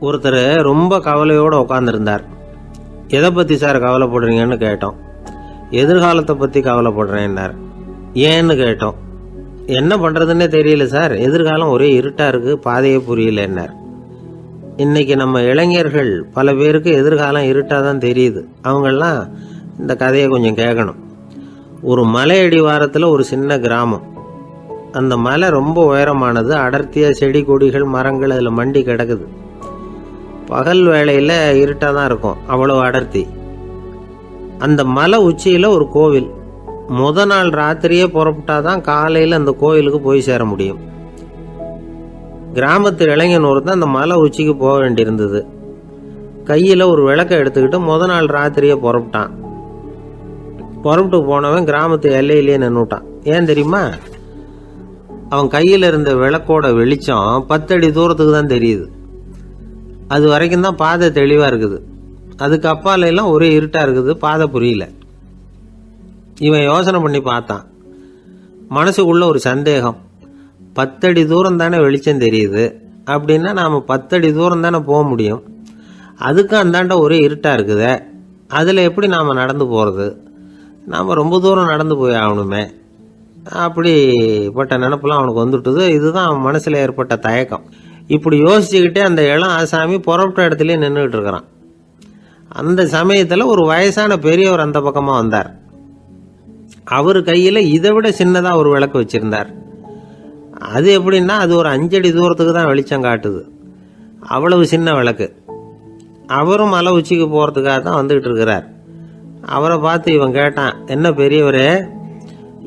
ஒருத்தர் ரொம்ப கவலையோடு உட்காந்துருந்தார். எதை பற்றி சார் கவலைப்படுறீங்கன்னு கேட்டோம். எதிர்காலத்தை பற்றி கவலைப்படுறேன்னார். ஏன்னு கேட்டோம். என்ன பண்ணுறதுன்னே தெரியல சார், எதிர்காலம் ஒரே இருட்டாக இருக்குது, பாதையே புரியலன்னார். இன்றைக்கி நம்ம இளைஞர்கள் பல பேருக்கு எதிர்காலம் இருட்டாக தான் தெரியுது. அவங்கெல்லாம் இந்த கதையை கொஞ்சம் கேட்கணும். ஒரு மலை அடிவாரத்தில் ஒரு சின்ன கிராமம். அந்த மலை ரொம்ப உயரமானது. அடர்த்தியாக செடி கொடிகள் மரங்கள் அதில் மண்டி கிடக்குது. பகல் வேளையில் இருட்டாக தான் இருக்கும், அவ்வளோ அடர்த்தி. அந்த மலை உச்சியில் ஒரு கோவில். நாள் ராத்திரியே புறப்பட்டாதான் காலையில் அந்த கோவிலுக்கு போய் சேர முடியும். கிராமத்து இளைஞன் ஒருத்தன் அந்த மலை உச்சிக்கு போக வேண்டியிருந்தது. கையில் ஒரு விளக்கை எடுத்துக்கிட்டு நாள் ராத்திரியே புறப்பட்டான். புறப்பட்டு போனவன் கிராமத்து எல்லையிலேயே நின்றுட்டான். ஏன் தெரியுமா? அவன் கையில் இருந்த விளக்கோட வெளிச்சம் 10 அடி தூரத்துக்கு தான் தெரியுது. அது வரைக்கும் தான் பாதை தெளிவாக இருக்குது. அதுக்கு அப்பால எல்லாம் ஒரே இருட்டாக இருக்குது, பாதை புரியல. இவன் யோசனை பண்ணி பார்த்தான். மனசுக்குள்ள ஒரு சந்தேகம். 10 அடி தூரம் தானே வெளிச்சம் தெரியுது, அப்படின்னா நாம் 10 அடி தூரம் தானே போக முடியும். அதுக்கும் அந்தாண்ட ஒரே இருட்டாக இருக்குதே, அதில் எப்படி நாம் நடந்து போகிறது? நாம் ரொம்ப தூரம் நடந்து போய் ஆகணுமே. அப்படிப்பட்ட நினப்பெல்லாம் அவனுக்கு வந்துவிட்டது. இதுதான் அவன் மனசில் ஏற்பட்ட தயக்கம். இப்படி யோசிச்சுக்கிட்டே அந்த இளம் ஆசாமி புறப்பட்ட இடத்துலேயே நின்றுக்கிட்டு இருக்கிறான். அந்த சமயத்தில் ஒரு வயசான பெரியவர் அந்த பக்கமாக வந்தார். அவர் கையில் இதை விட சின்னதாக ஒரு விளக்கு வச்சுருந்தார். அது எப்படின்னா அது ஒரு 5 அடி தூரத்துக்கு தான் வெளிச்சம் காட்டுது. அவ்வளவு சின்ன விளக்கு. அவரும் மலை உச்சிக்கு போகிறதுக்காக தான் வந்துக்கிட்டு இருக்கிறார். அவரை பார்த்து இவன் கேட்டான், என்ன பெரியவரே,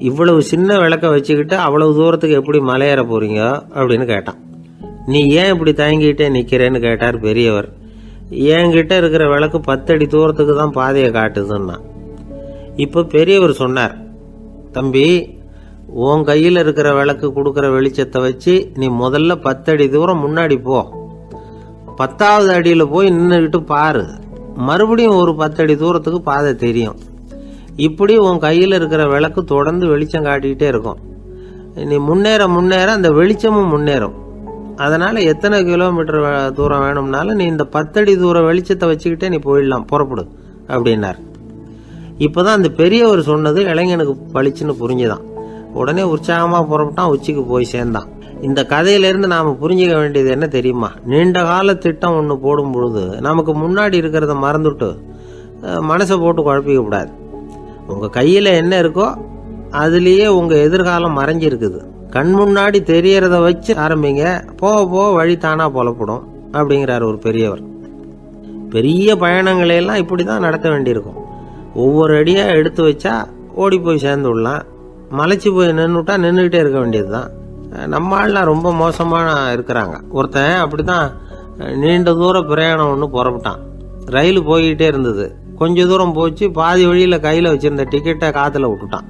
இவ்வளவு சின்ன விளக்கை வச்சுக்கிட்டு அவ்வளவு தூரத்துக்கு எப்படி மலையேற போகிறீங்க அப்படின்னு கேட்டான். நீ ஏன் இப்படி தயங்கிட்டே நிற்கிறேன்னு கேட்டார் பெரியவர். என்கிட்ட இருக்கிற விளக்கு 10 அடி தூரத்துக்கு தான் பாதையை காட்டுதுன்னா. இப்போ பெரியவர் சொன்னார், தம்பி, உன் கையில் இருக்கிற விளக்கு கொடுக்குற வெளிச்சத்தை வச்சு நீ முதல்ல 10 அடி தூரம் முன்னாடி போ. 10வது அடியில் போய் நின்றுக்கிட்டு பாரு, மறுபடியும் ஒரு 10 அடி தூரத்துக்கு பாதை தெரியும். இப்படி உன் கையில் இருக்கிற விளக்கு தொடர்ந்து வெளிச்சம் காட்டிக்கிட்டே இருக்கும். நீ முன்னேற முன்னேற அந்த வெளிச்சமும் முன்னேறும். அதனால் எத்தனை கிலோமீட்டர் தூரம் வேணும்னாலும் நீ இந்த 10 அடி தூரம் வெளிச்சத்தை வச்சுக்கிட்டே நீ போயிடலாம், புறப்படு அப்படின்னார். இப்போ தான் அந்த பெரியவர் சொன்னது இளைஞனுக்கு பளிச்சுன்னு புரிஞ்சுதான். உடனே உற்சாகமாக புறப்பட்டான், உச்சிக்கு போய் சேர்ந்தான். இந்த கதையிலேருந்து நாம் புரிஞ்சிக்க வேண்டியது என்ன தெரியுமா? நீண்ட கால திட்டம் ஒன்று போடும் பொழுது நமக்கு முன்னாடி இருக்கிறத மறந்துட்டு மனசை போட்டு குழப்பிக்க கூடாது. உங்கள் கையில் என்ன இருக்கோ அதுலேயே உங்கள் எதிர்காலம் மறைஞ்சிருக்குது. கண் முன்னாடி தெரியறத வச்சு ஆரம்பிங்க, போக போக வழி தானாக புலப்படும் அப்படிங்கிறார் ஒரு பெரியவர். பெரிய பயணங்களையெல்லாம் இப்படி தான் நடத்த வேண்டியிருக்கும். ஒவ்வொரு அடியாக எடுத்து வச்சா ஓடி போய் சேர்ந்து விடலாம். மலைச்சி போய் நின்றுட்டா நின்றுக்கிட்டே இருக்க வேண்டியது தான். நம்ம ஆள்லாம் ரொம்ப மோசமாக இருக்கிறாங்க. ஒருத்தன் அப்படி தான் நீண்ட தூர பிரயாணம் ஒன்று புறப்பட்டான். ரயில் போய்கிட்டே இருந்தது. கொஞ்சம் தூரம் போச்சு, பாதி வழியில் கையில் வச்சுருந்த டிக்கெட்டை காற்றுல விட்டுட்டான்.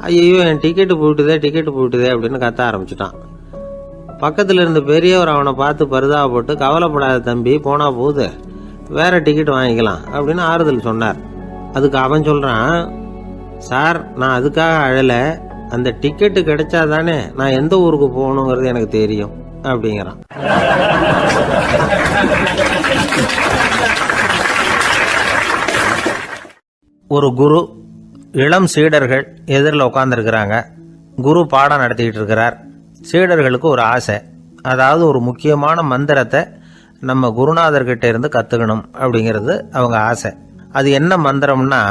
ஐயோ, என் டிக்கெட்டு போயிட்டுதே அப்படின்னு கத்த ஆரம்பிச்சிட்டான். பக்கத்தில் இருந்த பெரியவர் அவனை பார்த்து பரிதாபப்பட்டு, கவலைப்படாத தம்பி, போனால் போகுது, வேற டிக்கெட் வாங்கிக்கலாம் அப்படின்னு ஆறுதல் சொன்னார். அதுக்கு அவன் சொல்கிறான், சார், நான் அதுக்காக அழலை, அந்த டிக்கெட்டு கிடைச்சா தானே நான் எந்த ஊருக்கு போகணுங்கிறது எனக்கு தெரியும் அப்படிங்கிறான். ஒரு குரு, இளம் சீடர்கள் எதிரில் உட்காந்துருக்கிறாங்க. குரு பாடம் நடத்திக்கிட்டு இருக்கிறார். சீடர்களுக்கு ஒரு ஆசை, அதாவது ஒரு முக்கியமான மந்திரத்தை நம்ம குருநாதர்கிட்ட இருந்து கற்றுக்கணும் அப்படிங்கிறது அவங்க ஆசை. அது என்ன மந்திரம்னா,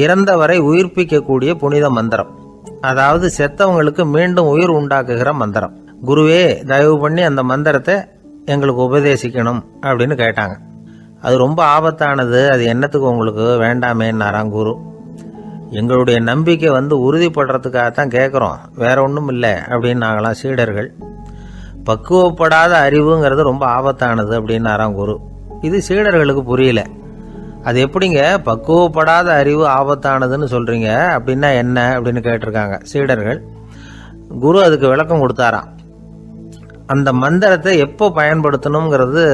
இறந்தவரை உயிர்ப்பிக்கக்கூடிய புனித மந்திரம். அதாவது செத்தவங்களுக்கு மீண்டும் உயிர் உண்டாக்குகிற மந்திரம். குருவே, தயவு பண்ணி அந்த மந்திரத்தை எங்களுக்கு உபதேசிக்கணும் அப்படின்னு கேட்டாங்க. அது ரொம்ப ஆபத்தானது, அது என்னத்துக்கு உங்களுக்கு வேண்டாமேன்னாராம் குரு. எங்களுடைய நம்பிக்கை உறுதிப்படுறதுக்காகத்தான் கேட்குறோம், வேற ஒன்றும் இல்லை அப்படின்னு நாங்களாம் சீடர்கள். பக்குவப்படாத அறிவுங்கிறது ரொம்ப ஆபத்தானது அப்படின்னாராம் குரு. இது சீடர்களுக்கு புரியல. அது எப்படிங்க பக்குவப்படாத அறிவு ஆபத்தானதுன்னு சொல்கிறீங்க, அப்படின்னா என்ன அப்படின்னு கேட்டிருக்காங்க சீடர்கள். குரு அதுக்கு விளக்கம் கொடுத்தாராம். அந்த மந்திரத்தை எப்போ பயன்படுத்தணுங்கிறது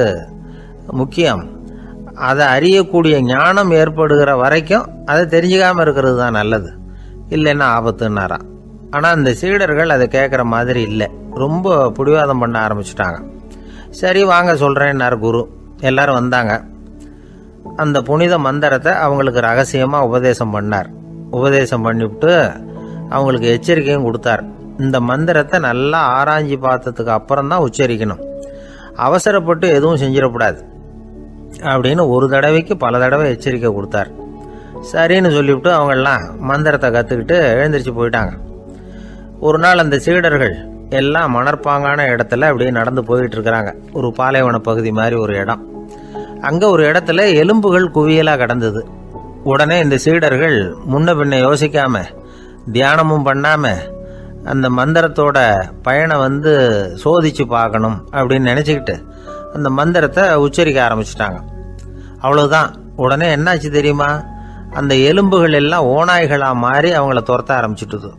முக்கியம். அதை அறியக்கூடிய ஞானம் ஏற்படுகிற வரைக்கும் அதை தெரிஞ்சுக்காமல் இருக்கிறது தான் நல்லது, இல்லைன்னா ஆபத்துன்னாராம். ஆனால் அந்த சீடர்கள் அதை கேட்குற மாதிரி இல்லை, ரொம்ப பிடிவாதம் பண்ண ஆரம்பிச்சிட்டாங்க. சரி வாங்க சொல்கிறேன்னார் குரு. எல்லாரும் வந்தாங்க. அந்த புனித மந்திரத்தை அவங்களுக்கு ரகசியமாக உபதேசம் பண்ணார். உபதேசம் பண்ணிவிட்டு அவங்களுக்கு எச்சரிக்கையும் கொடுத்தார். இந்த மந்திரத்தை நல்லா ஆராய்ச்சி பார்த்ததுக்கு அப்புறம் தான் உச்சரிக்கணும், அவசரப்பட்டு எதுவும் செஞ்சிடக்கூடாது அப்படின்னு ஒரு தடவைக்கு பல தடவை எச்சரிக்கை கொடுத்தார். சரின்னு சொல்லிவிட்டு அவங்கெல்லாம் மந்திரத்தை கற்றுக்கிட்டு எழுந்திரிச்சு போயிட்டாங்க. ஒரு நாள் அந்த சீடர்கள் எல்லாம் மணற்பாங்கான இடத்துல அப்படியே நடந்து போயிட்டு இருக்கிறாங்க. ஒரு பாலைவன பகுதி மாதிரி ஒரு இடம். அங்கே ஒரு இடத்துல எலும்புகள் குவியலாக கிடந்தது. உடனே இந்த சீடர்கள் முன்ன பின்ன யோசிக்காம, தியானமும் பண்ணாம, அந்த மந்திரத்தோட பயனை சோதிச்சு பார்க்கணும் அப்படின்னு நினச்சிக்கிட்டு அந்த மந்திரத்தை உச்சரிக்க ஆரம்பிச்சிட்டாங்க. அவ்வளவுதான். உடனே என்னாச்சு தெரியுமா? அந்த எலும்புகள் எல்லாம் ஓநாய்களாக மாறி அவங்கள துரத்த ஆரம்பிச்சுட்டுது.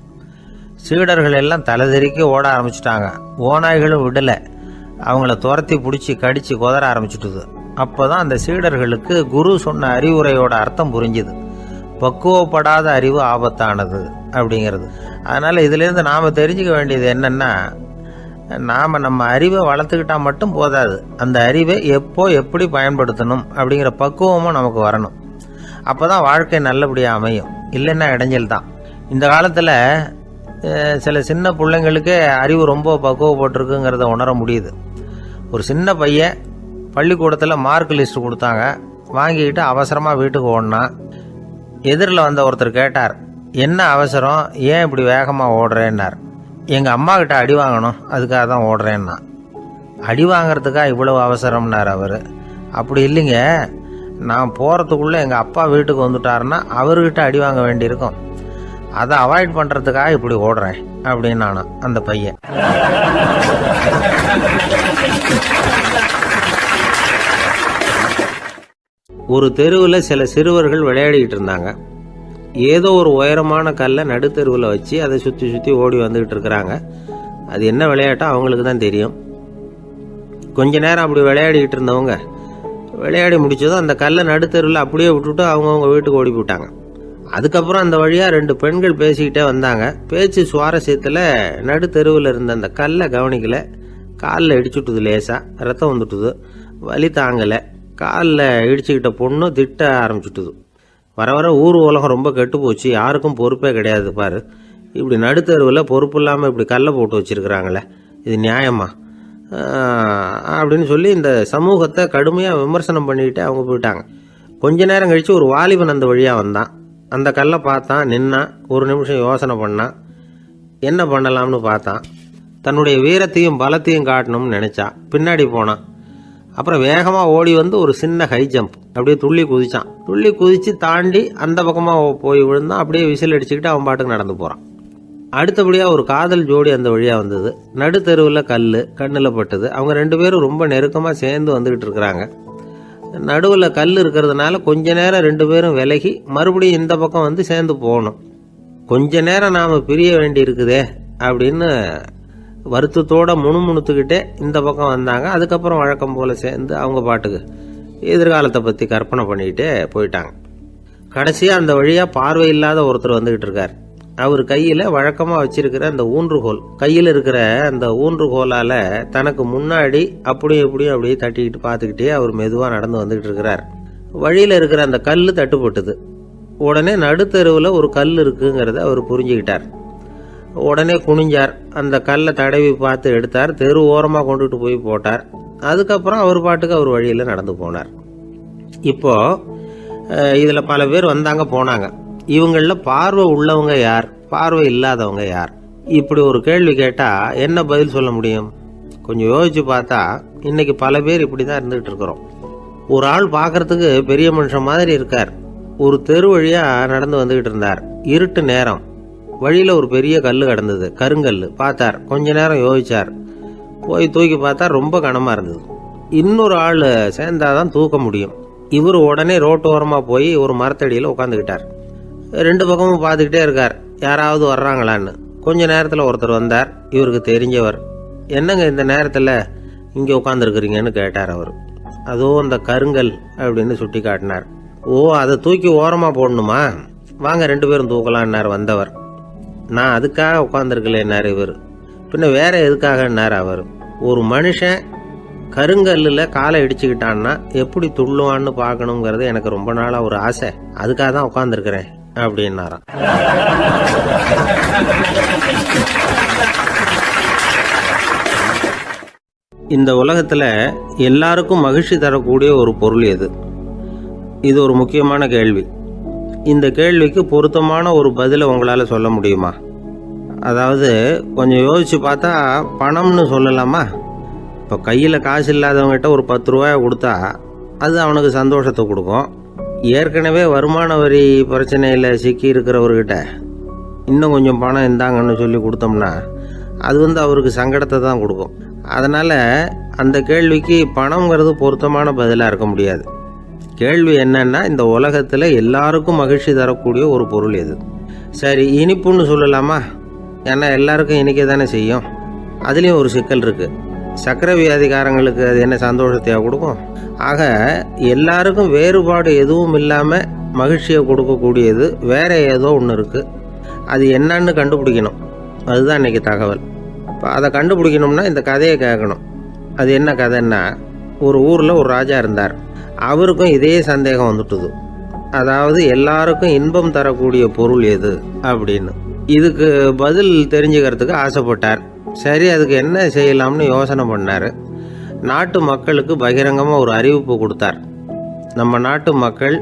சீடர்கள் எல்லாம் தலைதெறிக்க ஓட ஆரம்பிச்சிட்டாங்க. ஓநாய்களும் விடலை, அவங்கள துரத்தி பிடிச்சி கடிச்சு கொதற ஆரம்பிச்சுட்டுது. அப்போதான் அந்த சீடர்களுக்கு குரு சொன்ன அறிவுரையோட அர்த்தம் புரிஞ்சுது. பக்குவப்படாத அறிவு ஆபத்தானது அப்படிங்கிறது. அதனால் இதிலேருந்து நாம் தெரிஞ்சுக்க வேண்டியது என்னென்னா, நாம் நம்ம அறிவை வளர்த்துக்கிட்டா மட்டும் போதாது, அந்த அறிவை எப்போ எப்படி பயன்படுத்தணும் அப்படிங்கிற பக்குவமும் நமக்கு வரணும். அப்போ தான் வாழ்க்கை நல்லபடியாக அமையும். இல்லைன்னா இடைஞ்சல் தான். இந்த காலத்தில் சில சின்ன பிள்ளைங்களுக்கே அறிவு ரொம்ப பக்குவப்பட்டிருக்குங்கிறத உணர முடியுது. ஒரு சின்ன பையன் பள்ளிக்கூடத்தில் மார்க் லிஸ்ட் கொடுத்தாங்க, வாங்கிக்கிட்டு அவசரமாக வீட்டுக்கு ஓடினான். எதிரில் வந்த ஒருத்தர் கேட்டார், என்ன அவசரம், ஏன் இப்படி வேகமாக ஓடுறேன்னார். எங்கள் அம்மா கிட்ட அடி வாங்கணும், அதுக்காக தான் ஓடுறேன்னா. அடி வாங்கிறதுக்கா இவ்வளவு அவசரம்னார் அவர். அப்படி இல்லைங்க, நான் போகிறதுக்குள்ளே எங்கள் அப்பா வீட்டுக்கு வந்துட்டாருன்னா அவர்கிட்ட அடி வாங்க வேண்டியிருக்கும், அதை அவாய்ட் பண்ணுறதுக்காக இப்படி ஓடுறேன் அப்படின்னு நானும் அந்த பையன். ஒரு தெருவில் சில சிறுவர்கள் விளையாடிக்கிட்டு இருந்தாங்க. ஏதோ ஒரு உயரமான கல்லை நடுத்தெருவில் வச்சு அதை சுற்றி சுற்றி ஓடி வந்துக்கிட்டு இருக்கிறாங்க. அது என்ன விளையாட்டோ அவங்களுக்கு தான் தெரியும். கொஞ்ச நேரம் அப்படி விளையாடிக்கிட்டு இருந்தவங்க விளையாடி முடிச்சதும் அந்த கல்லை நடுத்தெருவில் அப்படியே விட்டுட்டு அவங்கவுங்க வீட்டுக்கு ஓடி போட்டாங்க. அதுக்கப்புறம் அந்த வழியாக 2 பெண்கள் பேசிக்கிட்டே வந்தாங்க. பேச்சு சுவாரஸ்யத்தில் நடுத்தெருவில் இருந்த அந்த கல்லை கவனிக்கல, காலில் இடிச்சுட்டுது, லேசாக ரத்தம் வந்துட்டுது, வலி தாங்கலை. காலில் இடிச்சுக்கிட்ட பொண்ணு திட்ட ஆரம்பிச்சுட்டுது. வர வர ஊர் உலகம் ரொம்ப கெட்டு போச்சு, யாருக்கும் பொறுப்பே கிடையாது பாரு, இப்படி நடுத்தெருவில் பொறுப்பு இல்லாமல் இப்படி கல்லை போட்டு வச்சுருக்கிறாங்களே, இது நியாயமா அப்படின்னு சொல்லி இந்த சமூகத்தை கடுமையாக விமர்சனம் பண்ணிக்கிட்டே அவங்க போயிட்டாங்க. கொஞ்ச நேரம் கழித்து ஒரு வாலிபன் அந்த வழியாக வந்தான். அந்த கல்லை பார்த்தான், நின்னான், ஒரு நிமிஷம் யோசனை பண்ணான், என்ன பண்ணலாம்னு பார்த்தான். தன்னுடைய வீரத்தையும் பலத்தையும் காட்டணும்னு நினச்சான். பின்னாடி போனான். அப்புறம் வேகமாக ஓடி ஒரு சின்ன ஹை ஜம்ப் அப்படியே துள்ளி குதிச்சான். துள்ளி குதித்து தாண்டி அந்த பக்கமாக போய் விழுந்தான். அப்படியே விசில் அடிச்சுக்கிட்டு அவன் பாட்டுக்கு நடந்து போகிறான். அடுத்தபடியாக ஒரு காதல் ஜோடி அந்த வழியாக வந்தது. நடுத்தெருவில் கண்ணில் பட்டது. அவங்க 2 பேரும் ரொம்ப நெருக்கமாக சேர்ந்து வந்துக்கிட்டு இருக்கிறாங்க. நடுவில் கல் இருக்கிறதுனால கொஞ்ச நேரம் 2 பேரும் விலகி மறுபடியும் இந்த பக்கம் சேர்ந்து போகணும். கொஞ்ச நேரம் நாம் பிரிய வேண்டி இருக்குதே அப்படின்னு வருத்தத்தோட முணுமுணுத்துக்கிட்டே இந்த பக்கம் வந்தாங்க. அதுக்கப்புறம் வழக்கம் போல் சேர்ந்து அவங்க பாட்டுக்கு எதிர்காலத்தை பற்றி கற்பனை பண்ணிக்கிட்டே போயிட்டாங்க. கடைசியாக அந்த வழியாக பார்வை இல்லாத ஒருத்தர் வந்துக்கிட்டு இருக்கார். அவர் கையில் வழக்கமாக வச்சிருக்கிற அந்த ஊன்றுகோல், கையில் இருக்கிற அந்த ஊன்றுகோலால் தனக்கு முன்னாடி அப்படியும் இப்படியும் அப்படியே தட்டிக்கிட்டு பார்த்துக்கிட்டே அவர் மெதுவாக நடந்து வந்துக்கிட்டு இருக்கிறார். வழியில் இருக்கிற அந்த கல் தட்டுப்பட்டுது. உடனே நடுத்தெருவில் ஒரு கல் இருக்குங்கிறத அவர் புரிஞ்சுக்கிட்டார். உடனே குனிஞ்சார், அந்த கல்லை தடவி பார்த்து எடுத்தார், தெரு ஓரமாக கொண்டுட்டு போய் போட்டார். அதுக்கப்புறம் அவர் பாட்டுக்கு அவர் வழியில் நடந்து போனார். இப்போது இதில் பல பேர் வந்தாங்க போனாங்க. இவங்களில் பார்வை உள்ளவங்க யார், பார்வை இல்லாதவங்க யார்? இப்படி ஒரு கேள்வி கேட்டால் என்ன பதில் சொல்ல முடியும்? கொஞ்சம் யோசிச்சு பார்த்தா இன்னைக்கு பல பேர் இப்படி தான் இருந்துகிட்டு இருக்கிறோம். ஒரு ஆள் பார்க்கறதுக்கு பெரிய மனுஷன் மாதிரி இருக்கார். ஒரு தெரு வழியாக நடந்து வந்துக்கிட்டு இருந்தார். இருட்டு நேரம். வழியில் ஒரு பெரிய கல் கிடந்தது, கருங்கல். பார்த்தார், கொஞ்ச நேரம் யோசிச்சார். போய் தூக்கி பார்த்தா ரொம்ப கனமாக இருந்தது. இன்னொரு ஆள் சேர்ந்தாதான் தூக்க முடியும். இவர் உடனே ரோட்டோரமாக போய் ஒரு மரத்தடியில் உட்காந்துக்கிட்டார். 2 பக்கமும் பார்த்துக்கிட்டே இருக்கார், யாராவது வர்றாங்களான்னு. கொஞ்ச நேரத்தில் ஒருத்தர் வந்தார், இவருக்கு தெரிஞ்சவர். என்னங்க இந்த நேரத்தில் இங்கே உட்காந்துருக்குறீங்கன்னு கேட்டார் அவர். அதோ அந்த கருங்கல் அப்படின்னு சுட்டி காட்டினார். ஓ, அதை தூக்கி ஓரமாக போடணுமா, வாங்க 2 பேரும் தூக்கலான்னார் வந்தவர். நான் அதுக்காக உட்காந்துருக்கலன்னார் இவர். பின்ன வேற எதுக்காகன்னார் அவர். ஒரு மனுஷன் கருங்கல்லில் காலை இடிச்சுக்கிட்டான்னா எப்படி துள்ளுவான்னு பார்க்கணுங்கிறது எனக்கு ரொம்ப நாளாக ஒரு ஆசை, அதுக்காக தான் உட்காந்துருக்கிறேன் அப்படின்னாராம். இந்த உலகத்தில் எல்லாருக்கும் மகிழ்ச்சி தரக்கூடிய ஒரு பொருள் எது? இது ஒரு முக்கியமான கேள்வி. இந்த கேள்விக்கு பொருத்தமான ஒரு பதிலை உங்களால் சொல்ல முடியுமா? அதாவது கொஞ்சம் யோசித்து பார்த்தா பணம்னு சொல்லலாமா? இப்போ கையில் காசு இல்லாதவங்ககிட்ட ஒரு 10 ரூபாயை கொடுத்தா அது அவனுக்கு சந்தோஷத்தை கொடுக்கும். ஏற்கனவே வருமான வரி பிரச்சனையில் சிக்கி இருக்கிறவர்கிட்ட இன்னும் கொஞ்சம் பணம் இருந்தாங்கன்னு சொல்லி கொடுத்தோம்னா அது அவருக்கு சங்கடத்தை தான் கொடுக்கும். அதனால் அந்த கேள்விக்கு பணங்கிறது பொருத்தமான பதிலாக இருக்க முடியாது. கேள்வி என்னன்னா, இந்த உலகத்தில் எல்லாருக்கும் மகிழ்ச்சி தரக்கூடிய ஒரு பொருள் எது? சரி, இனிப்புன்னு சொல்லலாமா? ஏன்னா எல்லாருக்கும் இனிக்க தானே செய்யும். அதுலேயும் ஒரு சிக்கல் இருக்குது. சர்க்கரை வியாதிக்காரங்களுக்கு அது என்ன சந்தோஷத்தையாக கொடுக்கும்? ஆக எல்லாருக்கும் வேறுபாடு எதுவும் இல்லாமல் மகிழ்ச்சியை கொடுக்கக்கூடியது வேற ஏதோ ஒன்று இருக்குது. அது என்னன்னு கண்டுபிடிக்கணும். அதுதான் இன்றைக்கி தகவல். இப்போ அதை கண்டுபிடிக்கணும்னா இந்த கதையை கேட்கணும். அது என்ன கதைன்னா, ஒரு ஊரில் ஒரு ராஜா இருந்தார். அவருக்கும் இதே சந்தேகம் வந்துட்டுது. அதாவது எல்லாருக்கும் இன்பம் தரக்கூடிய பொருள் எது அப்படின்னு. இதுக்கு பதில் தெரிஞ்சுக்கிறதுக்கு ஆசைப்பட்டார். சரி, அதுக்கு என்ன செய்யலாம்னு யோசனை பண்ணார். நாட்டு மக்களுக்கு பகிரங்கமாக ஒரு அறிவிப்பு கொடுத்தார். நம்ம நாட்டு மக்கள்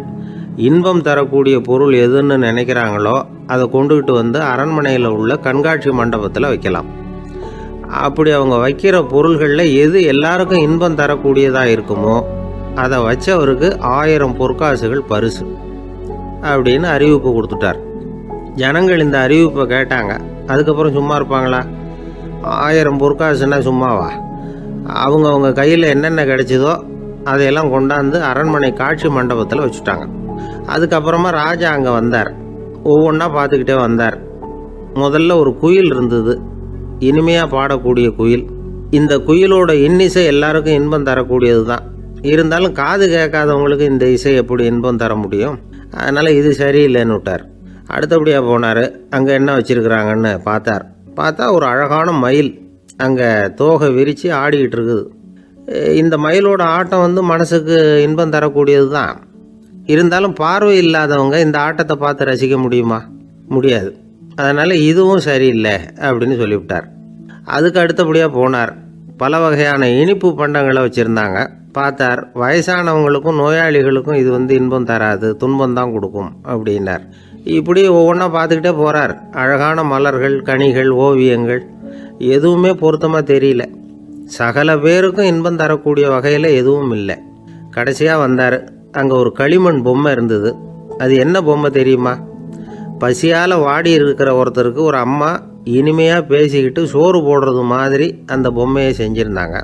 இன்பம் தரக்கூடிய பொருள் எதுன்னு நினைக்கிறாங்களோ அதை கொண்டுகிட்டு வந்து அரண்மனையில் உள்ள கண்காட்சி மண்டபத்தில் வைக்கலாம். அப்படி அவங்க வைக்கிற பொருள்களில் எது எல்லாருக்கும் இன்பம் தரக்கூடியதாக இருக்குமோ அதை வச்சவருக்கு 1000 பொற்காசுகள் பரிசு அப்படின்னு அறிவிப்பு கொடுத்துட்டார். ஜனங்கள் இந்த அறிவிப்பை கேட்டாங்க. அதுக்கப்புறம் சும்மா இருப்பாங்களா? 1000 பொற்காசுன்னா சும்மாவா? அவங்க கையில் என்னென்ன கிடைச்சதோ அதையெல்லாம் கொண்டாந்து அரண்மனை காட்சி மண்டபத்தில் வச்சுட்டாங்க. அதுக்கப்புறமா ராஜா அங்கே வந்தார். ஒவ்வொன்றா பார்த்துக்கிட்டே வந்தார். முதல்ல ஒரு குயில் இருந்தது, இனிமையாக பாடக்கூடிய குயில். இந்த குயிலோட இன்னிசை எல்லாருக்கும் இன்பம் தரக்கூடியது தான். இருந்தாலும் காது கேட்காதவங்களுக்கு இந்த இசை எப்படி இன்பம் தர முடியும்? அதனால் இது சரியில்லைன்னு விட்டார். அடுத்தபடியாக போனார். அங்கே என்ன வச்சுருக்குறாங்கன்னு பார்த்தா ஒரு அழகான மயில் அங்கே தோகை விரித்து ஆடிக்கிட்டு இருக்குது. இந்த மயிலோட ஆட்டம் மனசுக்கு இன்பம் தரக்கூடியது தான். இருந்தாலும் பார்வை இல்லாதவங்க இந்த ஆட்டத்தை பார்த்து ரசிக்க முடியுமா? முடியாது. அதனால் இதுவும் சரியில்லை அப்படின்னு சொல்லிவிட்டார். அதுக்கு அடுத்தபடியாக போனார். பல வகையான இனிப்பு பண்டங்களை வச்சுருந்தாங்க. பார்த்தார், வயசானவங்களுக்கும் நோயாளிகளுக்கும் இது இன்பம் தராது, துன்பம் தான் கொடுக்கும் அப்படின்னார். இப்படி ஒவ்வொன்றா பார்த்துக்கிட்டே போகிறார். அழகான மலர்கள், கனிகள், ஓவியங்கள் எதுவுமே பொருத்தமாக தெரியல. சகல பேருக்கும் இன்பம் தரக்கூடிய வகையில் எதுவும் இல்லை. கடைசியாக வந்தார். அங்கே ஒரு களிமண் பொம்மை இருந்தது. அது என்ன பொம்மை தெரியுமா? பசியால் வாடி இருக்கிற ஒருத்தருக்கு ஒரு அம்மா இனிமையாக பேசிக்கிட்டு சோறு போடுறது மாதிரி அந்த பொம்மையை செஞ்சுருந்தாங்க.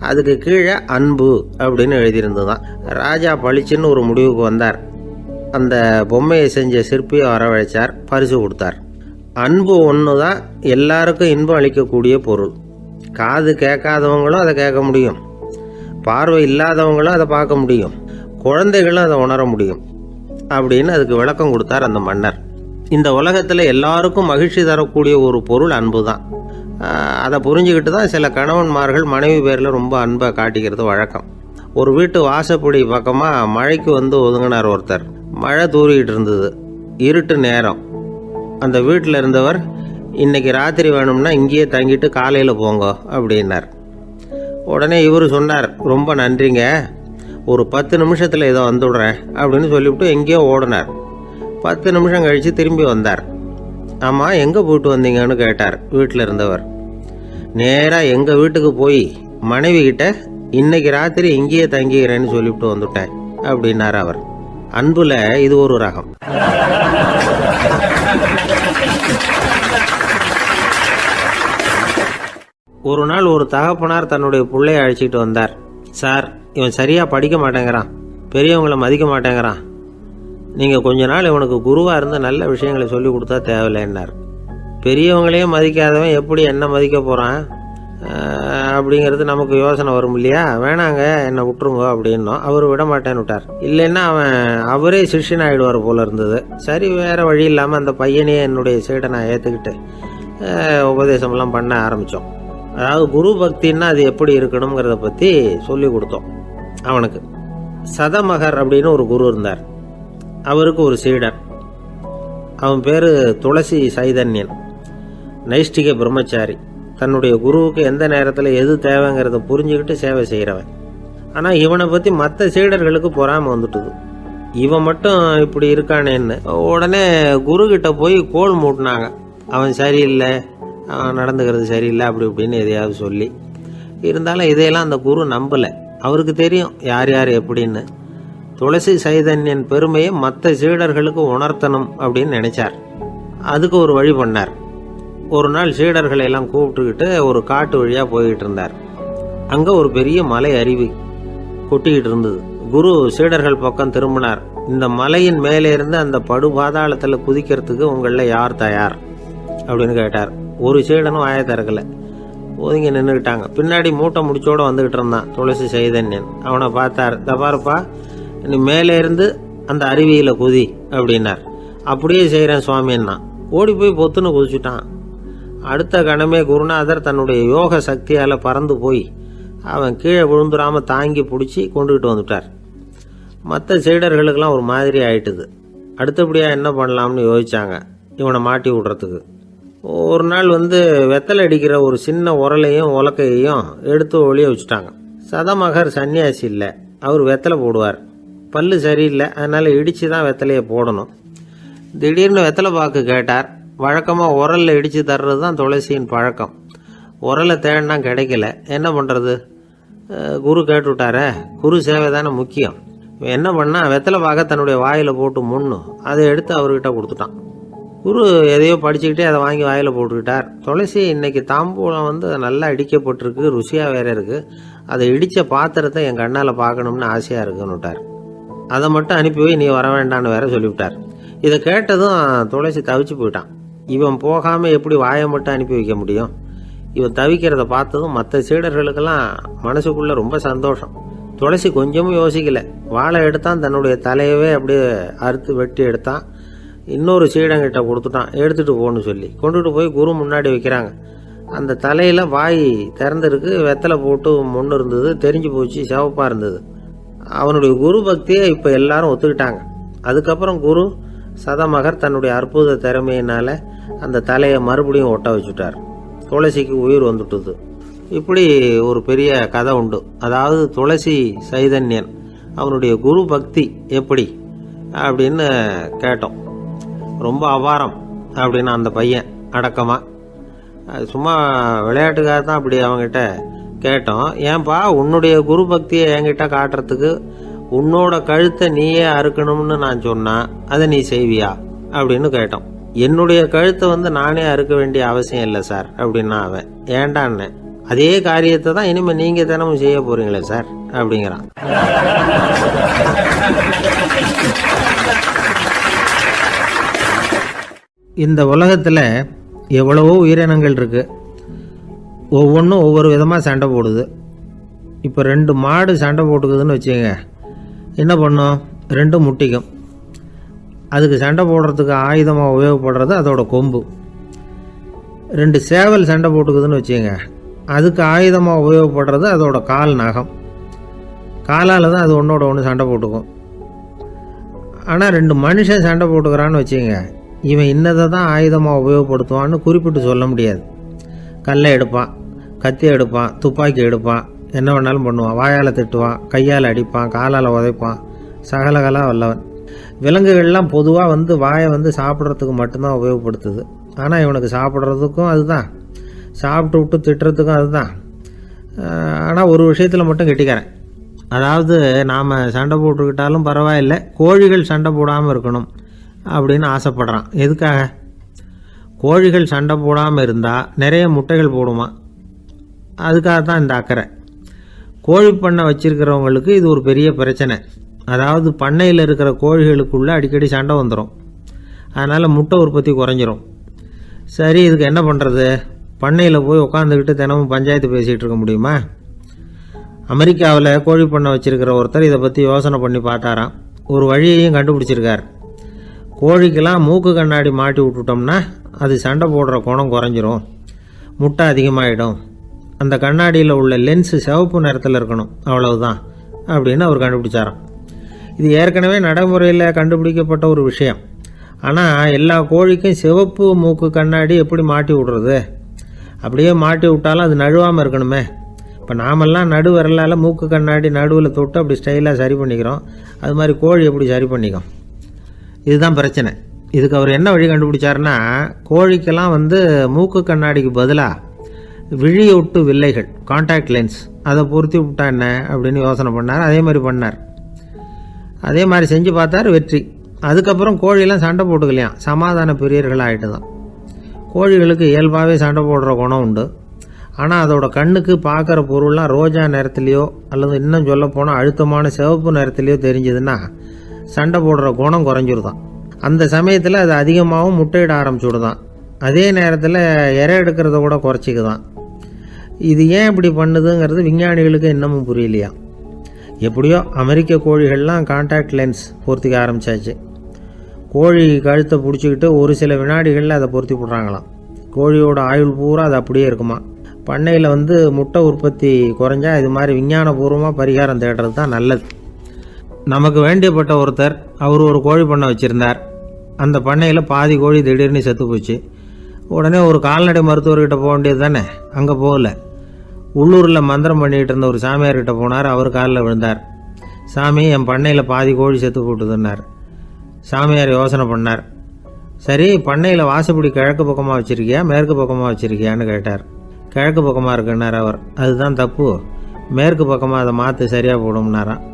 அதுக்கு கீழே அன்பு அப்படின்னு எழுதியிருந்துதான். ராஜா பளிச்சுன்னு ஒரு முடிவுக்கு வந்தார். அந்த பொம்மையை செஞ்ச சிற்பியை வரவழைச்சார், பரிசு கொடுத்தார். அன்பு ஒன்று தான் எல்லாருக்கும் இன்பம் அளிக்கக்கூடிய பொருள். காது கேட்காதவங்களும் அதை கேட்க முடியும், பார்வை இல்லாதவங்களும் அதை பார்க்க முடியும், குழந்தைகளும் அதை உணர முடியும் அப்படின்னு அதுக்கு விளக்கம் கொடுத்தார் அந்த மன்னர். இந்த உலகத்தில் எல்லாருக்கும் மகிழ்ச்சி தரக்கூடிய ஒரு பொருள் அன்பு தான். அதை புரிஞ்சுக்கிட்டு தான் சில கணவன்மார்கள் மனைவி பேரில் ரொம்ப அன்பை காட்டிக்கிறது வழக்கம். ஒரு வீட்டு வாசப்படி பக்கமாக மழைக்கு ஒதுங்கினார் ஒருத்தர். மழை தூரிக்கிட்டு இருந்தது, இருட்டு நேரம். அந்த வீட்டில் இருந்தவர், இன்னைக்கு ராத்திரி வேணும்னா இங்கேயே தங்கிட்டு காலையில் போங்க அப்படின்னார். உடனே இவர் சொன்னார், ரொம்ப நன்றிங்க, ஒரு 10 நிமிஷத்தில் ஏதோ வந்துவிடுறேன் அப்படின்னு சொல்லிவிட்டு எங்கேயோ ஓடினார். 10 நிமிஷம் கழித்து திரும்பி வந்தார். ஆமாம், எங்கே போயிட்டு வந்தீங்கன்னு கேட்டார் வீட்டில் இருந்தவர். நேராக எங்கள் வீட்டுக்கு போய் மனைவி கிட்ட இன்னைக்கு ராத்திரி இங்கேயே தங்கிக்கிறேன்னு சொல்லிவிட்டு வந்துட்டேன் அப்படின்னார் அவர். அன்புல இது ஒரு ரகம். ஒரு நாள் ஒரு தகப்பனார் தன்னுடைய பிள்ளையை அழைச்சிட்டு வந்தார். சார், இவன் சரியாக படிக்க மாட்டேங்கிறான், பெரியவங்களை மதிக்க மாட்டேங்கிறான், நீங்கள் கொஞ்ச நாள் இவனுக்கு குருவாக இருந்து நல்ல விஷயங்களை சொல்லி கொடுத்தா தேவையில்லைன்னார். பெரியவங்களையே மதிக்காதவன் எப்படி என்ன மதிக்க போகிறான் அப்படிங்கிறது நமக்கு யோசனை வரும் இல்லையா? வேணாங்க, என்னை விட்டுருங்க அப்படின்னோம். அவர் விட மாட்டேன்னு விட்டார். இல்லைன்னா அவரே சிஷ்யன் ஆகிடுவார் போல இருந்தது. சரி, வேறு வழி இல்லாமல் அந்த பையனையே என்னுடைய சீடை நான் ஏற்றுக்கிட்டு உபதேசமெல்லாம் பண்ண ஆரம்பித்தோம். அதாவது குரு பக்தின்னா அது எப்படி இருக்கணுங்கிறத பற்றி சொல்லி கொடுத்தோம் அவனுக்கு. சதமகர் அப்படின்னு ஒரு குரு இருந்தார். அவருக்கு ஒரு சீடர். அவன் பேர் துளசி சைதன்யன், நைஷ்டிக பிரம்மச்சாரி. தன்னுடைய குருவுக்கு எந்த நேரத்தில் எது தேவைங்கிறத புரிஞ்சுக்கிட்டு சேவை செய்கிறவன். ஆனால் இவனை பற்றி மற்ற சீடர்களுக்கு பொறாமை வந்துட்டுது. இவன் மட்டும் இப்படி இருக்கானேன்னு உடனே குரு கிட்ட போய் கோல் மூட்டினாங்க. அவன் சரியில்லை, அவன் நடந்துக்கிறது சரியில்லை, அப்படி இப்படின்னு எதையாவது சொல்லி. இருந்தாலும் இதையெல்லாம் அந்த குரு நம்பலை. அவருக்கு தெரியும் யார் யார் எப்படின்னு. துளசி சைதன்யன் பெருமையை மற்ற சீடர்களுக்கு உணர்த்தணும் அப்படின்னு நினைச்சார். அதுக்கு ஒரு வழி பண்ணார். ஒரு நாள் சீடர்களை எல்லாம் கூப்பிட்டுக்கிட்டு ஒரு காட்டு வழியாக போய்கிட்டு இருந்தார். அங்கே ஒரு பெரிய மலை அருவி கொட்டிக்கிட்டு இருந்தது. குரு சீடர்கள் பக்கம் திரும்பினார். இந்த மலையின் மேலே இருந்து அந்த படுபாதாளத்தில் குதிக்கிறதுக்கு உங்களில் யார் தயார் அப்படின்னு கேட்டார். ஒரு சீடனும் வாயை திறக்கலை, ஒதுங்கி நின்றுக்கிட்டாங்க. பின்னாடி மூட்டை முடிச்சோடு வந்துக்கிட்டு இருந்தான் துளசி சைதன்யன். அவனை பார்த்தார். தப்பாருப்பா, நீ மேலே இருந்து அந்த அருவியில் குதி அப்படின்னார். அப்படியே செய்கிறேன் சுவாமின்னா ஓடி போய் பொத்துன்னு குதிச்சுட்டான். அடுத்த கணமே குருநாதர் தன்னுடைய யோக சக்தியால் பறந்து போய் அவன் கீழே விழுந்துடாமல் தாங்கி பிடிச்சி கொண்டுகிட்டு வந்துட்டார். மற்ற சீடர்களுக்கெல்லாம் ஒரு மாதிரி ஆயிட்டுது. அடுத்தபடியாக என்ன பண்ணலாம்னு யோசிச்சாங்க இவனை மாட்டி விடுறதுக்கு. ஒரு நாள் வெத்தலை அடிக்கிற ஒரு சின்ன உரலையும் உலக்கையையும் எடுத்து ஒளிய வச்சுட்டாங்க. சதமகர் சன்னியாசி இல்லை, அவர் வெத்தலை போடுவார். பல்லு சரியில்லை, அதனால் இடித்து தான் வெத்தலையை போடணும். திடீர்னு வெத்தலை பாக்கு கேட்டார். வழக்கமாக உரலில் இடித்து தர்றது தான் துளசியின் பழக்கம். உரலை தேடினா கிடைக்கல, என்ன பண்ணுறது? குரு கேட்டுவிட்டாரே, குரு சேவை தானே முக்கியம். என்ன பண்ணால் வெத்தலை பாக்க தன்னுடைய வாயில் போட்டு முன்னும் அதை எடுத்து அவர்கிட்ட கொடுத்துட்டான். குரு எதையோ படிச்சுக்கிட்டே அதை வாங்கி வாயில் போட்டுக்கிட்டார். துளசி இன்னைக்கு தாம்பூலம் நல்லா இடிக்கப்பட்டிருக்கு, ருசியாக வேற இருக்குது, அதை இடித்த பாத்திரத்தை என் கண்ணால் பார்க்கணும்னு ஆசையாக இருக்குன்னு விட்டார். அதை மட்டும் அனுப்பி போய் நீ வர வேண்டான்னு வேற சொல்லிவிட்டார். இதை கேட்டதும் துளசி தவிச்சு போயிட்டான். இவன் போகாமல் எப்படி வாயை மட்டும் அனுப்பி வைக்க முடியும்? இவன் தவிக்கிறத பார்த்ததும் மற்ற சீடர்களுக்கெல்லாம் மனசுக்குள்ளே ரொம்ப சந்தோஷம். துளசி கொஞ்சமும் யோசிக்கலை. வாழை எடுத்தான், தன்னுடைய தலையவே அப்படியே அறுத்து வெட்டி எடுத்தான். இன்னொரு சீடங்கிட்ட கொடுத்துட்டான், எடுத்துகிட்டு போன்னு சொல்லி. கொண்டுட்டு போய் குரு முன்னாடி வைக்கிறாங்க. அந்த தலையில் வாய் திறந்துருக்கு, வெத்தலை போட்டு முன்னு இருந்தது, தெரிஞ்சு போச்சு, சிவப்பாக இருந்தது. அவனுடைய குரு பக்தியை இப்போ எல்லாரும் ஒத்துக்கிட்டாங்க. அதுக்கப்புறம் குரு சதமகர் தன்னுடைய அற்புத திறமையினால் அந்த தலையை மறுபடியும் ஒட்ட வச்சுட்டார். துளசிக்கு உயிர் வந்துட்டுது. இப்படி ஒரு பெரிய கதை உண்டு. அதாவது துளசி சைதன்யன் அவனுடைய குரு பக்தி எப்படி அப்படின்னு கேட்டோம். ரொம்ப அபாரம் அப்படின்னு அந்த பையன் அடக்கமாக சும்மா விளையாட்டுக்காக தான் அப்படி அவங்ககிட்ட கேட்டோம். ஏன்பா உன்னுடைய குரு பக்தியை என்கிட்ட காட்டுறதுக்கு உன்னோட கழுத்தை நீயே அறுக்கணும்னு நான் சொன்னா அதை நீ செய்வியா அப்படின்னு கேட்டோம். என்னுடைய கழுத்தை நானே அறுக்க வேண்டிய அவசியம் இல்லை சார் அப்படின்னா அவன். ஏண்டான்னு, அதே காரியத்தை தான் இனிமேல் நீங்கள் தினமும் செய்ய போறீங்களே சார் அப்படிங்கிறான். இந்த உலகத்தில் எவ்வளவோ உயிரினங்கள் இருக்கு, ஒவ்வொன்றும் ஒவ்வொரு விதமாக சண்டை போடுது. இப்போ 2 மாடு சண்டை போட்டுக்குதுன்னு வச்சுங்க, என்ன பண்ணும்? 2 முட்டிக்கும். அதுக்கு சண்டை போடுறதுக்கு ஆயுதமாக உபயோகப்படுறது அதோட கொம்பு. 2 சேவல் சண்டை போட்டுக்குதுன்னு வச்சுங்க, அதுக்கு ஆயுதமாக உபயோகப்படுறது அதோட கால் நகம். காலால் தான் அது ஒன்றோட ஒன்று சண்டை போட்டுக்கும். ஆனால் 2 மனுஷன் சண்டை போட்டுக்கிறான்னு வச்சுங்க, இவன் இன்னதை தான் ஆயுதமாக உபயோகப்படுத்துவான்னு குறிப்பிட்டு சொல்ல முடியாது. கல்லை எடுப்பான், கத்தி எடுப்பான், துப்பாக்கி எடுப்பான், என்ன வேணாலும் பண்ணுவான். வாயால் திட்டுவான், கையால் அடிப்பான், காலால் உதைப்பான், சகலகலாக வல்லவன். விலங்குகள்லாம் பொதுவாக வாயை சாப்பிட்றதுக்கு மட்டும்தான் உபயோகப்படுத்துது. ஆனால் இவனுக்கு சாப்பிட்றதுக்கும் அதுதான், சாப்பிட்டு விட்டு திட்டுறதுக்கும் அதுதான். ஆனால் ஒரு விஷயத்தில் மட்டும் கெட்டிக்கிறேன். அதாவது நாம் சண்டை போட்டுக்கிட்டாலும் பரவாயில்லை, கோழிகள் சண்டை போடாமல் இருக்கணும் அப்படின்னு ஆசைப்படுறான். எதுக்காக? கோழிகள் சண்டை போடாமல் இருந்தால் நிறைய முட்டைகள் போடுமா, அதுக்காக தான் இந்த அக்கறை. கோழி பண்ணை வச்சிருக்கிறவங்களுக்கு இது ஒரு பெரிய பிரச்சனை. அதாவது பண்ணையில் இருக்கிற கோழிகளுக்குள்ளே அடிக்கடி சண்டை வந்துடும், அதனால் முட்டை உற்பத்தி குறைஞ்சிரும். சரி, இதுக்கு என்ன பண்ணுறது? பண்ணையில் போய் உட்காந்துக்கிட்டு தினமும் பஞ்சாயத்து பேசிகிட்டு இருக்க முடியுமா? அமெரிக்காவில் கோழி பண்ணை வச்சிருக்கிற ஒருத்தர் இதை பற்றி யோசனை பண்ணி பார்த்தாராம். ஒரு வழியையும் கண்டுபிடிச்சிருக்கார். கோழிக்கெல்லாம் மூக்கு கண்ணாடி மாட்டி விட்டுட்டோம்னா அது சண்டை போடுற குணம் குறைஞ்சிரும், முட்டை அதிகமாகிடும் அந்த கண்ணாடியில் உள்ள லென்ஸு சிவப்பு நிறத்தில் இருக்கணும், அவ்வளவுதான் அப்படின்னு அவர் கண்டுபிடிச்சாராம். இது ஏற்கனவே நடைமுறையில் கண்டுபிடிக்கப்பட்ட ஒரு விஷயம். ஆனால் எல்லா கோழிக்கும் சிவப்பு மூக்கு கண்ணாடி எப்படி மாட்டி விடுறது? அப்படியே மாட்டி விட்டாலும் அது நழுவாமல் இருக்கணுமே. இப்போ நாமெல்லாம் நடு விரலால் மூக்கு கண்ணாடி நடுவில் தொட்டு அப்படி ஸ்டைலாக சரி பண்ணிக்கிறோம். அது மாதிரி கோழி எப்படி சரி பண்ணிக்கும்? இதுதான் பிரச்சனை. இதுக்கு அவர் என்ன வழி கண்டுபிடிச்சாருன்னா, கோழிக்கெல்லாம் மூக்கு கண்ணாடிக்கு பதிலாக விழியொட்டு வில்லைகள், கான்டாக்ட் லென்ஸ், அதை பொருத்தி விட்டா என்ன அப்படின்னு யோசனை பண்ணார். அதே மாதிரி பண்ணார். அதே மாதிரி செஞ்சு பார்த்தார், வெற்றி. அதுக்கப்புறம் கோழியெல்லாம் சண்டை போட்டுக்கலையாம், சமாதான பிரியர்கள் ஆகிட்டு தான். கோழிகளுக்கு இயல்பாகவே சண்டை போடுற குணம் உண்டு. ஆனால் அதோட கண்ணுக்கு பார்க்குற பொருள்லாம் ரோஜா நிறத்துலையோ அல்லது இன்னும் சொல்ல போனால் அழுத்தமான சிவப்பு நிறத்துலையோ தெரிஞ்சதுன்னா சண்டை போடுற குணம் குறைஞ்சிருதான். அந்த சமயத்தில் அது அதிகமாகவும் முட்டையிட ஆரம்பிச்சுடுதான். அதே நேரத்தில் இறை எடுக்கிறத கூட குறைச்சிக்குதான். இது ஏன் இப்படி பண்ணுதுங்கிறது விஞ்ஞானிகளுக்கு இன்னமும் புரியலையா. எப்படியோ அமெரிக்க கோழிகள்லாம் கான்டாக்ட் லென்ஸ் பொருத்திக்க ஆரம்பித்தாச்சு. கோழி கழுத்தை பிடிச்சிக்கிட்டு ஒரு சில வினாடிகளில் அதை பொருத்தி போடுறாங்களாம். கோழியோட ஆயுள் பூரா அது அப்படியே இருக்குமா. பண்ணையில் முட்டை உற்பத்தி குறைஞ்சா இது மாதிரி விஞ்ஞானபூர்வமாக பரிகாரம் தேடுறது தான் நல்லது. நமக்கு வேண்டியப்பட்ட ஒருத்தர், அவர் ஒரு கோழி பண்ணை வச்சுருந்தார். அந்த பண்ணையில் பாதி கோழி திடீர்னு செத்து போச்சு. உடனே ஒரு கால்நடை மருத்துவர்கிட்ட போக வேண்டியது தானே. அங்கே போகல, உள்ளூரில் மந்திரம் பண்ணிகிட்டு இருந்த ஒரு சாமியார்கிட்ட போனார். அவர் காலில் விழுந்தார். சாமி, என் பண்ணையில் பாதி கோழி செத்து போட்டுதுன்னார். சாமியார் யோசனை பண்ணார். சரி, பண்ணையில் வாசப்படி கிழக்கு பக்கமாக வச்சுருக்கியா மேற்கு பக்கமாக வச்சுருக்கியான்னு கேட்டார். கிழக்கு பக்கமாக இருக்குன்னார் அவர். அதுதான் தப்பு, மேற்கு பக்கமாக அதை மாற்று சரியாக போடும்னாராம்.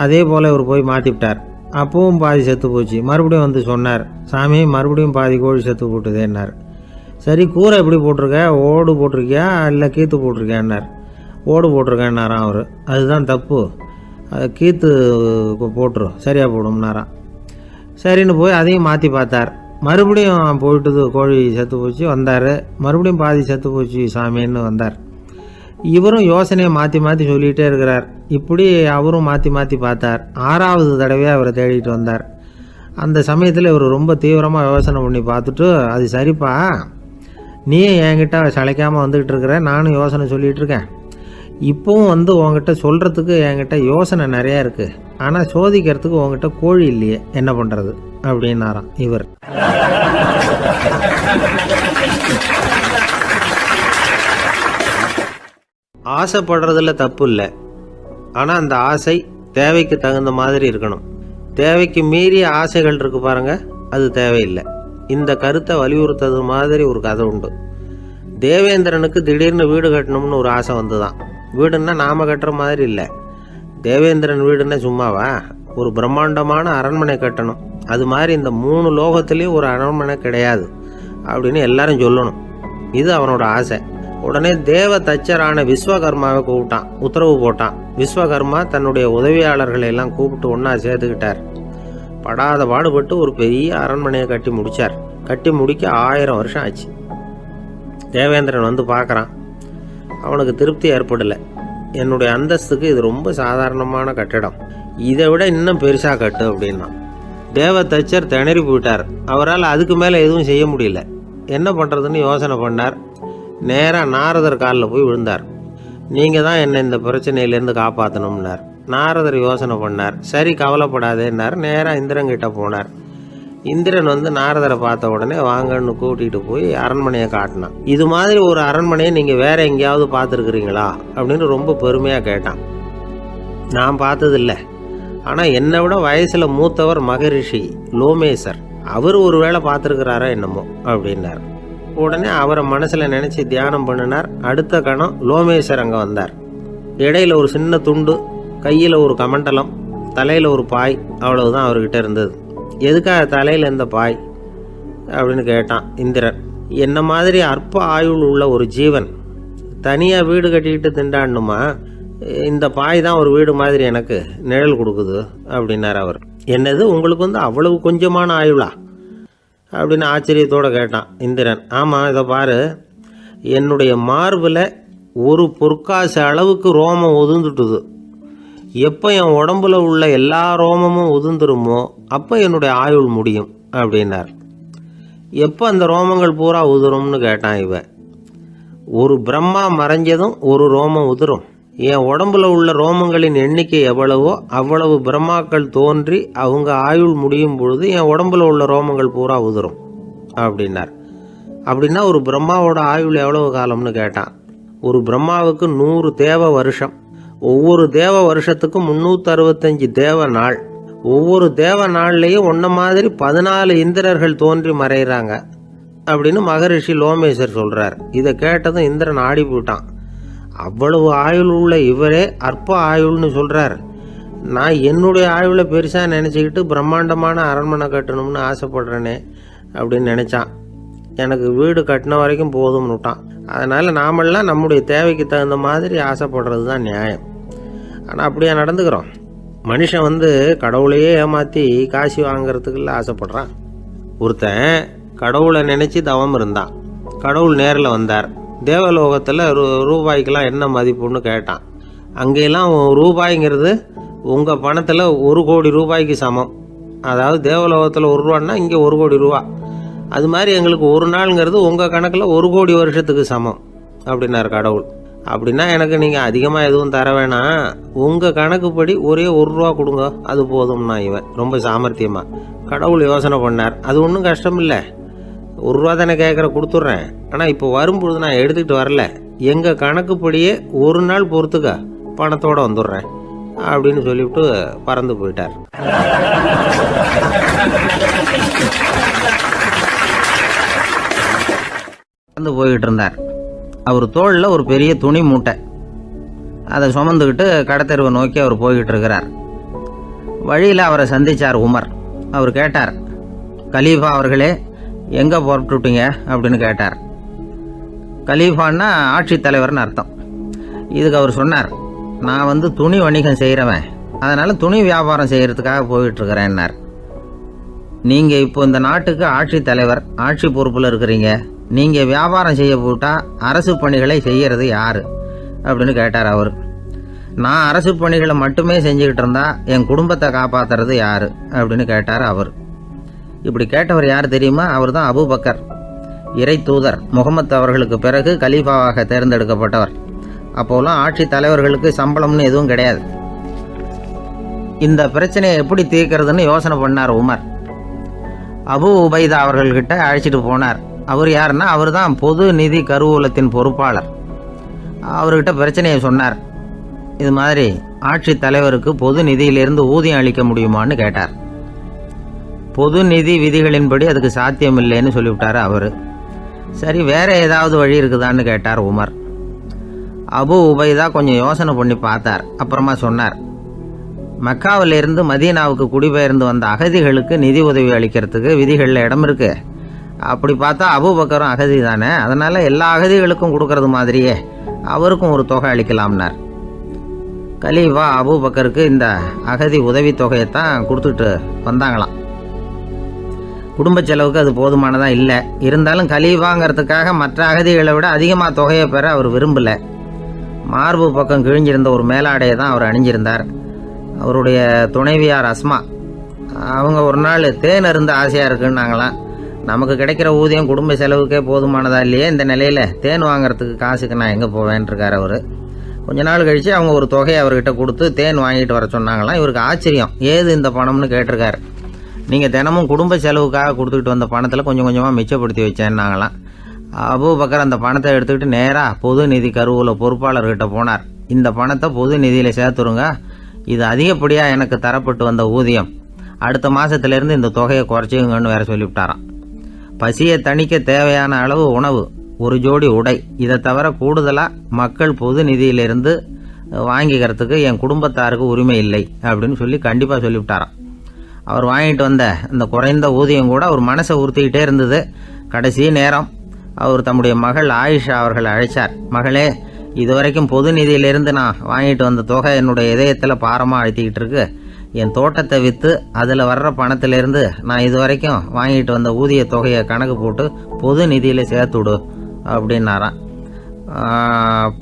அதே போல் இவர் போய் மாற்றிவிட்டார். அப்பவும் பாதி செத்து போச்சு. மறுபடியும் சொன்னார், சாமி மறுபடியும் பாதி கோழி செத்து போட்டுதேன்னார். சரி, கூரை எப்படி போட்டிருக்க, ஓடு போட்டிருக்கியா இல்லை கீத்து போட்டிருக்கியான்னார். ஓடு போட்டிருக்கேன்னாராம் அவர். அதுதான் தப்பு, அதை கீத்து போட்டுரும் சரியாக போடும்னாராம். சரின்னு போய் அதையும் மாற்றி பார்த்தார். மறுபடியும் போயிட்டுது, கோழி செத்து போச்சு. வந்தார், மறுபடியும் பாதி செத்து போச்சு சாமின்னு வந்தார். இவரும் யோசனையை மாற்றி மாற்றி சொல்லிகிட்டே இருக்கிறார். இப்படி அவரும் மாற்றி மாற்றி பார்த்தார். 6வது தடவையாக அவரை தேடிட்டு வந்தார். அந்த சமயத்தில் இவர் ரொம்ப தீவிரமாக யோசனை பண்ணி பார்த்துட்டு, அது சரிப்பா, நீ என்கிட்ட சளைக்காமல் வந்துக்கிட்டு இருக்கிற, நானும் யோசனை சொல்லிகிட்டு இருக்கேன். இப்போவும் உங்ககிட்ட சொல்கிறதுக்கு என்கிட்ட யோசனை நிறையா இருக்குது. ஆனால் சோதிக்கிறதுக்கு உங்ககிட்ட கோழி இல்லையே, என்ன பண்ணுறது அப்படின்னாராம் இவர். ஆசைப்படுறதுல தப்பு இல்லை. ஆனால் அந்த ஆசை தேவைக்கு தகுந்த மாதிரி இருக்கணும். தேவைக்கு மீறிய ஆசைகள் இருக்கு பாருங்க, அது தேவையில்லை. இந்த கருத்தை வலியுறுத்தது மாதிரி ஒரு கதை உண்டு. தேவேந்திரனுக்கு திடீர்னு வீடு கட்டணும்னு ஒரு ஆசை வந்துதான். வீடுன்னா நாம கட்டுற மாதிரி இல்லை. தேவேந்திரன் வீடுன்னா சும்மாவா, ஒரு பிரம்மாண்டமான அரண்மனை கட்டணும். அது மாதிரி இந்த 3 லோகத்துலேயும் ஒரு அரண்மனை கிடையாது அப்படின்னு எல்லாரும் சொல்லணும். இது அவனோட ஆசை. உடனே தேவ தச்சரான விஸ்வகர்மாவை கூப்பிட்டான், உத்தரவு போட்டான். விஸ்வகர்மா தன்னுடைய உதவியாளர்களை எல்லாம் கூப்பிட்டு ஒன்றா சேர்த்துக்கிட்டார். படாத பாடுபட்டு ஒரு பெரிய அரண்மனையை கட்டி முடித்தார். கட்டி முடிக்க 1000 வருஷம் ஆச்சு. தேவேந்திரன் பார்க்குறான். அவனுக்கு திருப்தி ஏற்படலை. என்னுடைய அந்தஸ்துக்கு இது ரொம்ப சாதாரணமான கட்டிடம், இதை விட இன்னும் பெருசாக கட்டு அப்படின்னா. தேவ தச்சர் திணறி போயிட்டார். அவரால் அதுக்கு மேலே எதுவும் செய்ய முடியல. என்ன பண்ணுறதுன்னு யோசனை பண்ணார். நேராக நாரதர் காலில் போய் விழுந்தார். நீங்கள் தான் என்னை இந்த பிரச்சனையிலேருந்து காப்பாற்றணும்னார். நாரதர் யோசனை பண்ணார். சரி, கவலைப்படாதேன்னார். நேராக இந்திரன்கிட்ட போனார். இந்திரன் நாரதரை பார்த்த உடனே வாங்கன்னு கூட்டிகிட்டு போய் அரண்மனையை காட்டினான். இது மாதிரி ஒரு அரண்மனையை நீங்கள் வேற எங்கேயாவது பார்த்துருக்குறீங்களா அப்படின்னு ரொம்ப பெருமையாக கேட்டான். நான் பார்த்ததில்லை, ஆனால் என்னை விட வயசில் மூத்தவர் மகரிஷி லோமேசர், அவர் ஒரு வேளை பார்த்துருக்கிறாரா என்னமோ அப்படின்னார். உடனே அவரை மனசில் நினச்சி தியானம் பண்ணினார். அடுத்த கணம் லோமேசர் அங்கே வந்தார். இடையில ஒரு சின்ன துண்டு, கையில் ஒரு கமண்டலம், தலையில் ஒரு பாய், அவ்வளவுதான் அவர்கிட்ட இருந்தது. எதுக்காக தலையில் இந்த பாய் அப்படின்னு கேட்டான் இந்திரன். என்ன மாதிரி அற்ப ஆயுள் உள்ள ஒரு ஜீவன் தனியாக வீடு கட்டிக்கிட்டு திண்டாடணுமா? இந்த பாய் தான் ஒரு வீடு மாதிரி எனக்கு நிழல் கொடுக்குது அப்படின்னார் அவர். என்னது, உங்களுக்கு அவ்வளவு கொஞ்சமான ஆயுளா அப்படின்னு ஆச்சரியத்தோடு கேட்டான் இந்திரன். ஆமாம், இதை பாரு, என்னுடைய மார்பில் ஒரு பொற்காசு அளவுக்கு ரோமம் உதிர்ந்துட்டுது. எப்போ என் உடம்புல உள்ள எல்லா ரோமமும் உதிர்ந்துருமோ அப்போ என்னுடைய ஆயுள் முடியும் அப்படின்னார். எப்போ அந்த ரோமங்கள் பூரா உதிரும்னு கேட்டான் இவன். ஒரு பிரம்மா மறைஞ்சதும் ஒரு ரோமம் உதிரும். என் உடம்புல உள்ள ரோமங்களின் எண்ணிக்கை எவ்வளவோ அவ்வளவு பிரம்மாக்கள் தோன்றி அவங்க ஆயுள் முடியும் பொழுது என் உடம்புல உள்ள ரோமங்கள் பூரா உதிரும் அப்படின்னார். அப்படின்னா ஒரு பிரம்மாவோட ஆயுள் எவ்வளவு காலம்னு கேட்டான். ஒரு பிரம்மாவுக்கு 100 தேவ வருஷம். ஒவ்வொரு தேவ வருஷத்துக்கும் 365 தேவ நாள். ஒவ்வொரு தேவ நாள்லையும் ஒன்ன மாதிரி 14 இந்திரர்கள் தோன்றி மறைகிறாங்க அப்படின்னு மகரிஷி லோமேசர் சொல்றார். இதை கேட்டதும் இந்திரன் ஆடி போயிட்டான். அவ்வளவு ஆயுள் உள்ள இவரே அற்ப ஆயுள்னு சொல்றார். நான் என்னுடைய ஆயுளை பெருசா நினைச்சுக்கிட்டு பிரம்மாண்டமான அரண்மனை கட்டணும்னு ஆசைப்படுறேனே அப்படின்னு நினைச்சான். எனக்கு வீடு கட்டின வரைக்கும் போதும்னு விட்டான். அதனால நாமெல்லாம் நம்முடைய தேவைக்கு தகுந்த மாதிரி ஆசைப்படுறது தான் நியாயம். ஆனால் அப்படியே நடந்துக்கிறோம். மனுஷன் கடவுளையே ஏமாற்றி காசு வாங்கிறதுக்குள்ள ஆசைப்படுறான். ஒருத்தன் கடவுளை நினைச்சு தவம் இருந்தான். கடவுள் நேரில் வந்தார். தேவலோகத்தில் ரூபாய்க்கெல்லாம் என்ன மதிப்புன்னு கேட்டான். அங்கெல்லாம் ரூபாய்ங்கிறது உங்கள் பணத்தில் 1 கோடி ரூபாய்க்கு சமம். அதாவது தேவலோகத்தில் 1 ரூபான்னா இங்கே 1 கோடி ரூபா. அது மாதிரி எங்களுக்கு ஒரு நாளுங்கிறது உங்கள் கணக்கில் 1 கோடி வருஷத்துக்கு சமம் அப்படின்னார் கடவுள். அப்படின்னா எனக்கு நீங்கள் அதிகமாக எதுவும் தர வேணாம், உங்கள் கணக்குப்படி ஒரே 1 ரூபா கொடுங்க, அது போதும்னா இவன் ரொம்ப சாமர்த்தியமாக. கடவுள் யோசனை பண்ணார். அது ஒன்றும் கஷ்டம் இல்லை, 1 ரூபா தானே கேட்குற, கொடுத்துட்றேன். ஆனால் இப்போ வரும்பொழுது நான் எடுத்துக்கிட்டு வரல, எங்கள் கணக்குப்படியே 1 நாள் பொறுத்துக்க பணத்தோடு வந்துடுறேன் அப்படின்னு சொல்லிவிட்டு பறந்து போயிட்டார். பறந்து போய்கிட்டு இருந்தார். அவர் தோளில் ஒரு பெரிய துணி மூட்டை, அதை சுமந்துக்கிட்டு கடத்தெருவை நோக்கி அவர் போய்கிட்டு இருக்கிறார். வழியில் அவரை சந்திச்சார் உமர். அவர் கேட்டார், கலீஃபா அவர்களே, எங்கே புறப்பட்டுட்டீங்க அப்படின்னு கேட்டார். கலீஃபான்னா ஆட்சித்தலைவர்னு அர்த்தம். இதுக்கு அவர் சொன்னார், நான் துணி வணிகம் செய்கிறவன், அதனால் துணி வியாபாரம் செய்கிறதுக்காக போயிட்டுருக்கிறேன்னார். நீங்கள் இப்போ இந்த நாட்டுக்கு ஆட்சித்தலைவர், ஆட்சி பொறுப்பில் இருக்கிறீங்க, நீங்கள் வியாபாரம் செய்ய போட்டால் அரசு பணிகளை செய்கிறது யார் அப்படின்னு கேட்டார் அவர். நான் அரசு பணிகளை மட்டுமே செஞ்சுக்கிட்டு இருந்தா என் குடும்பத்தை காப்பாற்றுறது யார் அப்படின்னு கேட்டார் அவர். இப்படி கேட்டவர் யார் தெரியுமா? அவர் தான் அபூபக்கர், இறை தூதர் முகமது அவர்களுக்கு பிறகு கலீஃபாவாக தேர்ந்தெடுக்கப்பட்டவர். அப்போலாம் ஆட்சி தலைவர்களுக்கு சம்பளம்னு எதுவும் கிடையாது. இந்த பிரச்சனையை எப்படி தீர்க்கிறதுன்னு யோசனை பண்ணார் உமர். அபு உபைதா அவர்கள்கிட்ட அழைச்சிட்டு போனார். அவர் யாருன்னா, அவர் தான் பொது நிதி கருவூலத்தின் பொறுப்பாளர். அவர்கிட்ட பிரச்சனையை சொன்னார். இது மாதிரி ஆட்சி தலைவருக்கு பொது நிதியிலிருந்து ஊதியம் அளிக்க முடியுமான்னு கேட்டார். பொது நிதி விதிகளின்படி அதுக்கு சாத்தியம் இல்லைன்னு சொல்லிவிட்டாரு அவர். சரி, வேற ஏதாவது வழி இருக்குதான்னு கேட்டார் உமர். அபு உபைதா கொஞ்சம் யோசனை பண்ணி பார்த்தார். அப்புறமா சொன்னார், மக்காவிலிருந்து மதீனாவுக்கு குடிபெயர்ந்து வந்த அகதிகளுக்கு நிதி உதவி அளிக்கிறதுக்கு விதிகளில் இடம் இருக்கு. அப்படி பார்த்தா அபூபக்கரும் அகதி தானே, அதனால எல்லா அகதிகளுக்கும் கொடுக்கறது மாதிரியே அவருக்கும் ஒரு தொகை அளிக்கலாம்னார். கலீஃபா அபூபக்கருக்கு இந்த அகதி உதவி தொகையைத்தான் கொடுத்துட்டு வந்தாங்களாம். குடும்ப செலவுக்கு அது போதுமானதா இல்லை. இருந்தாலும் கலீஃபாங்கிறதுக்காக மற்ற அகதிகளை விட அதிகமாக தொகையை பெற அவர் விரும்பல. மார்பு பக்கம் கிழிஞ்சிருந்த ஒரு மேலாடையை தான் அவர் அணிஞ்சிருந்தார். அவருடைய துணைவியார் அஸ்மா, அவங்க ஒரு நாள் தேன் அருந்த ஆசையாக இருக்குன்னாங்களாம். நமக்கு கிடைக்கிற ஊதியம் குடும்ப செலவுக்கே போதுமானதா இல்லையே, இந்த நிலையில் தேன் வாங்கிறதுக்கு காசுக்கு நான் எங்கே போவேன்னு இருக்கார் அவர். கொஞ்ச நாள் கழித்து அவங்க ஒரு தொகையை அவர்கிட்ட கொடுத்து தேன் வாங்கிட்டு வர சொன்னாங்களாம். இவருக்கு ஆச்சரியம், ஏது இந்த பணம்னு கேட்டிருக்காரு. நீங்கள் தினமும் குடும்ப செலவுக்காக கொடுத்துக்கிட்டு வந்த பணத்தில் கொஞ்சம் கொஞ்சமாக மிச்சப்படுத்தி வச்சேன்னாங்களாம். அபூபக்கர் அந்த பணத்தை எடுத்துக்கிட்டு நேராக பொது நிதி கருவூல பொறுப்பாளர்கிட்ட போனார். இந்த பணத்தை பொது நிதியில் சேர்த்துருங்க, இது அதிகப்படியாக எனக்கு தரப்பட்டு வந்த ஊதியம், அடுத்த மாதத்துலேருந்து இந்த தொகையை குறைச்சிங்கன்னு வேற சொல்லிவிட்டாராம். பசியை தணிக்க தேவையான அளவு உணவு, ஒரு ஜோடி உடை, இதை தவிர கூடுதலாக மக்கள் பொது நிதியிலிருந்து வாங்கிக்கிறதுக்கு என் குடும்பத்தாருக்கு உரிமை இல்லை அப்படின்னு சொல்லி கண்டிப்பாக சொல்லிவிட்டாராம். அவர் வாங்கிட்டு வந்த இந்த குறைந்த ஊதியம் கூட அவர் மனசை உறுத்திக்கிட்டே இருந்தது. கடைசி நேரம் அவர் தம்முடைய மகள் ஆயிஷா அவர்களை அழைச்சார். மகளே, இதுவரைக்கும் பொது நிதியிலிருந்து நான் வாங்கிட்டு வந்த தொகை என்னுடைய இதயத்தில் பாரமாக அழுத்திக்கிட்டு இருக்கு. என் தோட்டத்தை விற்று அதில் வர்ற பணத்திலிருந்து நான் இதுவரைக்கும் வாங்கிட்டு வந்த ஊதிய தொகையை கணக்கு போட்டு பொது நிதியில் சேர்த்துடு அப்படின்னாராம்.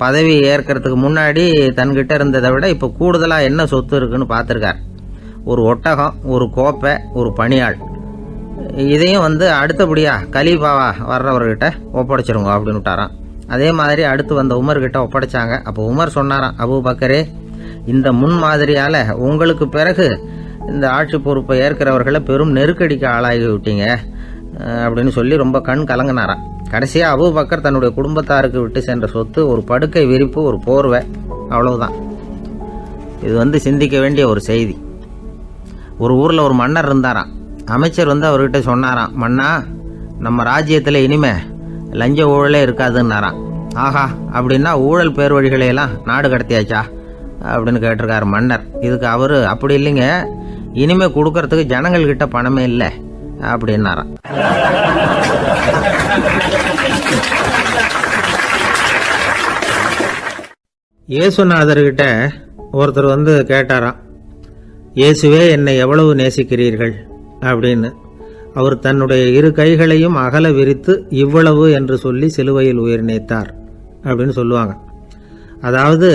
பதவி ஏற்கிறதுக்கு முன்னாடி தன்கிட்ட இருந்ததை விட இப்போ கூடுதலாக என்ன சொத்து இருக்குன்னு பார்த்துருக்கார். ஒரு ஒட்டகம், ஒரு கோப்பை, ஒரு பணியாள். இதையும் அடுத்தபடியாக கலீஃபாவா வர்றவர்கிட்ட ஒப்படைச்சிருங்க அப்படின்னு விட்டாராம். அதே மாதிரி அடுத்து வந்த உமர்கிட்ட ஒப்படைச்சாங்க. அப்போ உமர் சொன்னாராம், அபூபக்கரே, இந்த முன்மாதிரியால் உங்களுக்கு பிறகு இந்த ஆட்சி பொறுப்பை ஏற்கிறவர்களை பெரும் நெருக்கடிக்கு ஆளாகி விட்டீங்க அப்படின்னு சொல்லி ரொம்ப கண் கலங்கினாராம். கடைசியாக அபூபக்கர் தன்னுடைய குடும்பத்தாருக்கு விட்டு சென்ற சொத்து ஒரு படுக்கை விரிப்பு, ஒரு போர்வை, அவ்வளவுதான். இது சிந்திக்க வேண்டிய ஒரு செய்தி. ஒரு ஊரில் ஒரு மன்னர் இருந்தாராம். அமைச்சர் அவர்கிட்ட சொன்னாராம், மன்னா, நம்ம ராஜ்யத்தில் இனிமே லஞ்ச ஊழலே இருக்காதுன்னாராம். ஆஹா, அப்படின்னா ஊழல் பேர் வழிகளையெல்லாம் நாடு கடத்தியாச்சா அப்படின்னு கேட்டிருக்காரு மன்னர். இதுக்கு அவர், அப்படி இல்லைங்க, இனிமே கொடுக்கறதுக்கு ஜனங்கள்கிட்ட பணமே இல்லை அப்படின்னாராம். இயேசுநாதர்கிட்ட ஒருத்தர் கேட்டாராம், இயேசுவே, என்னை எவ்வளவு நேசிக்கிறீர்கள் அப்படின்னு. அவர் தன்னுடைய இரு கைகளையும் அகல விரித்து இவ்வளவு என்று சொல்லி சிலுவையில் உயிர் நீத்தார் அப்படின்னு சொல்லுவாங்க. அதாவது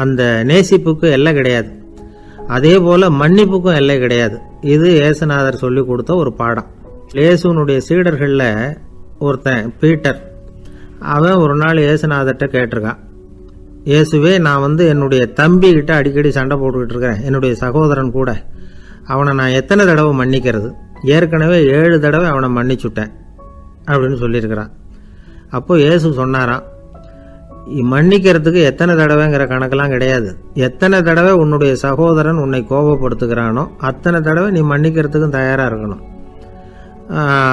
அந்த நேசிப்புக்கு எல்லை கிடையாது, அதே போல மன்னிப்புக்கும் எல்லை கிடையாது. இது இயேசுநாதர் சொல்லி கொடுத்த ஒரு பாடம். இயேசுனுடைய சீடர்களில் ஒருத்தன் பீட்டர், அவன் ஒரு நாள் இயேசுநாதர்கிட்ட கேட்டிருக்கான், இயேசுவே, நான் என்னுடைய தம்பி கிட்ட அடிக்கடி சண்டை போட்டுக்கிட்டு இருக்கிறேன், என்னுடைய சகோதரன் கூட. அவனை நான் எத்தனை தடவை மன்னிக்கிறது? ஏற்கனவே 7 தடவை அவனை மன்னிச்சுட்டேன் அப்படின்னு சொல்லியிருக்கிறான். அப்போ இயேசு சொன்னாராம், மன்னிக்கிறதுக்கு எத்தனை தடவைங்கிற கணக்கெல்லாம் கிடையாது. எத்தனை தடவை உன்னுடைய சகோதரன் உன்னை கோபப்படுத்துகிறானோ அத்தனை தடவை நீ மன்னிக்கிறதுக்கும் தயாராக இருக்கணும்,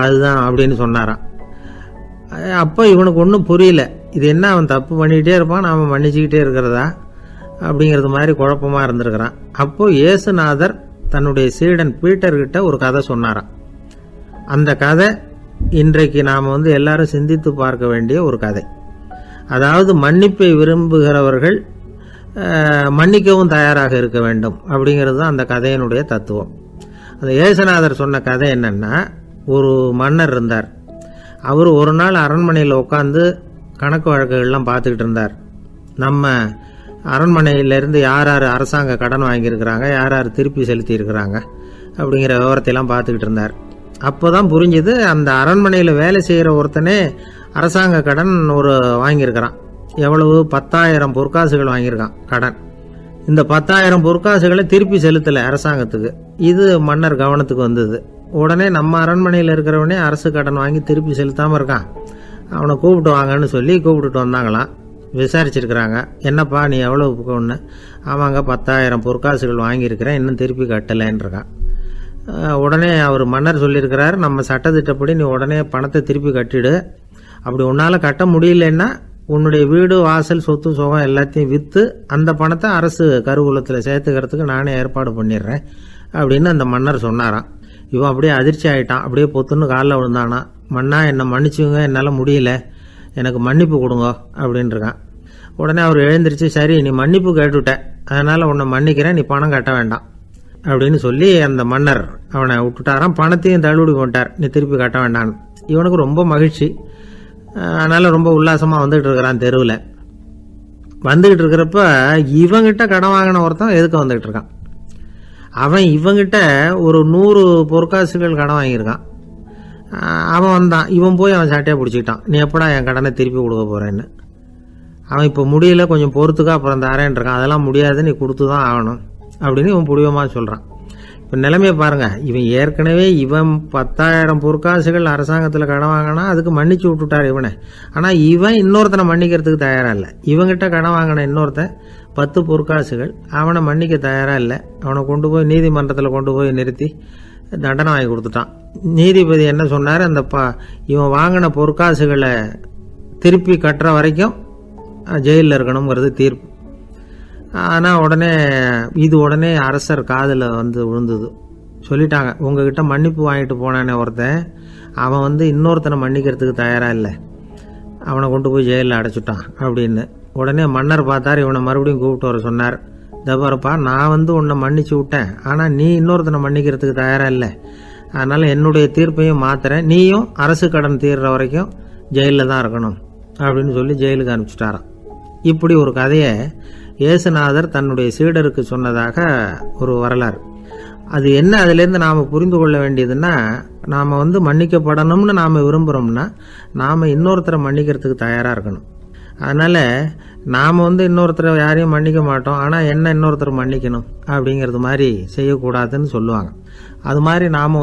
அதுதான் அப்படின்னு சொன்னாராம். அப்போ இவனுக்கு ஒன்றும் புரியல, இது என்ன அவன் தப்பு பண்ணிக்கிட்டே இருப்பான், நாம் மன்னிச்சுக்கிட்டே இருக்கிறதா அப்படிங்கிறது மாதிரி குழப்பமாக இருந்திருக்கிறான். அப்போ இயேசுநாதர் தன்னுடைய சீடன் பீட்டர்கிட்ட ஒரு கதை சொன்னாராம். அந்த கதை இன்றைக்கு நாம் எல்லாரும் சிந்தித்து பார்க்க வேண்டிய ஒரு கதை. அதாவது மன்னிப்பை விரும்புகிறவர்கள் மன்னிக்கவும் தயாராக இருக்க வேண்டும் அப்படிங்கிறது தான் அந்த கதையினுடைய தத்துவம். அந்த இயேசுநாதர் சொன்ன கதை என்னன்னா, ஒரு மன்னர் இருந்தார். அவர் ஒரு நாள் அரண்மனையில் உட்காந்து கணக்கு வழக்குகள்லாம் பார்த்துக்கிட்டு இருந்தார். நம்ம அரண்மனையிலேருந்து யார் யார் அரசாங்க கடன் வாங்கியிருக்கிறாங்க, யார் யார் திருப்பி செலுத்தியிருக்கிறாங்க அப்படிங்கிற விவரத்தையெல்லாம் பார்த்துக்கிட்டு இருந்தார். அப்போ தான் புரிஞ்சுது, அந்த அரண்மனையில் வேலை செய்கிற ஒருத்தனே அரசாங்க கடன் வாங்கியிருக்கிறான். எவ்வளவு? 10,000 பொற்காசுகள் வாங்கியிருக்கான் கடன். இந்த 10,000 பொற்காசுகளை திருப்பி செலுத்தலை அரசாங்கத்துக்கு. இது மன்னர் கவனத்துக்கு வந்தது. உடனே நம்ம அரண்மனையில் இருக்கிறவனே அரசு கடன் வாங்கி திருப்பி செலுத்தாமல் இருக்கான், அவனை கூப்பிட்டு வாங்கன்னு சொல்லி கூப்பிட்டுட்டு வந்தாங்களாம். விசாரிச்சிருக்கிறாங்க, என்னப்பா நீ எவ்வளோ ஒன்று? ஆமாங்க, 10,000 பொற்காசுகள் வாங்கியிருக்கிறேன், இன்னும் திருப்பி கட்டலைன்றிருக்கான். உடனே அவர் மன்னர் சொல்லியிருக்கிறார், நம்ம சட்டத்திட்டப்படி நீ உடனே பணத்தை திருப்பி கட்டிடு. அப்படி உன்னால் கட்ட முடியலன்னா உன்னுடைய வீடு, வாசல், சொத்து, சுகம் எல்லாத்தையும் விற்று அந்த பணத்தை அரசு கருவூலத்தில் சேர்த்துக்கிறதுக்கு நானே ஏற்பாடு பண்ணிடுறேன் அப்படின்னு அந்த மன்னர் சொன்னாராம். இவன் அப்படியே அதிர்ச்சி ஆகிட்டான், அப்படியே பொத்துன்னு காலில் விழுந்தானா. மன்னா, என்னை மன்னிச்சுங்க, என்னால் முடியல, எனக்கு மன்னிப்பு கொடுங்க அப்படின்ட்டுருக்கான். உடனே அவர் எழுந்திரிச்சு, சரி நீ மன்னிப்பு கேட்டுவிட்ட, அதனால் உன்னை மன்னிக்கிறேன், நீ பணம் கட்ட வேண்டாம் அப்படின்னு சொல்லி அந்த மன்னர் அவனை விட்டுட்டாராம். பணத்தையும் தள்ளுபடி போட்டார், நீ திருப்பி கட்ட வேண்டான்னு. இவனுக்கு ரொம்ப மகிழ்ச்சி, அதனால் ரொம்ப உல்லாசமாக வந்துகிட்டு இருக்கிறான். தெருவில் வந்துக்கிட்டு இருக்கிறப்ப இவங்கிட்ட கடன் வாங்கின ஒருத்தன் எதுக்கு வந்துக்கிட்டு இருக்கான். அவன் இவங்கிட்ட ஒரு 100 பொற்காசுகள் கடன் வாங்கியிருக்கான். அவன் வந்தான், இவன் போய் அவன் சாட்டையாக பிடிச்சிக்கிட்டான், நீ எப்படா என் கடனை திருப்பி கொடுக்க போகிறேன்னு. அவன் இப்போ முடியல, கொஞ்சம் பொறுத்துக்கா, அப்புறம் தரேன் இருக்கான். அதெல்லாம் முடியாது, நீ கொடுத்து தான் ஆகணும் அப்படின்னு இவன் புடிவமாக சொல்கிறான். இப்போ நிலைமையை பாருங்கள், இவன் ஏற்கனவே 10,000 பொற்காசுகள் அரசாங்கத்தில் கடன் வாங்கினா அதுக்கு மன்னிச்சு விட்டுட்டார் இவனை. ஆனால் இவன் இன்னொருத்தனை மன்னிக்கிறதுக்கு தயாராக இல்லை. இவங்கிட்ட கடன் வாங்கின இன்னொருத்தன் 10 பொற்காசுகள், அவனை மன்னிக்க தயாராக இல்லை. அவனை கொண்டு போய் நீதிமன்றத்தில் கொண்டு போய் நிறுத்தி தண்டனை வாங்கி கொடுத்துட்டான். நீதிபதி என்ன சொன்னார், அந்த இவன் வாங்கின பொற்காசுகளை திருப்பி கட்டுற வரைக்கும் ஜெயிலில் இருக்கணுங்கிறது தீர்ப்பு. ஆனால் உடனே அரசர் காதில் விழுந்தது. சொல்லிட்டாங்க, உங்ககிட்ட மன்னிப்பு வாங்கிட்டு போனானே ஒருத்தன், அவன் இன்னொருத்தனை மன்னிக்கிறதுக்கு தயாராக இல்லை, அவனை கொண்டு போய் ஜெயிலில் அடைச்சிட்டான் அப்படின்னு. உடனே மன்னர் பார்த்தார், இவனை மறுபடியும் கூப்பிட்டு வர சொன்னார். தபாரப்பா, நான் உன்னை மன்னிச்சு விட்டேன், ஆனால் நீ இன்னொருத்தனை மன்னிக்கிறதுக்கு தயாராக இல்லை, அதனால் என்னுடைய தீர்ப்பையும் மாத்துறேன், நீயும் அரசு கடன் தீர்ற வரைக்கும் ஜெயிலில் தான் இருக்கணும் அப்படின்னு சொல்லி ஜெயிலுக்கு அனுப்பிச்சிட்டாராம். இப்படி ஒரு கதையை இயேசுநாதர் தன்னுடைய சீடருக்கு சொன்னதாக ஒரு வரலாறு. அது என்ன, அதிலேருந்து நாம் புரிந்து கொள்ள வேண்டியதுன்னா, நாம் மன்னிக்கப்படணும்னு நாம் விரும்புகிறோம்னா நாம் இன்னொருத்தரை மன்னிக்கிறதுக்கு தயாராக இருக்கணும். அதனால் நாம் இன்னொருத்தரை யாரையும் மன்னிக்க மாட்டோம், ஆனால் என்ன இன்னொருத்தர் மன்னிக்கணும் அப்படிங்கிறது மாதிரி செய்யக்கூடாதுன்னு சொல்லுவாங்க. அது மாதிரி நாம்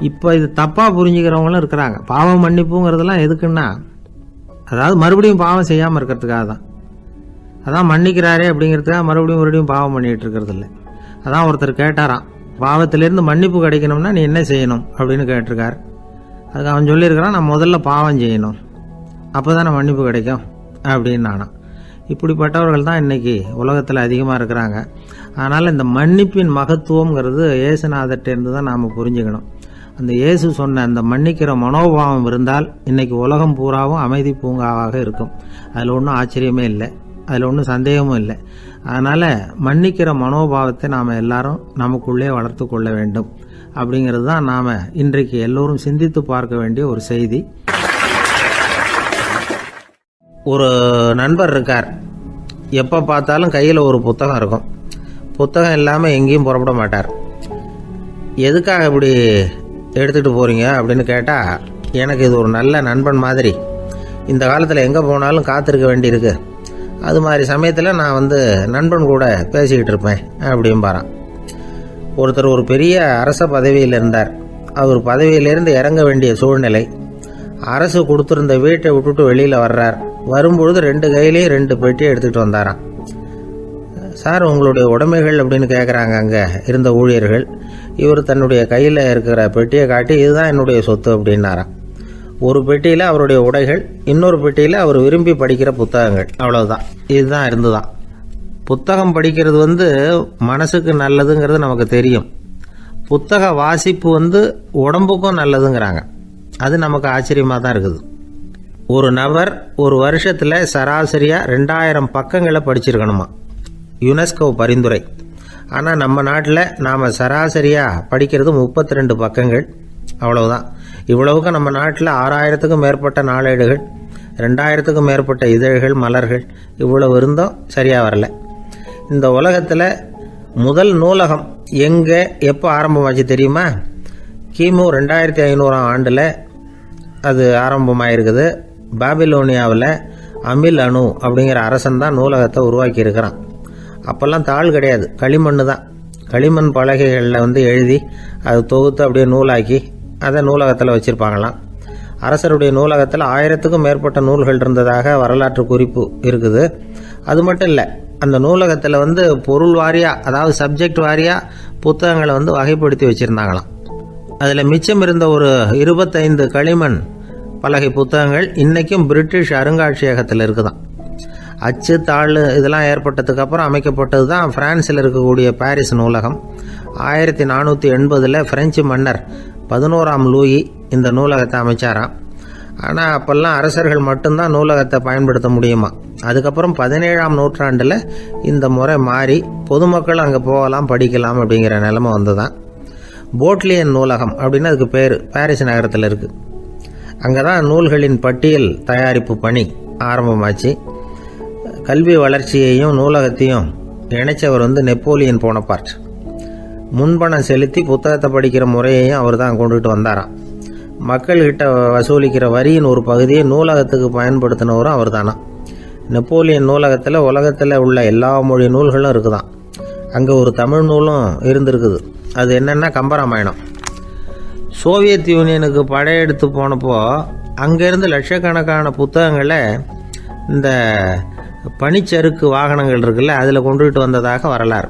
இப்போ இது தப்பாக புரிஞ்சுக்கிறவங்களும் இருக்கிறாங்க. பாவம் மன்னிப்புங்கிறதெல்லாம் எதுக்குன்னா, அதாவது மறுபடியும் பாவம் செய்யாமல் இருக்கிறதுக்காக தான். அதான் மன்னிக்கிறாரே அப்படிங்கிறதுக்காக மறுபடியும் பாவம் பண்ணிகிட்டு இருக்கிறது இல்லை. அதான் ஒருத்தர் கேட்டாராம், பாவத்திலேருந்து மன்னிப்பு கிடைக்கணும்னா நீ என்ன செய்யணும் அப்படின்னு கேட்டிருக்கார். அதுக்கு அவன் சொல்லியிருக்கிறான், நான் முதல்ல பாவம் செய்யணும், அப்போ தான் நான் மன்னிப்பு கிடைக்கும் அப்படின்னு நானா. இப்படிப்பட்டவர்கள் தான் இன்றைக்கி உலகத்தில் அதிகமாக இருக்கிறாங்க. அதனால் இந்த மன்னிப்பின் மகத்துவங்கிறது இயேசுநாதர்கிட்டேருந்து தான் நாம் புரிஞ்சுக்கணும். அந்த இயேசு சொன்ன அந்த மன்னிக்கிற மனோபாவம் இருந்தால் இன்றைக்கி உலகம் பூராவும் அமைதி பூங்காவாக இருக்கும். அதில் ஒன்றும் ஆச்சரியமே இல்லை, அதில் ஒன்றும் சந்தேகமும் இல்லை. அதனால் மன்னிக்கிற மனோபாவத்தை நாம் எல்லாரும் நமக்குள்ளே வளர்த்து கொள்ள வேண்டும் அப்படிங்கிறது தான் நாம் இன்றைக்கு எல்லோரும் சிந்தித்து பார்க்க வேண்டிய ஒரு செய்தி. ஒரு நண்பர் இருக்கார், எப்போ பார்த்தாலும் கையில் ஒரு புத்தகம் இருக்கும். புத்தகம் இல்லாமல் எங்கேயும் புறப்பட மாட்டார். எதுக்காக இப்படி எடுத்துகிட்டு போகிறீங்க அப்படின்னு கேட்டால், எனக்கு இது ஒரு நல்ல நண்பன் மாதிரி, இந்த காலத்தில் எங்கே போனாலும் காத்திருக்க வேண்டியிருக்கு, அது மாதிரி சமயத்தில் நான் நண்பன் கூட பேசிக்கிட்டு இருப்பேன் அப்படிம்பாரான். ஒருத்தர் ஒரு பெரிய அரச பதவியில் இருந்தார். அவர் பதவியிலிருந்து இறங்க வேண்டிய சூழ்நிலை. அரசு கொடுத்துருந்த வீட்டை விட்டுட்டு வெளியில் வர்றார். வரும்பொழுது 2 கையிலையும் 2 பெட்டியை எடுத்துகிட்டு வந்தாராம். சார், உங்களுடைய உடைமைகள் அப்படின்னு கேட்குறாங்க அங்கே இருந்த ஊழியர்கள். இவர் தன்னுடைய கையில் இருக்கிற பெட்டியை காட்டி, இதுதான் என்னுடைய சொத்து அப்படின்னாராம். ஒரு பெட்டியில் அவருடைய உடைகள், இன்னொரு பெட்டியில் அவர் விரும்பி படிக்கிற புத்தகங்கள், அவ்வளவுதான். இதுதான் இருந்துதான். புத்தகம் படிக்கிறது மனசுக்கு நல்லதுங்கிறது நமக்கு தெரியும். புத்தக வாசிப்பு உடம்புக்கும் நல்லதுங்கிறாங்க. அது நமக்கு ஆச்சரியமாக தான் இருக்குது. ஒரு நபர் ஒரு வருஷத்தில் சராசரியாக 2000 பக்கங்களை படிச்சிருக்கணுமா, யுனெஸ்கோ பரிந்துரை. ஆனால் நம்ம நாட்டில் நாம் சராசரியாக படிக்கிறது 32 பக்கங்கள், அவ்வளவுதான். இவ்வளவுக்கு நம்ம நாட்டில் 6000க்கும் மேற்பட்ட நாளேடுகள், 2000க்கும் மேற்பட்ட இதழ்கள், மலர்கள், இவ்வளவு இருந்தும் சரியாக வரல. இந்த உலகத்தில் முதல் நூலகம் எங்கே எப்போ ஆரம்பமாச்சு தெரியுமா? கிமு 2500ஆம் ஆண்டில் அது ஆரம்பமாயிருக்குது. பாபிலோனியாவில் அமில் அணு அப்படிங்கிற அரசன் தான் நூலகத்தை உருவாக்கி இருக்கிறான். அப்போல்லாம் தாள் கிடையாது, களிமண் தான். களிமண் பலகைகளில் எழுதி அது தொகுத்து அப்படியே நூலாக்கி அதை நூலகத்தில் வச்சுருப்பாங்களாம். அரசருடைய நூலகத்தில் 1000க்கும் மேற்பட்ட நூல்கள் இருந்ததாக வரலாற்று குறிப்பு இருக்குது. அது மட்டும் இல்லை, அந்த நூலகத்தில் பொருள் வாரியாக, அதாவது சப்ஜெக்ட் வாரியாக புத்தகங்களை வகைப்படுத்தி வச்சுருந்தாங்களாம். அதில் மிச்சம் இருந்த ஒரு 25 களிமண் பலகை புத்தகங்கள் இன்றைக்கும் பிரிட்டிஷ் அருங்காட்சியகத்தில் இருக்குதான். அச்சு தாள் இதெல்லாம் ஏற்பட்டதுக்கப்புறம் அமைக்கப்பட்டது தான் பிரான்சில் இருக்கக்கூடிய பாரிஸ் நூலகம். 1480 பிரெஞ்சு மன்னர் 11ஆம் லூயி இந்த நூலகத்தை அமைச்சாராம். ஆனால் அப்போல்லாம் அரசர்கள் மட்டும்தான் நூலகத்தை பயன்படுத்த முடியுமா. அதுக்கப்புறம் 17ஆம் நூற்றாண்டில் இந்த முறை மாறி பொதுமக்கள் அங்கே போகலாம், படிக்கலாம் அப்படிங்கிற நிலைமை வந்துதான். போட்லியன் நூலகம் அப்படின்னு அதுக்கு பேர், பாரிஸ் நகரத்தில் இருக்குது. அங்கே தான் நூல்களின் பட்டியல் தயாரிப்பு பணி ஆரம்பமாச்சு. கல்வி வளர்ச்சியையும் நூலகத்தையும் இணைச்சவர் நெப்போலியன் போனபார்ட். முன்பணம் செலுத்தி புத்தகத்தை படிக்கிற முறையையும் அவர் தான் கொண்டுட்டு வந்தாராம். மக்கள்கிட்ட வசூலிக்கிற வரியின் ஒரு பகுதியை நூலகத்துக்கு பயன்படுத்தினவரும் அவர் தானா. நெப்போலியன் நூலகத்தில் உலகத்தில் உள்ள எல்லா மொழி நூல்களும் இருக்குதான். அங்கே ஒரு தமிழ் நூலும் இருந்திருக்குது. அது என்னென்னா கம்பராமாயணம். சோவியத் யூனியனுக்கு படையெடுத்து போனப்போ அங்கேருந்து லட்சக்கணக்கான புத்தகங்களை இந்த பனிச்சறுக்கு வாகனங்கள் இருக்குல்ல, அதில் கொண்டுகிட்டு வந்ததாக வரலாறு.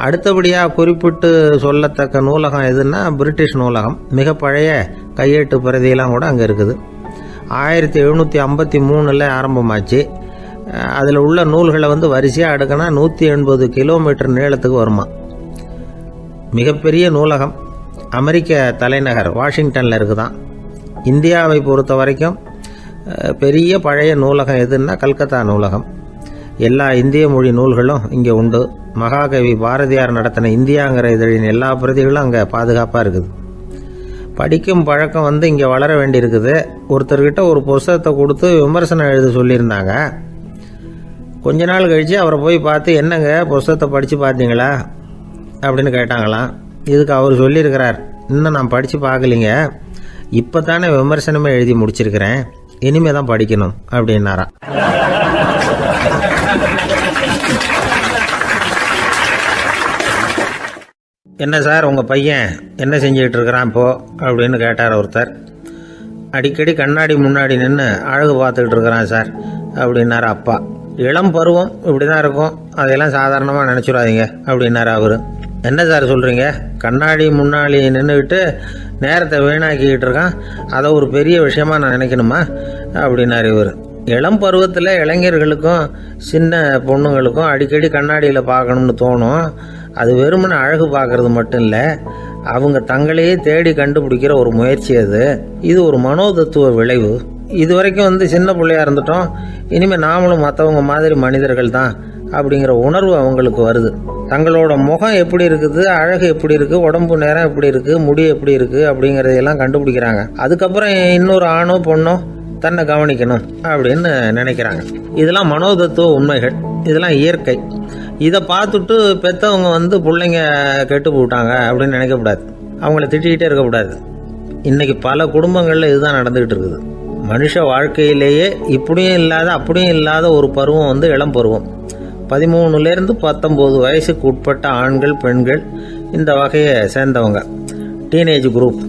அடுத்தபடியாக குறிப்பிட்டு சொல்லத்தக்க நூலகம் எதுன்னா பிரிட்டிஷ் நூலகம். மிக பழைய கையெழுத்து பிரதியெல்லாம் கூட அங்கே இருக்குது. 1753 ஆரம்பமாச்சு. அதில் உள்ள நூல்களை வரிசையாக அடுக்கினா 180 கிலோமீட்டர் நீளத்துக்கு வருமா. மிகப்பெரிய நூலகம் அமெரிக்க தலைநகர் வாஷிங்டனில் இருக்குதான். இந்தியாவை பொறுத்த வரைக்கும் பெரிய பழைய நூலகம் எதுன்னா கல்கத்தா நூலகம். எல்லா இந்திய மொழி நூல்களும் இங்கே உண்டு. மகாகவி பாரதியார் நடத்தின இந்தியாங்கிற இதழின் எல்லா பிரதிகளும் அங்கே பாதுகாப்பாக இருக்குது. படிக்கும் பழக்கம் இங்கே வளர வேண்டியிருக்குது. ஒருத்தர்கிட்ட ஒரு புஸ்தகத்தை கொடுத்து விமர்சனம் எழுத சொல்லியிருந்தாங்க. கொஞ்ச நாள் கழித்து அவரை போய் பார்த்து, என்னங்க புஸ்தகத்தை படித்து பார்த்தீங்களா அப்படின்னு கேட்டாங்களாம். இதுக்கு அவர் சொல்லியிருக்கிறார், இன்னும் நான் படித்து பார்க்கலிங்க, இப்போ தானே விமர்சனமே எழுதி முடிச்சிருக்கிறேன் இனிமே தான் படிக்கணும் அப்படின்னாராம். என்ன சார் உங்கள் பையன் என்ன செஞ்சுக்கிட்டு இருக்கிறான் இப்போ அப்படின்னு கேட்டார் ஒருத்தர். அடிக்கடி கண்ணாடி முன்னாடி நின்று அழகு பார்த்துக்கிட்டு இருக்கிறான் சார் அப்படின்னாரு அப்பா. இளம் பருவம் இப்படி தான் இருக்கும், அதையெல்லாம் சாதாரணமாக நினச்சிடாதீங்க அப்படின்னாரு அவர். என்ன சார் சொல்கிறீங்க, கண்ணாடி முன்னாடி நின்றுக்கிட்டு நேரத்தை வீணாக்கிக்கிட்டு இருக்கான், அதை ஒரு பெரிய விஷயமா நான் நினைக்கணுமா அப்படின்னாரு இவர். இளம் பருவத்தில் இளைஞர்களுக்கும் சின்ன பொண்ணுங்களுக்கும் அடிக்கடி கண்ணாடியில் பார்க்கணும்னு தோணும். அது வெறுமனே அழகு பார்க்கறது மட்டும் இல்லை, அவங்க தங்களையே தேடி கண்டுபிடிக்கிற ஒரு முயற்சி அது. இது ஒரு மனோதத்துவ விளைவு. இது வரைக்கும் சின்ன பிள்ளையா இருந்துட்டோம், இனிமேல் நாமளும் மற்றவங்க மாதிரி மனிதர்கள் தான் அப்படிங்கிற உணர்வு அவங்களுக்கு வருது. தங்களோட முகம் எப்படி இருக்குது, அழகு எப்படி இருக்குது, உடம்பு நேரம் எப்படி இருக்குது, முடி எப்படி இருக்குது அப்படிங்கிறதையெல்லாம் கண்டுபிடிக்கிறாங்க. அதுக்கப்புறம் இன்னொரு ஆணோ பொண்ணோ தன்னை கவனிக்கணும் அப்படின்னு நினைக்கிறாங்க. இதெல்லாம் மனோதத்துவ உண்மைகள், இதெல்லாம் இயற்கை. இதை பார்த்துட்டு பெற்றவங்க பிள்ளைங்க கெட்டு போட்டாங்க அப்படின்னு நினைக்கக்கூடாது, அவங்கள திட்டிக்கிட்டே இருக்கக்கூடாது. இன்றைக்கி பல குடும்பங்களில் இதுதான் நடந்துக்கிட்டு இருக்குது. மனுஷ வாழ்க்கையிலேயே இப்படியும் இல்லாத அப்படியும் இல்லாத ஒரு பருவம் இளம் பருவம். 13லேருந்து 19 வயசுக்கு உட்பட்ட ஆண்கள் பெண்கள் இந்த வகையை சேர்ந்தவங்க, டீனேஜ் குரூப்.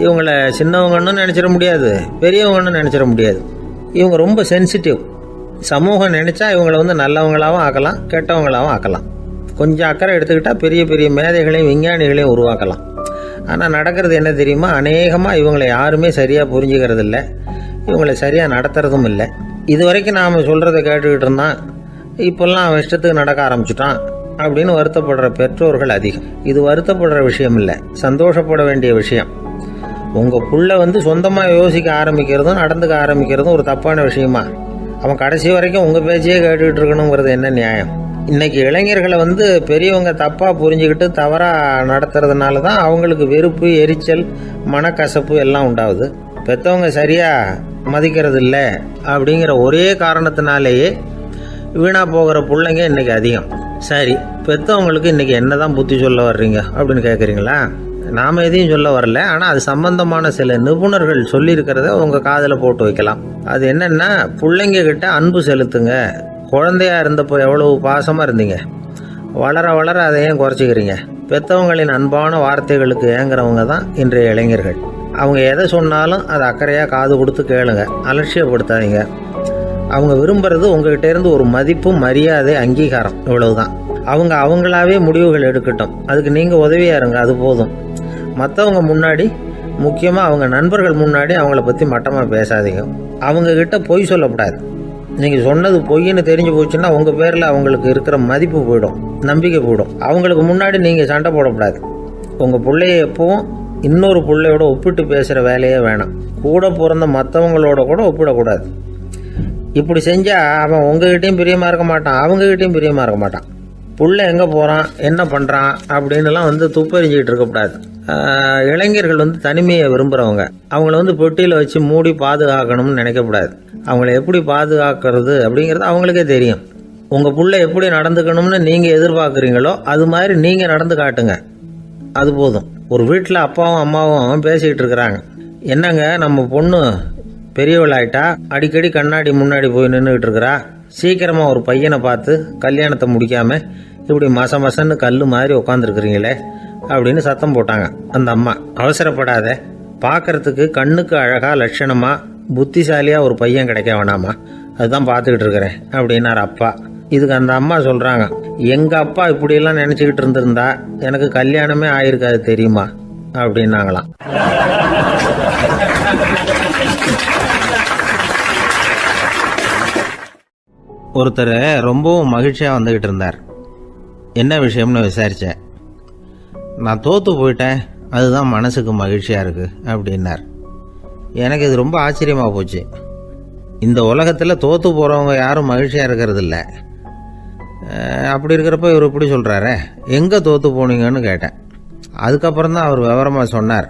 இவங்கள சின்னவங்கன்னு நினச்சிட முடியாது, பெரியவங்கன்னு நினச்சிட முடியாது. இவங்க ரொம்ப சென்சிட்டிவ். சமூகம் நினச்சா இவங்களை நல்லவங்களாகவும் ஆக்கலாம், கெட்டவங்களாகவும் ஆக்கலாம். கொஞ்சம் அக்கறை எடுத்துக்கிட்டால் பெரிய பெரிய மேதைகளையும் விஞ்ஞானிகளையும் உருவாக்கலாம். ஆனால் நடக்கிறது என்ன தெரியுமா, அநேகமாக இவங்களை யாருமே சரியாக புரிஞ்சுக்கிறது இல்லை, இவங்களை சரியாக நடத்துறதும் இல்லை. இது வரைக்கும் நாம் சொல்கிறத கேட்டுக்கிட்டு இருந்தான், இப்போல்லாம் அவன் இஷ்டத்துக்கு நடக்க ஆரம்பிச்சுட்டான் அப்படின்னு வருத்தப்படுற பெற்றோர்கள் அதிகம். இது வருத்தப்படுற விஷயம் இல்லை, சந்தோஷப்பட வேண்டிய விஷயம். உங்கள் புள்ள சொந்தமாக யோசிக்க ஆரம்பிக்கிறதும் நடந்துக்க ஆரம்பிக்கிறதும் ஒரு தப்பான விஷயமா? அவன் கடைசி வரைக்கும் உங்கள் பேச்சையே கேட்டுக்கிட்டு இருக்கணுங்கிறது என்ன நியாயம்? இன்றைக்கி இளைஞர்களை பெரியவங்க தப்பாக புரிஞ்சுக்கிட்டு தவறாக நடத்துறதுனால தான் அவங்களுக்கு வெறுப்பு, எரிச்சல், மனக்கசப்பு எல்லாம் உண்டாகுது. பெற்றவங்க சரியாக மதிக்கிறது இல்லை அப்படிங்கிற ஒரே காரணத்தினாலேயே வீணாக போகிற பிள்ளைங்க இன்றைக்கி அதிகம். சரி, பெற்றவங்களுக்கு இன்றைக்கி என்ன தான் புத்தி சொல்ல வர்றீங்க அப்படின்னு கேட்குறீங்களா? நாம் எதையும் சொல்ல வரல, ஆனால் அது சம்பந்தமான சில நிபுணர்கள் சொல்லியிருக்கிறத உங்கள் காதில் போட்டு வைக்கலாம். அது என்னென்னா, பிள்ளைங்க கிட்ட அன்பு செலுத்துங்க. குழந்தையா இருந்தப்போ எவ்வளவு பாசமாக இருந்தீங்க, வளர வளர அதை ஏன் குறைச்சிக்கிறீங்க? பெற்றவங்களின் அன்பான வார்த்தைகளுக்கு ஏங்குறவங்க தான் இன்றைய இளைஞர்கள். அவங்க எதை சொன்னாலும் அதை அக்கறையாக காது கொடுத்து கேளுங்க, அலட்சியப்படுத்தாதீங்க. அவங்க விரும்புறது உங்ககிட்ட இருந்து ஒரு மதிப்பு, மரியாதை, அங்கீகாரம், இவ்வளவுதான். அவங்க அவங்களாவே முடிவுகள் எடுக்கட்டும், அதுக்கு நீங்கள் உதவியாக இருங்க, அது போதும். மற்றவங்க முன்னாடி, முக்கியமாக அவங்க நண்பர்கள் முன்னாடி அவங்கள பற்றி மட்டமாக பேசாதீங்க. அவங்கக்கிட்ட பொய் சொல்லக்கூடாது. நீங்கள் சொன்னது பொய்ன்னு தெரிஞ்சு போச்சுன்னா உங்கள் பேரில் அவங்களுக்கு இருக்கிற மதிப்பு போயிடும், நம்பிக்கை போயிடும். அவங்களுக்கு முன்னாடி நீங்கள் சண்டை போடக்கூடாது. உங்கள் பிள்ளைய எப்பவும் இன்னொரு பிள்ளையோட ஒப்பிட்டு பேசுகிற வேலையே வேணாம். கூட பிறந்த மற்றவங்களோட கூட ஒப்பிடக்கூடாது. இப்படி செஞ்சால் அவன் உங்ககிட்டையும் பிரியமாக இருக்க மாட்டான், அவங்ககிட்டையும் பிரியமாக இருக்க மாட்டான். புள்ள எங்கே போகிறான், என்ன பண்ணுறான் அப்படின்னுலாம் துப்பறிஞ்சிக்கிட்டு இருக்கக்கூடாது. இளைஞர்கள் தனிமையை விரும்புகிறவங்க. அவங்கள பெட்டியில் வச்சு மூடி பாதுகாக்கணும்னு நினைக்கக்கூடாது. அவங்கள எப்படி பாதுகாக்கிறது அப்படிங்கிறது அவங்களுக்கே தெரியும். உங்கள் புள்ள எப்படி நடந்துக்கணும்னு நீங்கள் எதிர்பார்க்குறீங்களோ அது மாதிரி நீங்கள் நடந்து காட்டுங்க, அது போதும். ஒரு வீட்டில் அப்பாவும் அம்மாவும் பேசிக்கிட்டு இருக்கிறாங்க. என்னங்க, நம்ம பொண்ணு பெரியவளாயிட்டா, அடிக்கடி கண்ணாடி முன்னாடி போய் நின்றுக்கிட்டு இருக்கிறா, சீக்கிரமாக ஒரு பையனை பார்த்து கல்யாணத்தை முடிக்காமல் இப்படி மசன்னு கல் மாதிரி உட்காந்துருக்குறீங்களே அப்படின்னு சத்தம் போட்டாங்க அந்த அம்மா. அவசரப்படாத, பார்க்கறதுக்கு கண்ணுக்கு அழகா லட்சணமா புத்திசாலியாக ஒரு பையன் கிடைக்க வேணாமா, அதுதான் பார்த்துக்கிட்டு இருக்கிறேன் அப்படின்னார் அப்பா. இதுக்கு அந்த அம்மா சொல்கிறாங்க, எங்கள் அப்பா இப்படியெல்லாம் நினச்சிக்கிட்டு இருந்திருந்தா எனக்கு கல்யாணமே ஆயிருக்காது தெரியுமா அப்படின்னாங்களாம். ஒருத்தர் ரொம்பவும் மகிழ்ச்சியாக வந்துக்கிட்டு இருந்தார். என்ன விஷயம்னு விசாரித்தேன். நான் தோற்று போயிட்டேன், அதுதான் மனசுக்கு மகிழ்ச்சியாக இருக்குது அப்படின்னார். எனக்கு இது ரொம்ப ஆச்சரியமாக போச்சு. இந்த உலகத்தில் தோற்று போகிறவங்க யாரும் மகிழ்ச்சியாக இருக்கிறது இல்லை. அப்படி இருக்கிறப்ப இவர் இப்படி சொல்கிறாரே, எங்கே தோற்று போனீங்கன்னு கேட்டேன். அதுக்கப்புறம் தான் அவர் விவரமாக சொன்னார்.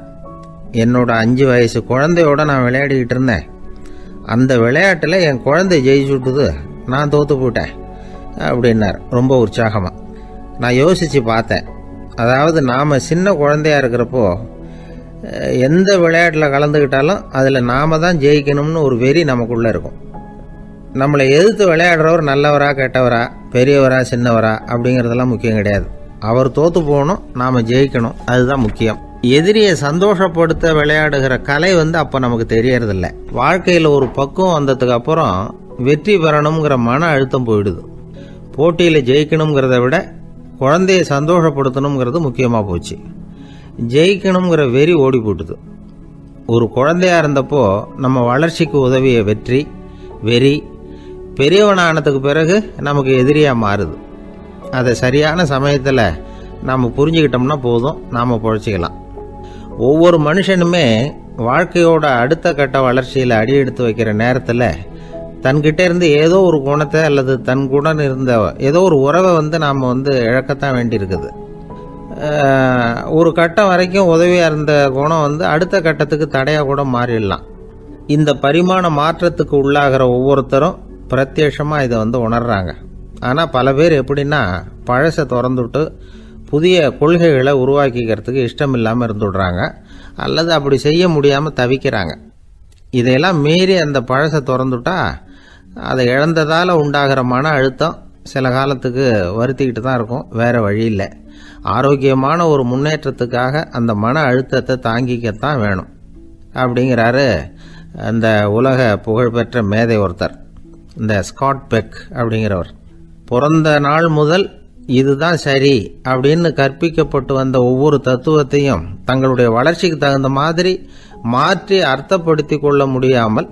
என்னோட 5 வயசு குழந்தையோட நான் விளையாடிக்கிட்டு இருந்தேன். அந்த விளையாட்டில் என் குழந்தை ஜெயிச்சு விட்டுது, நான் தோற்று போயிட்டேன் அப்படின்னார் ரொம்ப உற்சாகமாக. நான் யோசித்து பார்த்தேன். அதாவது நாம் சின்ன குழந்தையாக இருக்கிறப்போ எந்த விளையாட்டில் கலந்துக்கிட்டாலும் அதில் நாம் தான் ஜெயிக்கணும்னு ஒரு வெறி நமக்குள்ளே இருக்கும். நம்மளை எதிர்த்து விளையாடுறவர் நல்லவரா கெட்டவரா பெரியவரா சின்னவரா அப்படிங்கிறதெல்லாம் முக்கியம் கிடையாது. அவர் தோற்று போகணும், நாம் ஜெயிக்கணும், அதுதான் முக்கியம். எதிரியை சந்தோஷப்படுத்த விளையாடுகிற கலை அப்போ நமக்கு தெரியறதில்ல. வாழ்க்கையில் ஒரு பக்குவம் வந்ததுக்கு அப்புறம் வெற்றி பெறணுங்கிற மன அழுத்தம் போயிடுது. போட்டியில் ஜெயிக்கணுங்கிறத விட குழந்தையை சந்தோஷப்படுத்தணுங்கிறது முக்கியமாக போச்சு. ஜெயிக்கணுங்கிற வெறி ஓடி போட்டுது. ஒரு குழந்தையாக இருந்தப்போ நம்ம வளர்ச்சிக்கு உதவிய வெறி பெரியவனானதுக்கு பிறகு நமக்கு எதிரியாக மாறுது. அதை சரியான சமயத்தில் நாம் புரிஞ்சுக்கிட்டோம்னா போதும், நாம் பொழைச்சிக்கலாம். ஒவ்வொரு மனுஷனுமே வாழ்க்கையோட அடுத்த கட்ட வளர்ச்சியில் அடி எடுத்து வைக்கிற நேரத்தில் தன்கிட்ட இருந்து ஏதோ ஒரு குணத்தை அல்லது தன் குணம் இருந்த ஏதோ ஒரு உறவை நாம் இழக்கத்தான் வேண்டியிருக்குது. ஒரு கட்டம் வரைக்கும் உதவியாக இருந்த குணம் அடுத்த கட்டத்துக்கு தடையாக கூட மாறிடலாம். இந்த பரிமாண மாற்றத்துக்கு உள்ளாகிற ஒவ்வொருத்தரும் பிரத்யட்சமாக இதை உணர்றாங்க. ஆனால் பல பேர் எப்படின்னா பழசை திறந்துவிட்டு புதிய கொள்கைகளை உருவாக்கிக்கிறதுக்கு இஷ்டம் இல்லாமல் இருந்துடுறாங்க, அல்லது அப்படி செய்ய முடியாமல் தவிக்கிறாங்க. இதையெல்லாம் மீறி அந்த பழசை திறந்துட்டா அதை இழந்ததால் உண்டாகிற மன அழுத்தம் சில காலத்துக்கு வருத்திக்கிட்டு தான் இருக்கும், வேறு வழி இல்லை. ஆரோக்கியமான ஒரு முன்னேற்றத்துக்காக அந்த மன அழுத்தத்தை தாங்கிக்கத்தான் வேணும் அப்படிங்கிறாரு அந்த உலக புகழ்பெற்ற மேதை ஒருத்தர், இந்த ஸ்காட் பெக் அப்படிங்கிறவர். பிறந்த நாள் முதல் இதுதான் சரி அப்படின்னு கற்பிக்கப்பட்டு வந்த ஒவ்வொரு தத்துவத்தையும் தங்களுடைய வளர்ச்சிக்கு தகுந்த மாதிரி மாற்றி அர்த்தப்படுத்தி கொள்ள முடியாமல்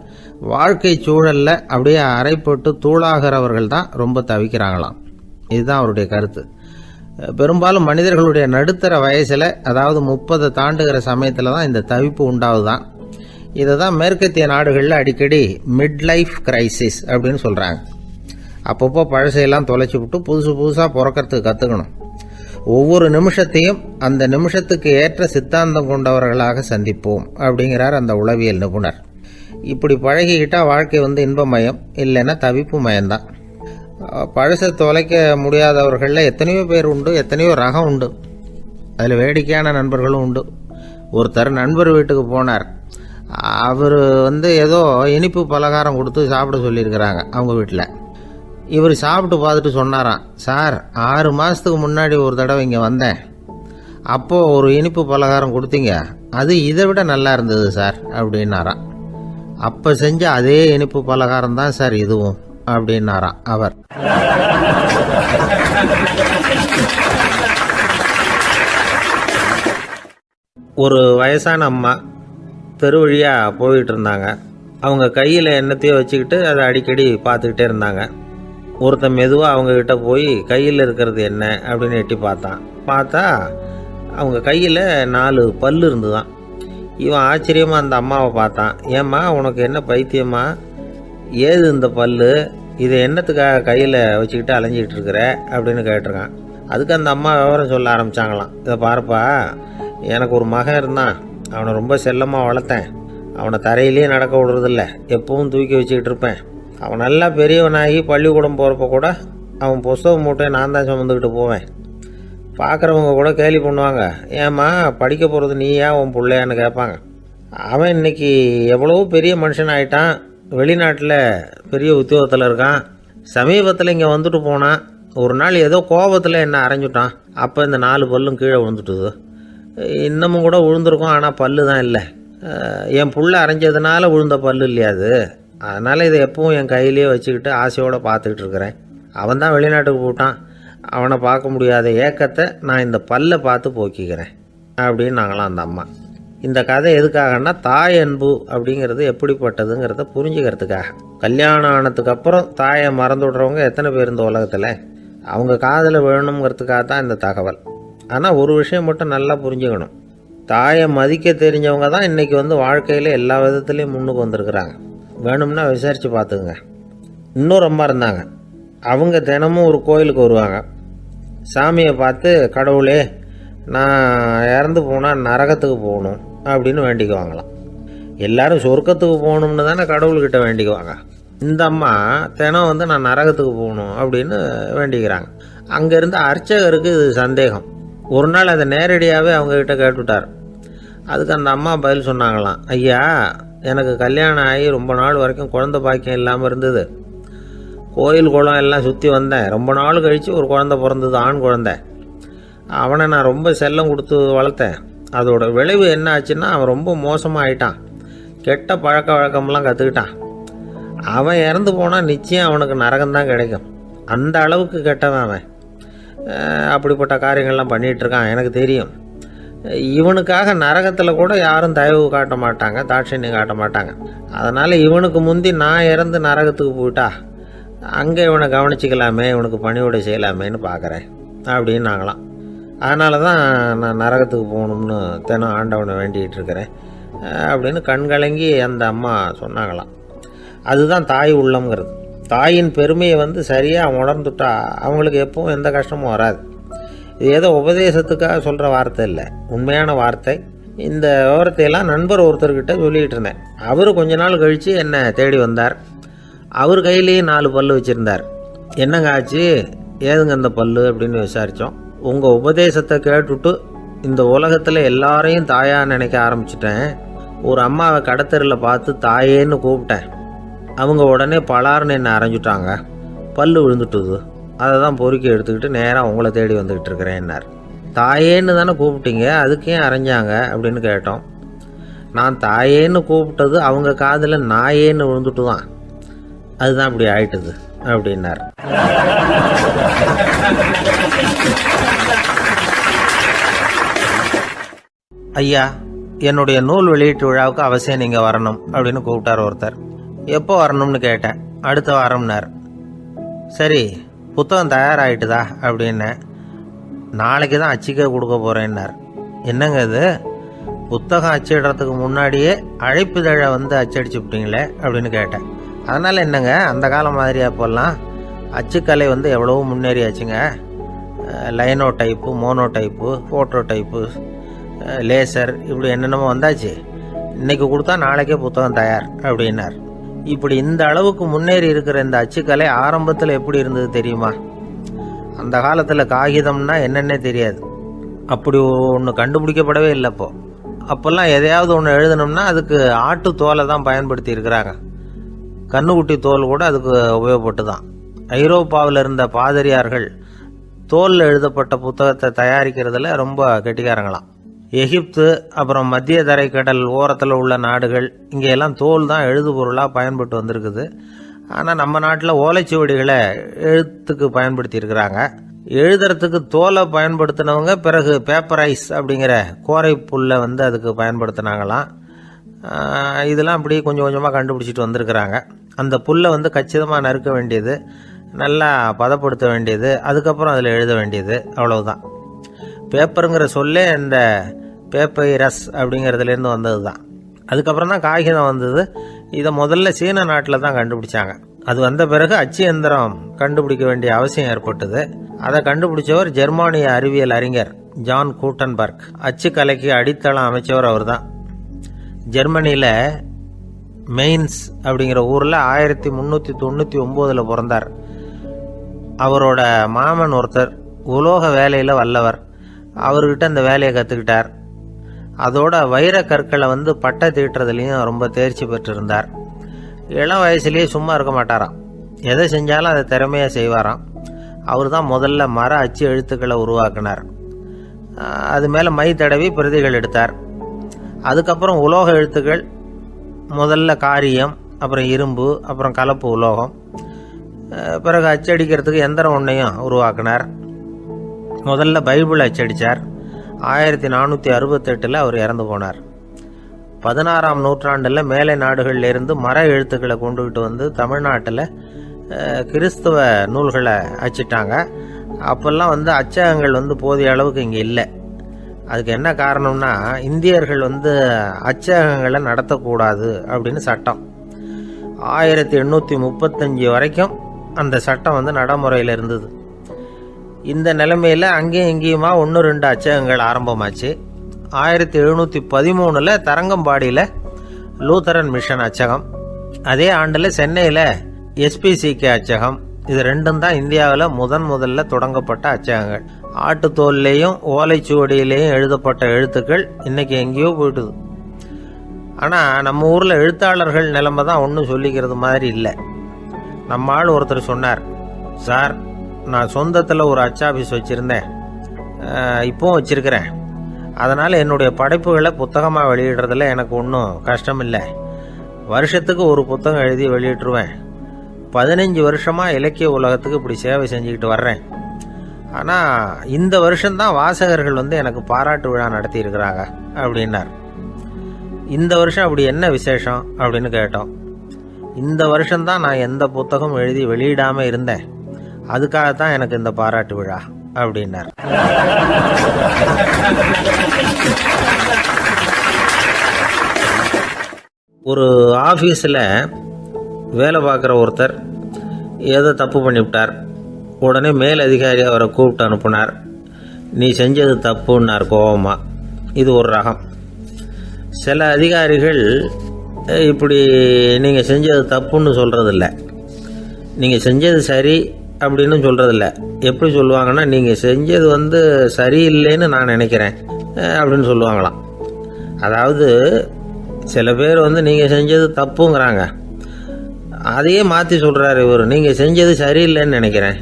வாழ்க்கை சூழல்ல அப்படியே அரைப்பட்டு தூளாகிறவர்கள் தான் ரொம்ப தவிக்கிறாங்களாம். இதுதான் அவருடைய கருத்து. பெரும்பாலும் மனிதர்களுடைய நடுத்தர வயசில், அதாவது 30 தாண்டுகிற சமயத்தில் தான் இந்த தவிப்பு உண்டாகுதான். இதை தான் மேற்கத்திய நாடுகளில் அடிக்கடி மிட் லைஃப் கிரைசிஸ் அப்படின்னு சொல்கிறாங்க. அப்பப்போ பழசையெல்லாம் தொலைச்சி விட்டு புதுசாக பிறக்கிறதுக்கு கற்றுக்கணும். ஒவ்வொரு நிமிஷத்தையும் அந்த நிமிஷத்துக்கு ஏற்ற சித்தாந்தம் கொண்டவர்களாக சந்திப்போம் அப்படிங்கிறார் அந்த உளவியல் நிபுணர். இப்படி பழகிக்கிட்டால் வாழ்க்கை இன்பமயம், இல்லைன்னா தவிப்பு மயம்தான். பழசை தொலைக்க முடியாதவர்களில் எத்தனையோ பேர் உண்டு, எத்தனையோ ரகம் உண்டு. அதில் வேடிக்கையான நண்பர்களும் உண்டு. ஒருத்தர் நண்பர் வீட்டுக்கு போனார். அவர் ஏதோ இனிப்பு பலகாரம் கொடுத்து சாப்பிட சொல்லியிருக்கிறாங்க அவங்க வீட்டில். இவர் சாப்பிட்டு பார்த்துட்டு சொன்னாராம், சார் 6 மாதத்துக்கு முன்னாடி ஒரு தடவை இங்கே வந்தேன், அப்போது ஒரு இனிப்பு பலகாரம் கொடுத்தீங்க, அது இதை விட நல்லா இருந்தது சார் அப்படின்னாராம். அப்போ செஞ்ச அதே இனிப்பு பலகாரம் தான் சார் இதுவும் அப்படின்னாராம் அவர். ஒரு வயசான அம்மா தெரு வழியாக போயிட்டு இருந்தாங்க. அவங்க கையில் எண்ணத்தையோ வச்சுக்கிட்டு அதை அடிக்கடி பார்த்துக்கிட்டே இருந்தாங்க. ஒருத்தன் மெதுவாக அவங்கக்கிட்ட போய் கையில் இருக்கிறது என்ன அப்படின்னு எட்டி பார்த்தா அவங்க கையில் 4 பல் இருந்துதான். இவன் ஆச்சரியமாக அந்த அம்மாவை பார்த்தான். ஏம்மா உனக்கு என்ன பைத்தியமா, ஏது இந்த பல், இதை என்னத்துக்காக கையில் வச்சுக்கிட்டு அலைஞ்சிக்கிட்டு இருக்கிற அப்படின்னு கேட்டிருக்கான். அதுக்கு அந்த அம்மா விவரம் சொல்ல ஆரம்பித்தாங்களாம். இதை பாருப்பா, எனக்கு ஒரு மகன் இருந்தான், அவனை ரொம்ப செல்லமாக வளர்த்தேன். அவனை தரையிலேயே நடக்க விடுறதில்ல, எப்பவும் தூக்கி வச்சுக்கிட்டு இருப்பேன். அவன் நல்லா பெரியவனாகி பள்ளிக்கூடம் போகிறப்ப கூட அவன் புஸ்தகம் மூட்டையை நான் தான் சுமந்துக்கிட்டு போவேன். பார்க்குறவங்க கூட கேலி பண்ணுவாங்க, ஏம்மா படிக்க போகிறது நீயா உன் பிள்ளையான்னு கேட்பாங்க. அவன் இன்னைக்கு எவ்வளவோ பெரிய மனுஷன் ஆகிட்டான், வெளிநாட்டில் பெரிய உத்தியோகத்தில் இருக்கான். சமீபத்தில் இங்கே வந்துட்டு போனான். ஒரு நாள் ஏதோ கோபத்தில் என்ன அரைஞ்சுட்டான். அப்போ இந்த 4 பல்லும் கீழே விழுந்துட்டுது. இன்னமும் கூட விழுந்திருக்கும், ஆனால் பல்லு தான் இல்லை. என் புள்ள அரைஞ்சதுனால விழுந்த பல்லு இல்லையா அது, அதனால் இதை எப்பவும் என் கையிலேயே வச்சுக்கிட்டு ஆசையோடு பார்த்துக்கிட்டு இருக்கிறேன். அவன் தான் வெளிநாட்டுக்கு போட்டான், அவனை பார்க்க முடியாத ஏக்கத்தை நான் இந்த பல்லை பார்த்து போக்கிக்கிறேன் அப்படின்னு நாங்களாம் அந்த அம்மா. இந்த கதை எதுக்காகன்னா, தாய் அன்பு அப்படிங்கிறது எப்படிப்பட்டதுங்கிறத புரிஞ்சுக்கிறதுக்காக. கல்யாணம் ஆனதுக்கு அப்புறம் தாயை மறந்து விடுறவங்க எத்தனை பேர் இந்த உலகத்தில், அவங்க காதில் விழணுங்கிறதுக்காக தான் இந்த தகவல். ஆனால் ஒரு விஷயம் மட்டும் நல்லா புரிஞ்சுக்கணும், தாயை மதிக்க தெரிஞ்சவங்க தான் இன்றைக்கி வாழ்க்கையில் எல்லா விதத்துலேயும் முன்னுக்கு வந்திருக்கிறாங்க. வேணும்னா விசாரித்து பார்த்துங்க. இன்னொரு அம்மா இருந்தாங்க, அவங்க தினமும் ஒரு கோயிலுக்கு வருவாங்க. சாமியை பார்த்து, கடவுளே நான் இறந்து போனால் நரகத்துக்கு போகணும் அப்படின்னு வேண்டிக்குவாங்களாம். எல்லோரும் சொர்க்கத்துக்கு போகணும்னு தானே கடவுள்கிட்ட வேண்டிக்குவாங்க. இந்த அம்மா தினம் நான் நரகத்துக்கு போகணும் அப்படின்னு வேண்டிக்கிறாங்க. அங்கேருந்து அர்ச்சகருக்கு இது சந்தேகம். ஒரு நாள் அதை நேரடியாகவே அவங்கக்கிட்ட கேட்டுவிட்டார். அதுக்கு அந்த அம்மா பதில் சொன்னாங்களாம், ஐயா, எனக்கு கல்யாணம் ஆகி ரொம்ப நாள் வரைக்கும் குழந்தை பாக்கியம் இல்லாமல் இருந்தது. கோயில் குளம் எல்லாம் சுற்றி வந்தேன். ரொம்ப நாள் கழித்து ஒரு குழந்தை பிறந்தது, ஆண் குழந்தை. அவனை நான் ரொம்ப செல்லம் கொடுத்து வளர்த்தேன். அதோட விளைவு என்ன ஆச்சுன்னா, அவன் ரொம்ப மோசமாக ஆயிட்டான். கெட்ட பழக்க வழக்கம்லாம் கற்றுக்கிட்டான். அவன் இறந்து போனால் நிச்சயம் அவனுக்கு நரகம்தான் கிடைக்கும். அந்த அளவுக்கு கெட்டவன் அவன். அப்படிப்பட்ட காரியங்கள்லாம் பண்ணிகிட்ருக்கான், எனக்கு தெரியும். இவனுக்காக நரகத்தில் கூட யாரும் தயவு காட்ட மாட்டாங்க, தாட்சண்யம் காட்ட மாட்டாங்க. அதனால் இவனுக்கு முந்தி நான் இறந்து நரகத்துக்கு போயிட்டா அங்கே இவனை கவனிச்சிக்கலாமே, இவனுக்கு பணிவிடை செய்யலாமேன்னு பார்க்குறேன் அப்படின்னு நாங்களாம். அதனால தான் நான் நரகத்துக்கு போகணும்னு தினம் ஆண்டவனை வேண்டிகிட்டு இருக்கிறேன் அப்படின்னு கண்கலங்கி அந்த அம்மா சொன்னாங்களாம். அதுதான் தாய் உள்ளம்ங்கிறது. தாயின் பெருமையை சரியாக உணர்ந்துட்டா அவங்களுக்கு எப்பவும் எந்த கஷ்டமும் வராது. இது ஏதோ உபதேசத்துக்காக சொல்கிற வார்த்தை இல்லை, உண்மையான வார்த்தை. இந்த விவரத்தையெல்லாம் நண்பர் ஒருத்தர்கிட்ட சொல்லிகிட்டு இருந்தேன். அவர் கொஞ்ச நாள் கழித்து என்னை தேடி வந்தார். அவர் கையிலேயே 4 பல்லு வச்சுருந்தார். என்னங்க ஆச்சு, ஏதுங்க அந்த பல்லு அப்படின்னு விசாரித்தோம். உங்கள் உபதேசத்தை கேட்டுட்டு இந்த உலகத்தில் எல்லாரையும் தாயாக நினைக்க ஆரம்பிச்சிட்டேன். ஒரு அம்மாவை கடத்தரில் பார்த்து தாயேன்னு கூப்பிட்டேன். அவங்க உடனே பலார்னு என்னை அரைஞ்சிட்டாங்க. பல்லு விழுந்துட்டுது. அதை தான் பொறுக்கி எடுத்துக்கிட்டு நேராக உங்களை தேடி வந்துக்கிட்டு இருக்கிறேன்னார். தாயேன்னு தானே கூப்பிட்டீங்க, அதுக்கு ஏன் அரைஞ்சாங்க அப்படின்னு கேட்டோம். நான் தாயேன்னு கூப்பிட்டது அவங்க காதில் நாயேன்னு விழுந்துட்டு தான், அதுதான் இப்படி ஆயிட்டுது அப்படின்னார். ஐயா, என்னுடைய நூல் வெளியீட்டு விழாவுக்கு அவசியம் நீங்கள் வரணும் அப்படின்னு கூப்பிட்டார் ஒருத்தர். எப்போ வரணும்னு கேட்டேன். அடுத்த வாரம்னார். சரி, புத்தகம் தயாராகிட்டுதா அப்படின்னேன். நாளைக்கு தான் அச்சிக்க கொடுக்க போகிறேன்னார். என்னங்க இது, புத்தகம் அச்சிடுறதுக்கு முன்னாடியே அழைப்புதழை அச்சடிச்சு விட்டீங்களே அப்படின்னு கேட்டேன். அதனால் என்னங்க, அந்த காலம் மாதிரி அப்போல்லாம் அச்சுக்கலை எவ்வளவோ முன்னேறியாச்சுங்க. Linotype, monotype, photo type, laser, இப்படி என்னென்னமோ வந்தாச்சு. இன்றைக்கி கொடுத்தா நாளைக்கே புத்தகம் தயார் அப்படின்னார். இப்படி இந்த அளவுக்கு முன்னேறி இருக்கிற இந்த அச்சுக்கலை ஆரம்பத்தில் எப்படி இருந்தது தெரியுமா? அந்த காலத்தில் காகிதம்னா என்னென்னே தெரியாது. அப்படி ஒன்று கண்டுபிடிக்கப்படவே இல்லை. அப்போல்லாம் எதையாவது ஒன்று எழுதணும்னா அதுக்கு ஆட்டு தோலை தான் பயன்படுத்தி இருக்கிறாங்க. கண்ணுக்குட்டி தோல் கூட அதுக்கு உபயோகப்பட்டு தான். ஐரோப்பாவில் இருந்த பாதிரியார்கள் தோலில் எழுதப்பட்ட புத்தகத்தை தயாரிக்கிறதுல ரொம்ப கெட்டிக்காரங்களாம். எகிப்து, அப்புறம் மத்திய தரைக்கடல் ஓரத்தில் உள்ள நாடுகள், இங்கெல்லாம் தோல் தான் எழுது பொருளாக பயன்பட்டு வந்திருக்குது. ஆனால் நம்ம நாட்டில் ஓலைச்சுவடிகளை எழுத்துக்கு பயன்படுத்தி இருக்கிறாங்க. எழுதுறதுக்கு தோலை பயன்படுத்தினவங்க பிறகு பேப்பரைஸ் அப்படிங்கிற கோரை புல்லை அதுக்கு பயன்படுத்தினாங்களாம். இதெல்லாம் அப்படி கொஞ்சம் கொஞ்சமாக கண்டுபிடிச்சிட்டு வந்திருக்கிறாங்க. அந்த புல்லை கச்சிதமாக நறுக்க வேண்டியது, நல்லா பதப்படுத்த வேண்டியது, அதுக்கப்புறம் அதில் எழுத வேண்டியது, அவ்வளவுதான். பேப்பருங்கிற சொல்லே இந்த பேப்பைரஸ் அப்படிங்கிறதுலேருந்து வந்தது தான். அதுக்கப்புறம் தான் காகிதம் வந்தது. இதை முதல்ல சீன நாட்டில் தான் கண்டுபிடிச்சாங்க. அது வந்த பிறகு அச்சு எந்திரம் கண்டுபிடிக்க வேண்டிய அவசியம் ஏற்பட்டது. அதை கண்டுபிடிச்சவர் ஜெர்மானிய அறிவியல் அறிஞர் ஜான் கூட்டன்பர்க். அச்சு கலைக்கு அடித்தளம் அமைச்சவர் அவர் தான். ஜெர்மனியில் மெயின்ஸ் அப்படிங்கிற ஊரில் 1399 பிறந்தார். அவரோட மாமன் ஒருத்தர் உலோக வேலையில் வல்லவர். அவர்கிட்ட அந்த வேலையை கற்றுக்கிட்டார். அதோட வைர கற்களை பட்டை தீட்டுறதுலையும் ரொம்ப தேர்ச்சி பெற்றிருந்தார். இளம் வயசுலேயே சும்மா இருக்க மாட்டாராம். எதை செஞ்சாலும் அதை திறமையாக செய்வாராம். அவர் தான் முதல்ல மர அச்சு எழுத்துக்களை உருவாக்கினார். அது மேலே மை தடவி பிரதிகள் எடுத்தார். அதுக்கப்புறம் உலோக எழுத்துக்கள், முதல்ல காரியம், அப்புறம் இரும்பு, அப்புறம் கலப்பு உலோகம், பிறகு அச்சடிக்கிறதுக்கு எந்திரம் ஒன்றையும் உருவாக்கினார். முதல்ல பைபிள் அச்சடித்தார். 1468 அவர் இறந்து போனார். 16ஆம் நூற்றாண்டில் மேலை நாடுகளிலிருந்து மர எழுத்துக்களை கொண்டுகிட்டு தமிழ்நாட்டில் கிறிஸ்துவ நூல்களை அச்சிட்டாங்க. அப்போல்லாம் அச்சகங்கள் போதிய அளவுக்கு இங்கே இல்லை. அதுக்கு என்ன காரணம்னா, இந்தியர்கள் அச்சகங்களை நடத்தக்கூடாது அப்படின்னு சட்டம். 1835 வரைக்கும் அந்த சட்டம் நடைமுறையில் இருந்தது. இந்த நிலைமையில் அங்கேயும் இங்கேயுமா 1-2 அச்சகங்கள் ஆரம்பமாச்சு. 1713 தரங்கம்பாடியில் லூத்தரன் மிஷன் அச்சகம், அதே ஆண்டில் சென்னையில் SPCK அச்சகம், இது ரெண்டும் தான் இந்தியாவில் முதல்ல தொடங்கப்பட்ட அச்சகங்கள். ஆட்டுத்தோல்லையும் ஓலைச்சுவடியிலையும் எழுதப்பட்ட எழுத்துக்கள் இன்னைக்கு எங்கேயோ போயிட்டுது. ஆனால் நம்ம ஊரில் எழுத்தாளர்கள் நிலைமை தான் ஒன்றும் சொல்லிக்கிறது மாதிரி இல்லை. நம்ம ஆள் ஒருத்தர் சொன்னார், சார் நான் சொந்தத்தில் ஒரு அச்சாபீஸ் வச்சுருந்தேன், இப்போவும் வச்சுருக்கிறேன். அதனால் என்னுடைய படைப்புகளை புத்தகமாக வெளியிடுறதுல எனக்கு ஒன்றும் கஷ்டம் இல்லை. வருஷத்துக்கு ஒரு புத்தகம் எழுதி வெளியிட்டுருவேன். 15 வருஷமாக இலக்கிய உலகத்துக்கு இப்படி சேவை செஞ்சுக்கிட்டு வர்றேன். ஆனால் இந்த வருஷம்தான் வாசகர்கள் எனக்கு பாராட்டு விழா நடத்தி இருக்கிறாங்க அப்படின்னார். இந்த வருஷம் அப்படி என்ன விசேஷம் அப்படின்னு கேட்டோம். இந்த வருஷம்தான் நான் எந்த புத்தகம் எழுதி வெளியிடாமல் இருந்தேன், அதுக்காகத்தான் எனக்கு இந்த பாராட்டு விழா அப்படின்னார். ஒரு ஆஃபீஸில் வேலை பார்க்குற ஒருத்தர் ஏதோ தப்பு பண்ணிவிட்டார். உடனே மேல் அதிகாரி அவரை கூப்பிட்டு அனுப்புனார். நீ செஞ்சது தப்புன்னார் கோபமாக. இது ஒரு ரகம். சில அதிகாரிகள் இப்படி நீங்கள் செஞ்சது தப்புன்னு சொல்கிறதில்ல, நீங்கள் செஞ்சது சரி அப்படின்னு சொல்கிறதில்ல. எப்படி சொல்லுவாங்கன்னா, நீங்கள் செஞ்சது சரியில்லைன்னு நான் நினைக்கிறேன் அப்படின்னு சொல்லுவாங்களாம். அதாவது சில பேர் நீங்கள் செஞ்சது தப்புங்கிறாங்க, அதையே மாற்றி சொல்கிறாரு இவர், நீங்கள் செஞ்சது சரியில்லைன்னு நினைக்கிறேன்.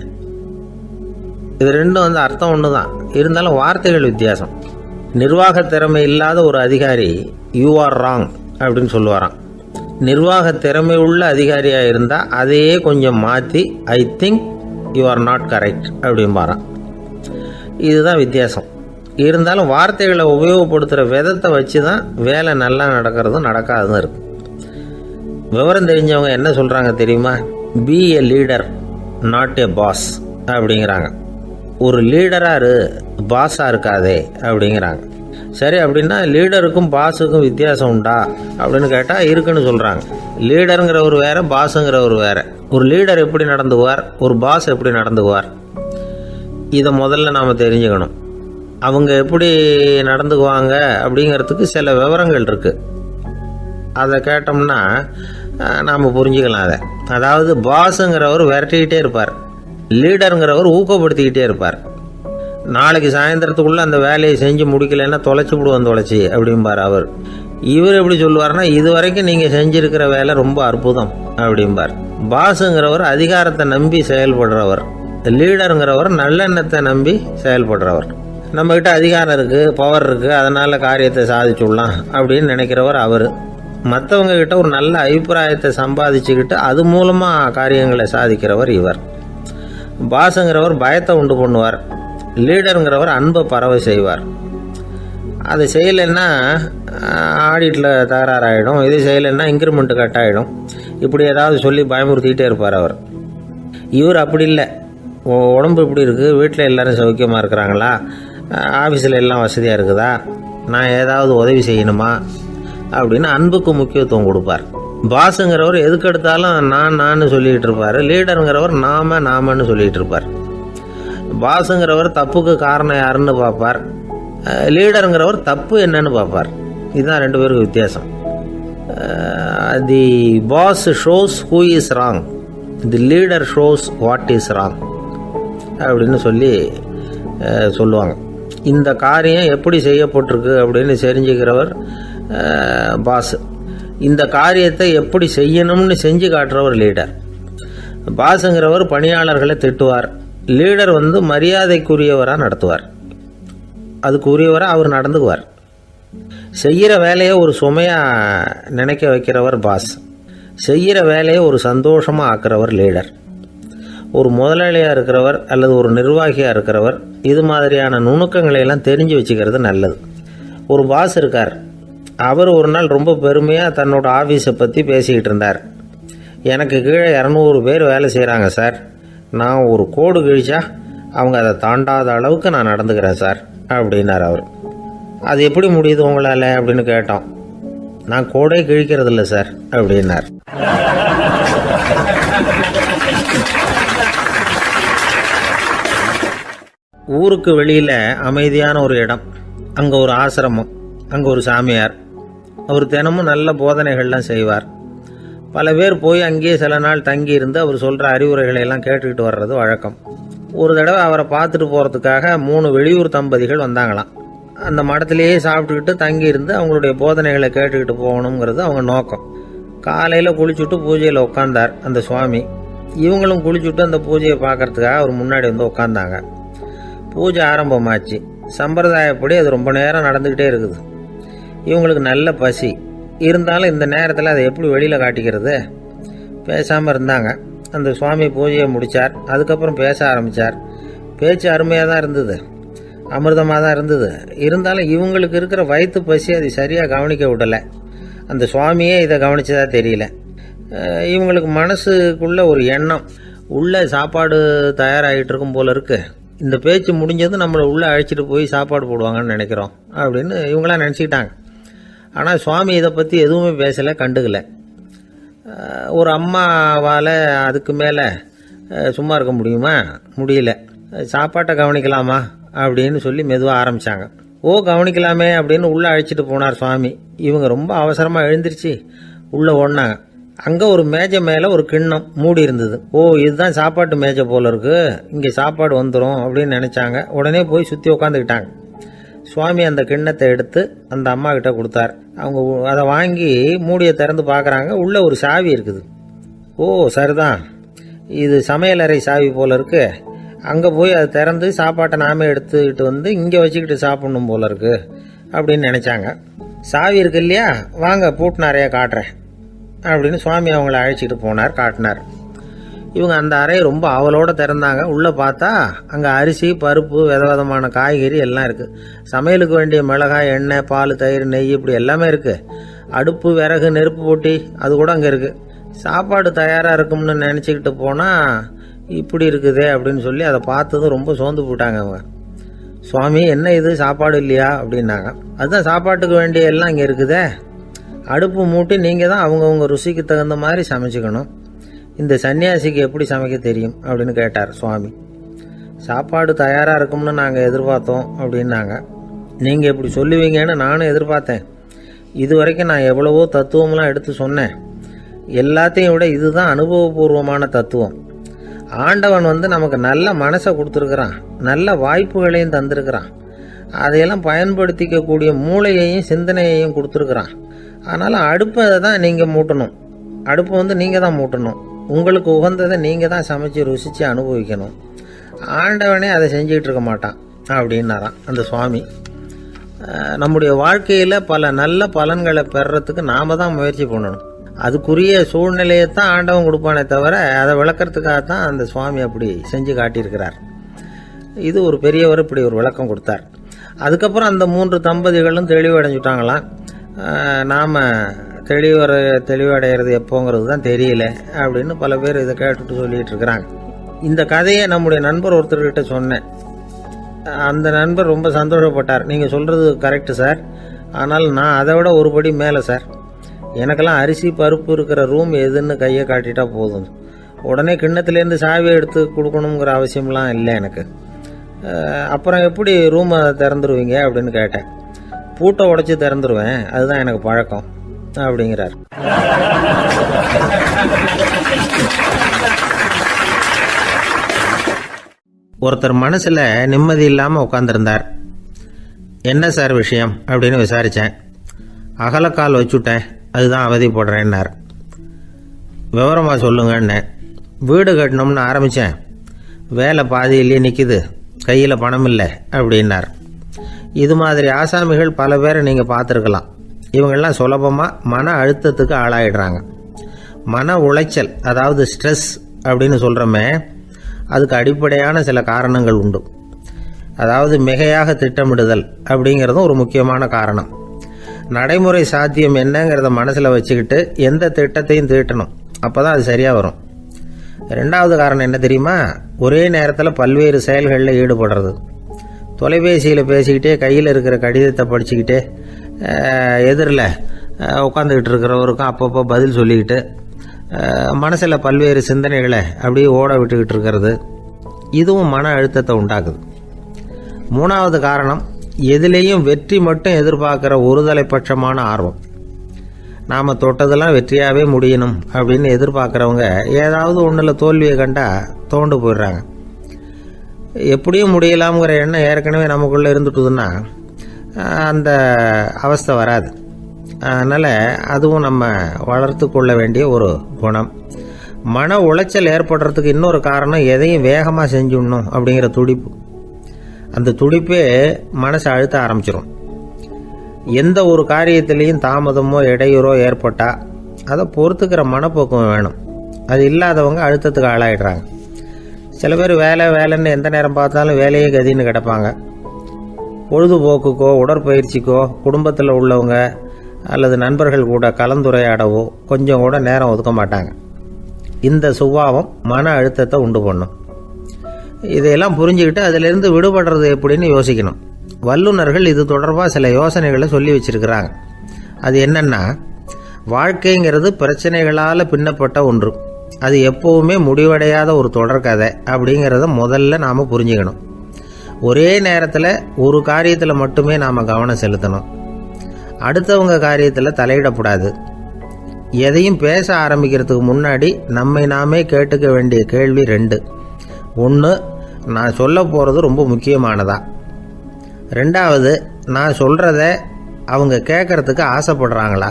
இது ரெண்டும் அர்த்தம் ஒன்று தான், இருந்தாலும் வார்த்தைகள் வித்தியாசம். நிர்வாக திறமை இல்லாத ஒரு அதிகாரி யூ ஆர் ராங் அப்படின்னு சொல்லுவாராம். நிர்வாக திறமை உள்ள அதிகாரியாக இருந்தால் அதையே கொஞ்சம் மாற்றி I think you are not correct அப்படிம்பாராம். இதுதான் வித்தியாசம். இருந்தாலும் வார்த்தைகளை உபயோகப்படுத்துகிற விதத்தை வச்சு தான் வேலை நல்லா நடக்கிறதும் நடக்காததும் இருக்கு. விவரம் தெரிஞ்சவங்க என்ன சொல்கிறாங்க தெரியுமா? Be a leader not a boss அப்படிங்கிறாங்க. ஒரு லீடராக பாஸாக இருக்காதே அப்படிங்கிறாங்க. சரி, அப்படின்னா லீடருக்கும் பாஸுக்கும் வித்தியாசம் உண்டா அப்படின்னு கேட்டால் இருக்குன்னு சொல்கிறாங்க. லீடருங்கிறவர் வேற, பாஸுங்கிறவர் வேற. ஒரு லீடர் எப்படி நடந்துக்குவார், ஒரு பாஸ் எப்படி நடந்துக்குவார், இதை முதல்ல நாம் தெரிஞ்சுக்கணும். அவங்க எப்படி நடந்துக்குவாங்க அப்படிங்கிறதுக்கு சில விவரங்கள் இருக்குது. அதை கேட்டோம்னா நாம் புரிஞ்சுக்கலாம் அதை. அதாவது பாஸுங்கிறவர் விரட்டிக்கிட்டே இருப்பார், லீடருங்கிறவர் ஊக்கப்படுத்திக்கிட்டே இருப்பார். நாளைக்கு சாயந்தரத்துக்குள்ளே அந்த வேலையை செஞ்சு முடிக்கலைன்னா தொலைச்சி விடுவோம் தொலைச்சி அப்படிம்பார் அவர். இவர் எப்படி சொல்லுவார்னா, இது வரைக்கும் நீங்கள் செஞ்சுருக்கிற வேலை ரொம்ப அற்புதம் அப்படிம்பார். பாஸுங்கிறவர் அதிகாரத்தை நம்பி செயல்படுறவர், லீடருங்கிறவர் நல்லெண்ணத்தை நம்பி செயல்படுறவர். நம்மக்கிட்ட அதிகாரம் இருக்குது, பவர் இருக்குது, அதனால் காரியத்தை சாதிச்சுடலாம் அப்படின்னு நினைக்கிறவர் அவர். மற்றவங்க கிட்ட ஒரு நல்ல அபிப்பிராயத்தை சம்பாதிச்சுக்கிட்டு அது மூலமாக காரியங்களை சாதிக்கிறவர் இவர். பாஸுங்கிறவர் பயத்தை உண்டு பண்ணுவார், லீடருங்கிறவர் அன்பை பரவ செய்வார். அதை செய்யலைன்னா ஆடிட்டில் தகராறாயிடும், இது செய்யலைன்னா இன்க்ரிமெண்ட்டு கட் ஆகிடும், இப்படி ஏதாவது சொல்லி பயமுறுத்திக்கிட்டே இருப்பார் அவர். இவர் அப்படி இல்லை. உடம்பு இப்படி இருக்குது, வீட்டில் எல்லோரும் சௌக்கியமாக இருக்கிறாங்களா, ஆஃபீஸில் எல்லாம் வசதியாக இருக்குதா, நான் ஏதாவது உதவி செய்யணுமா அப்படின்னு அன்புக்கு முக்கியத்துவம் கொடுப்பார். பாஸுங்கிறவர் எதுக்கு எடுத்தாலும் நான் சொல்லிகிட்டு இருப்பார், லீடருங்கிறவர் நாமன்னு சொல்லிகிட்டு இருப்பார். பாஸுங்கிறவர் தப்புக்கு காரணம் யாருன்னு பார்ப்பார், லீடருங்கிறவர் தப்பு என்னன்னு பார்ப்பார். இதுதான் ரெண்டு பேருக்கு வித்தியாசம். The boss shows who is wrong, the leader shows what is wrong அப்படின்னு சொல்லுவாங்க. இந்த காரியம் எப்படி செய்யப்பட்டிருக்கு அப்படின்னு தெரிஞ்சுக்கிறவர் பாஸ். இந்த காரியத்தை எப்படி செய்யணும்னு செஞ்சு காட்டுறவர் லீடர். பாஸுங்கிறவர் பணியாளர்களை திட்டுவார், லீடர் மரியாதைக்குரியவராக நடத்துவார், அதுக்குரியவராக அவர் நடந்துக்குவார். செய்கிற வேலையை ஒரு சுமையாக நினைக்க வைக்கிறவர் பாஸ், செய்கிற வேலையை ஒரு சந்தோஷமாக ஆக்கிறவர் லீடர். ஒரு முதலாளியாக இருக்கிறவர் அல்லது ஒரு நிர்வாகியாக இருக்கிறவர் இது மாதிரியான நுணுக்கங்களை எல்லாம் தெரிஞ்சு வச்சுக்கிறது நல்லது. ஒரு பாஸ் இருக்கார், அவர் ஒரு நாள் ரொம்ப பெருமையாக தன்னோட ஆஃபீஸை பற்றி பேசிக்கிட்டு இருந்தார். எனக்கு கீழே 200 பேர் வேலை செய்கிறாங்க சார், நான் ஒரு கோடு கிழிச்சா அவங்க அதை தாண்டாத அளவுக்கு நான் நடந்துக்கிறேன் சார் அப்படின்னார் அவர். அது எப்படி முடியுது உங்களால் அப்படின்னு கேட்டோம். நான் கோடே கிழிக்கிறது இல்லை சார் அப்படின்னார். ஊருக்கு வெளியில் அமைதியான ஒரு இடம், அங்கே ஒரு ஆசிரமம், அங்கே ஒரு சாமியார். அவர் தினமும் நல்ல போதனைகள்லாம் செய்வார். பல பேர் போய் அங்கேயே சில நாள் தங்கி இருந்து அவர் சொல்கிற அறிவுரைகளை எல்லாம் கேட்டுக்கிட்டு வர்றது வழக்கம். ஒரு தடவை அவரை பார்த்துட்டு போகிறதுக்காக 3 வெளியூர் தம்பதிகள் வந்தாங்களாம். அந்த மடத்திலேயே சாப்பிட்டுக்கிட்டு தங்கியிருந்து அவங்களுடைய போதனைகளை கேட்டுக்கிட்டு போகணுங்கிறது அவங்க நோக்கம். காலையில் குளிச்சுட்டு பூஜையில் உட்காந்தார் அந்த சுவாமி. இவங்களும் குளிச்சுட்டு அந்த பூஜையை பார்க்கறதுக்காக அவர் முன்னாடி வந்து உட்காந்தாங்க. பூஜை ஆரம்பமாச்சு. சம்பிரதாயப்படி அது ரொம்ப நேரம் நடந்துக்கிட்டே இருக்குது. இவங்களுக்கு நல்ல பசி இருந்தாலும் இந்த நேரத்தில் அதை எப்படி வெளியில் காட்டிக்கிறது? பேசாமல் இருந்தாங்க. அந்த சுவாமி பூஜையை முடித்தார். அதுக்கப்புறம் பேச ஆரம்பித்தார். பேச்சு அருமையாக தான் இருந்தது, அமிர்தமாக தான் இருந்தது. இருந்தாலும் இவங்களுக்கு இருக்கிற வயிற்று பசி அதை சரியாக கவனிக்க விடலை. அந்த சுவாமியே இதை கவனிச்சதா தெரியல. இவங்களுக்கு மனசுக்குள்ள ஒரு எண்ணம், உள்ளே சாப்பாடு தயாராகிட்டு இருக்கும் போல இருக்கு, இந்த பேச்சு முடிஞ்சது நம்மளை உள்ளே அழைச்சிட்டு போய் சாப்பாடு போடுவாங்கன்னு நினைக்கிறோம் அப்படின்னு இவங்களாம் நினச்சிக்கிட்டாங்க. ஆனால் சுவாமி இதை பற்றி எதுவுமே பேசலை, கண்டுக்கலை. ஒரு அம்மாவால் அதுக்கு மேலே சும்மா இருக்க முடியுமா? முடியல. சாப்பாட்டை கவனிக்கலாமா அப்படின்னு சொல்லி மெதுவாக ஆரம்பித்தாங்க. கவனிக்கலாமே அப்படின்னு உள்ளே அழைச்சிட்டு போனார் சுவாமி. இவங்க ரொம்ப அவசரமாக எழுந்திருச்சு உள்ளே ஓடினாங்க. அங்கே ஒரு மேஜை மேலே ஒரு கிண்ணம் மூடி இருந்தது. இதுதான் சாப்பாட்டு மேஜை போல இருக்கு, இங்கே சாப்பாடு வந்துடும் அப்படின்னு நினச்சாங்க. உடனே போய் சுற்றி உட்காந்துக்கிட்டாங்க. சுவாமி அந்த கிண்ணத்தை எடுத்து அந்த அம்மா கிட்ட கொடுத்தார். அவங்க அதை வாங்கி மூடியை திறந்து பார்க்குறாங்க. உள்ளே ஒரு சாவி இருக்குது. சரிதான், இது சமையலறை சாவி போல இருக்கு, அங்கே போய் அதை திறந்து சாப்பாட்டை நாமே எடுத்துக்கிட்டு வந்து இங்கே வச்சுக்கிட்டு சாப்பிட்ணும் போல இருக்கு அப்படின்னு நினச்சாங்க. சாவி இருக்கு இல்லையா, வாங்க பூட்டு நிறையா காட்டுறேன் அப்படின்னு சுவாமி அவங்கள அழைச்சிட்டு போனார், காட்டினார். இவங்க அந்த அறையை ரொம்ப அவளோடு திறந்தாங்க. உள்ளே பார்த்தா அங்கே அரிசி, பருப்பு, விதவிதமான காய்கறி எல்லாம் இருக்குது. சமையலுக்கு வேண்டிய மிளகாய், எண்ணெய், பால், தயிர், நெய் இப்படி எல்லாமே இருக்குது. அடுப்பு, விறகு, நெருப்பு போட்டி அது கூட அங்கே இருக்குது. சாப்பாடு தயாராக இருக்கும்னு நினச்சிக்கிட்டு போனால் இப்படி இருக்குதே அப்படின்னு சொல்லி அதை பார்த்ததும் ரொம்ப சோர்ந்து போட்டாங்க அவங்க. சுவாமி, என்ன இது சாப்பாடு இல்லையா அப்படின்னாங்க. அதுதான் சாப்பாட்டுக்கு வேண்டிய எல்லாம் இங்கே இருக்குதே, அடுப்பு மூட்டி நீங்கள் தான் அவங்கவுங்க ருசிக்கு தகுந்த மாதிரி சமைச்சிக்கணும். இந்த சன்னியாசிக்கு எப்படி சமைக்க தெரியும் அப்படின்னு கேட்டார் சுவாமி. சாப்பாடு தயாராக இருக்கும்னு நாங்கள் எதிர்பார்த்தோம் அப்படின்னாங்க. நீங்கள் இப்படி சொல்லுவீங்கன்னு நானும் எதிர்பார்த்தேன். இது வரைக்கும் நான் எவ்வளவோ தத்துவம்லாம் எடுத்து சொன்னேன். எல்லாத்தையும் விட இதுதான் அனுபவபூர்வமான தத்துவம். ஆண்டவன் நமக்கு நல்ல மனசை கொடுத்துருக்குறான், நல்ல வாய்ப்புகளையும் தந்திருக்கிறான், அதையெல்லாம் பயன்படுத்திக்கக்கூடிய மூளையையும் சிந்தனையையும் கொடுத்துருக்குறான். அதனால் அடுப்பை தான் நீங்கள் மூட்டணும், அடுப்பு நீங்கள் தான் மூட்டணும், உங்களுக்கு உகந்ததை நீங்கள் தான் சமைச்சு ருசித்து அனுபவிக்கணும். ஆண்டவனே அதை செஞ்சுக்கிட்டு இருக்க மாட்டான் அப்படின்னாராம் அந்த சுவாமி. நம்முடைய வாழ்க்கையில் பல நல்ல பலன்களை பெறுறதுக்கு நாம் தான் முயற்சி பண்ணணும். அதுக்குரிய சூழ்நிலையை தான் ஆண்டவன் கொடுப்பானே தவிர அதை விளக்கறதுக்காக தான் அந்த சுவாமி அப்படி செஞ்சு காட்டியிருக்கிறார். இது ஒரு பெரியவர் இப்படி ஒரு விளக்கம் கொடுத்தார். அதுக்கப்புறம் அந்த 3 தம்பதிகளும் தெளிவடைஞ்சுட்டாங்களாம். நாம் தெளிவடைகிறது எப்போங்கிறது தான் தெரியல அப்படின்னு பல பேர் இதை கேட்டுட்டு சொல்லிகிட்டு இருக்கிறாங்க. இந்த கதையை நம்முடைய நண்பர் ஒருத்தர்கிட்ட சொன்னேன். அந்த நண்பர் ரொம்ப சந்தோஷப்பட்டார். நீங்கள் சொல்கிறது கரெக்டு சார், ஆனால் நான் அதை விட ஒரு படி மேலே சார். எனக்கெல்லாம் அரிசி, பருப்பு இருக்கிற ரூம் எதுன்னு கையை காட்டிட்டா போதும், உடனே கிண்ணத்துலேருந்து சாவியை எடுத்து கொடுக்கணுங்கிற அவசியம்லாம் இல்லை எனக்கு. அப்புறம் எப்படி ரூமை திறந்துருவீங்க அப்படின்னு கேட்டேன். பூட்டை உடைச்சி திறந்துருவேன், அதுதான் எனக்கு பழக்கம் அப்படிங்கிறார். ஒருத்தர் மனசில் நிம்மதி இல்லாமல் உட்காந்துருந்தார். என்ன சார் விஷயம் அப்படின்னு விசாரித்தேன். அகலக்கால் வச்சுட்டேன், அதுதான் அவதிப்படுறேன்னார். விவரமாக சொல்லுங்கன்னு. வீடு கட்டணும்னு ஆரம்பித்தேன், வேலை பாதியிலேயே நிற்கிது, கையில் பணம் இல்லை அப்படின்னார். இது மாதிரி ஆசாமிகள் பல பேரை நீங்கள் பார்த்துருக்கலாம். இவங்கெல்லாம் சுலபமாக மன அழுத்தத்துக்கு ஆளாயிடுறாங்க. மன உளைச்சல், அதாவது ஸ்ட்ரெஸ் அப்படின்னு சொல்கிறோமே, அதுக்கு அடிப்படையான சில காரணங்கள் உண்டு. அதாவது மிகையாக திட்டமிடுதல் அப்படிங்கிறதும் ஒரு முக்கியமான காரணம். நடைமுறை சாத்தியம் என்னங்கிறத மனசில் வச்சுக்கிட்டு எந்த திட்டத்தையும் தீட்டணும், அப்போ தான் அது சரியாக வரும். 2வது காரணம் என்ன தெரியுமா? ஒரே நேரத்தில் பல்வேறு செயல்களில் ஈடுபடுறது. தொலைபேசியில் பேசிக்கிட்டே கையில் இருக்கிற கடிதத்தை படிச்சுக்கிட்டே எதிரில் உட்காந்துக்கிட்டு இருக்கிறவருக்கும் அப்பப்போ பதில் சொல்லிக்கிட்டு மனசில் பல்வேறு சிந்தனைகளை அப்படியே ஓட விட்டுக்கிட்டு இருக்கிறது, இதுவும் மன அழுத்தத்தை உண்டாக்குது. 3வது காரணம், எதிலேயும் வெற்றி மட்டும் எதிர்பார்க்குற ஒருதலைப்பட்சமான ஆர்வம். நாம் தொட்டதெல்லாம் வெற்றியாகவே முடியணும் அப்படின்னு எதிர்பார்க்குறவங்க ஏதாவது ஒன்றில் தோல்வியை கண்டால் தோண்டு போயிடுறாங்க. எப்படியும் முடியலாம்ங்கிற எண்ணம் ஏற்கனவே நமக்குள்ளே இருந்துட்டுதுன்னா அந்த அவஸ்தை வராது. அதனால் அதுவும் நம்ம வளர்த்து கொள்ள வேண்டிய ஒரு குணம். மன உளைச்சல் ஏற்படுறதுக்கு இன்னொரு காரணம் எதையும் வேகமாக செஞ்சுடணும் அப்படிங்கிற துடிப்பு. அந்த துடிப்பே மனசை அழுத்த ஆரம்பிச்சிடும். எந்த ஒரு காரியத்திலையும் தாமதமோ இடையூறோ ஏற்பட்டால் அதை பொறுத்துக்கிற மனப்போக்கம் வேணும். அது இல்லாதவங்க அழுத்தத்துக்கு ஆளாயிடுறாங்க. சில பேர் வேலைன்னு எந்த நேரம் பார்த்தாலும் வேலையே கதின்னு கிடப்பாங்க. பொழுதுபோக்குக்கோ உடற்பயிற்சிக்கோ குடும்பத்தில் உள்ளவங்க அல்லது நண்பர்கள் கூட கலந்துரையாடவோ கொஞ்சம் கூட நேரம் ஒதுக்க மாட்டாங்க. இந்த சுபாவம் மன அழுத்தத்தை உண்டு பண்ணும். இதையெல்லாம் புரிஞ்சுக்கிட்டு அதிலிருந்து விடுபடுறது எப்படின்னு யோசிக்கணும். வல்லுநர்கள் இது தொடர்பாக சில யோசனைகளை சொல்லி வச்சிருக்கிறாங்க. அது என்னன்னா, வாழ்க்கைங்கிறது பிரச்சனைகளால் பின்னப்பட்ட ஒன்று. அது எப்போவுமே முடிவடையாத ஒரு தொடர்கதை அப்படிங்கிறத முதல்ல நாம் புரிஞ்சுக்கணும். ஒரே நேரத்தில் ஒரு காரியத்தில் மட்டுமே நாம் கவனம் செலுத்தணும். அடுத்தவங்க காரியத்தில் தலையிடக்கூடாது. எதையும் பேச ஆரம்பிக்கிறதுக்கு முன்னாடி நம்மை நாமே கேட்டுக்க வேண்டிய கேள்வி 2. 1, நான் சொல்ல போகிறது ரொம்ப முக்கியமானதா? 2வது, நான் சொல்கிறத அவங்க கேட்குறதுக்கு ஆசைப்படுறாங்களா?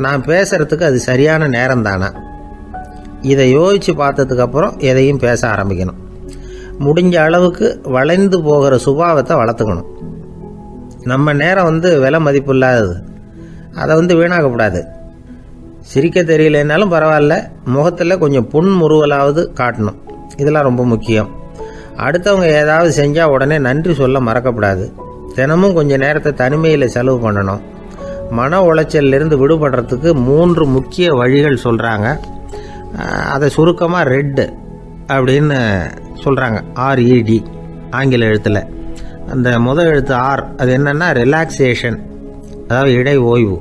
நான் பேசுகிறதுக்கு அது சரியான நேரம் தானா? இதை யோசித்து பார்த்ததுக்கப்புறம் எதையும் பேச ஆரம்பிக்கணும். முடிஞ்ச அளவுக்கு வளைந்து போகிற சுபாவத்தை வளர்த்துக்கணும். நம்ம நேரம் விலை மதிப்பு இல்லாதது. அதை வீணாக்கக்கூடாது. சிரிக்க தெரியலனாலும் பரவாயில்ல, முகத்தில் கொஞ்சம் புன்முறுவலாவது காட்டணும். இதெல்லாம் ரொம்ப முக்கியம். அடுத்தவங்க ஏதாவது செஞ்சால் உடனே நன்றி சொல்ல மறக்கக்கூடாது. தினமும் கொஞ்சம் நேரத்தை தனிமையில் செலவு பண்ணணும். மன உளைச்சலிருந்து விடுபடுறதுக்கு 3 முக்கிய வழிகள் சொல்கிறாங்க. அதை சுருக்கமாக ரெட் அப்படின்னு சொல்கிறாங்க. RED ஆங்கில எழுத்தில். அந்த முதல் எழுத்து R, அது என்னென்னா ரிலாக்ஸேஷன், அதாவது இடை ஓய்வு.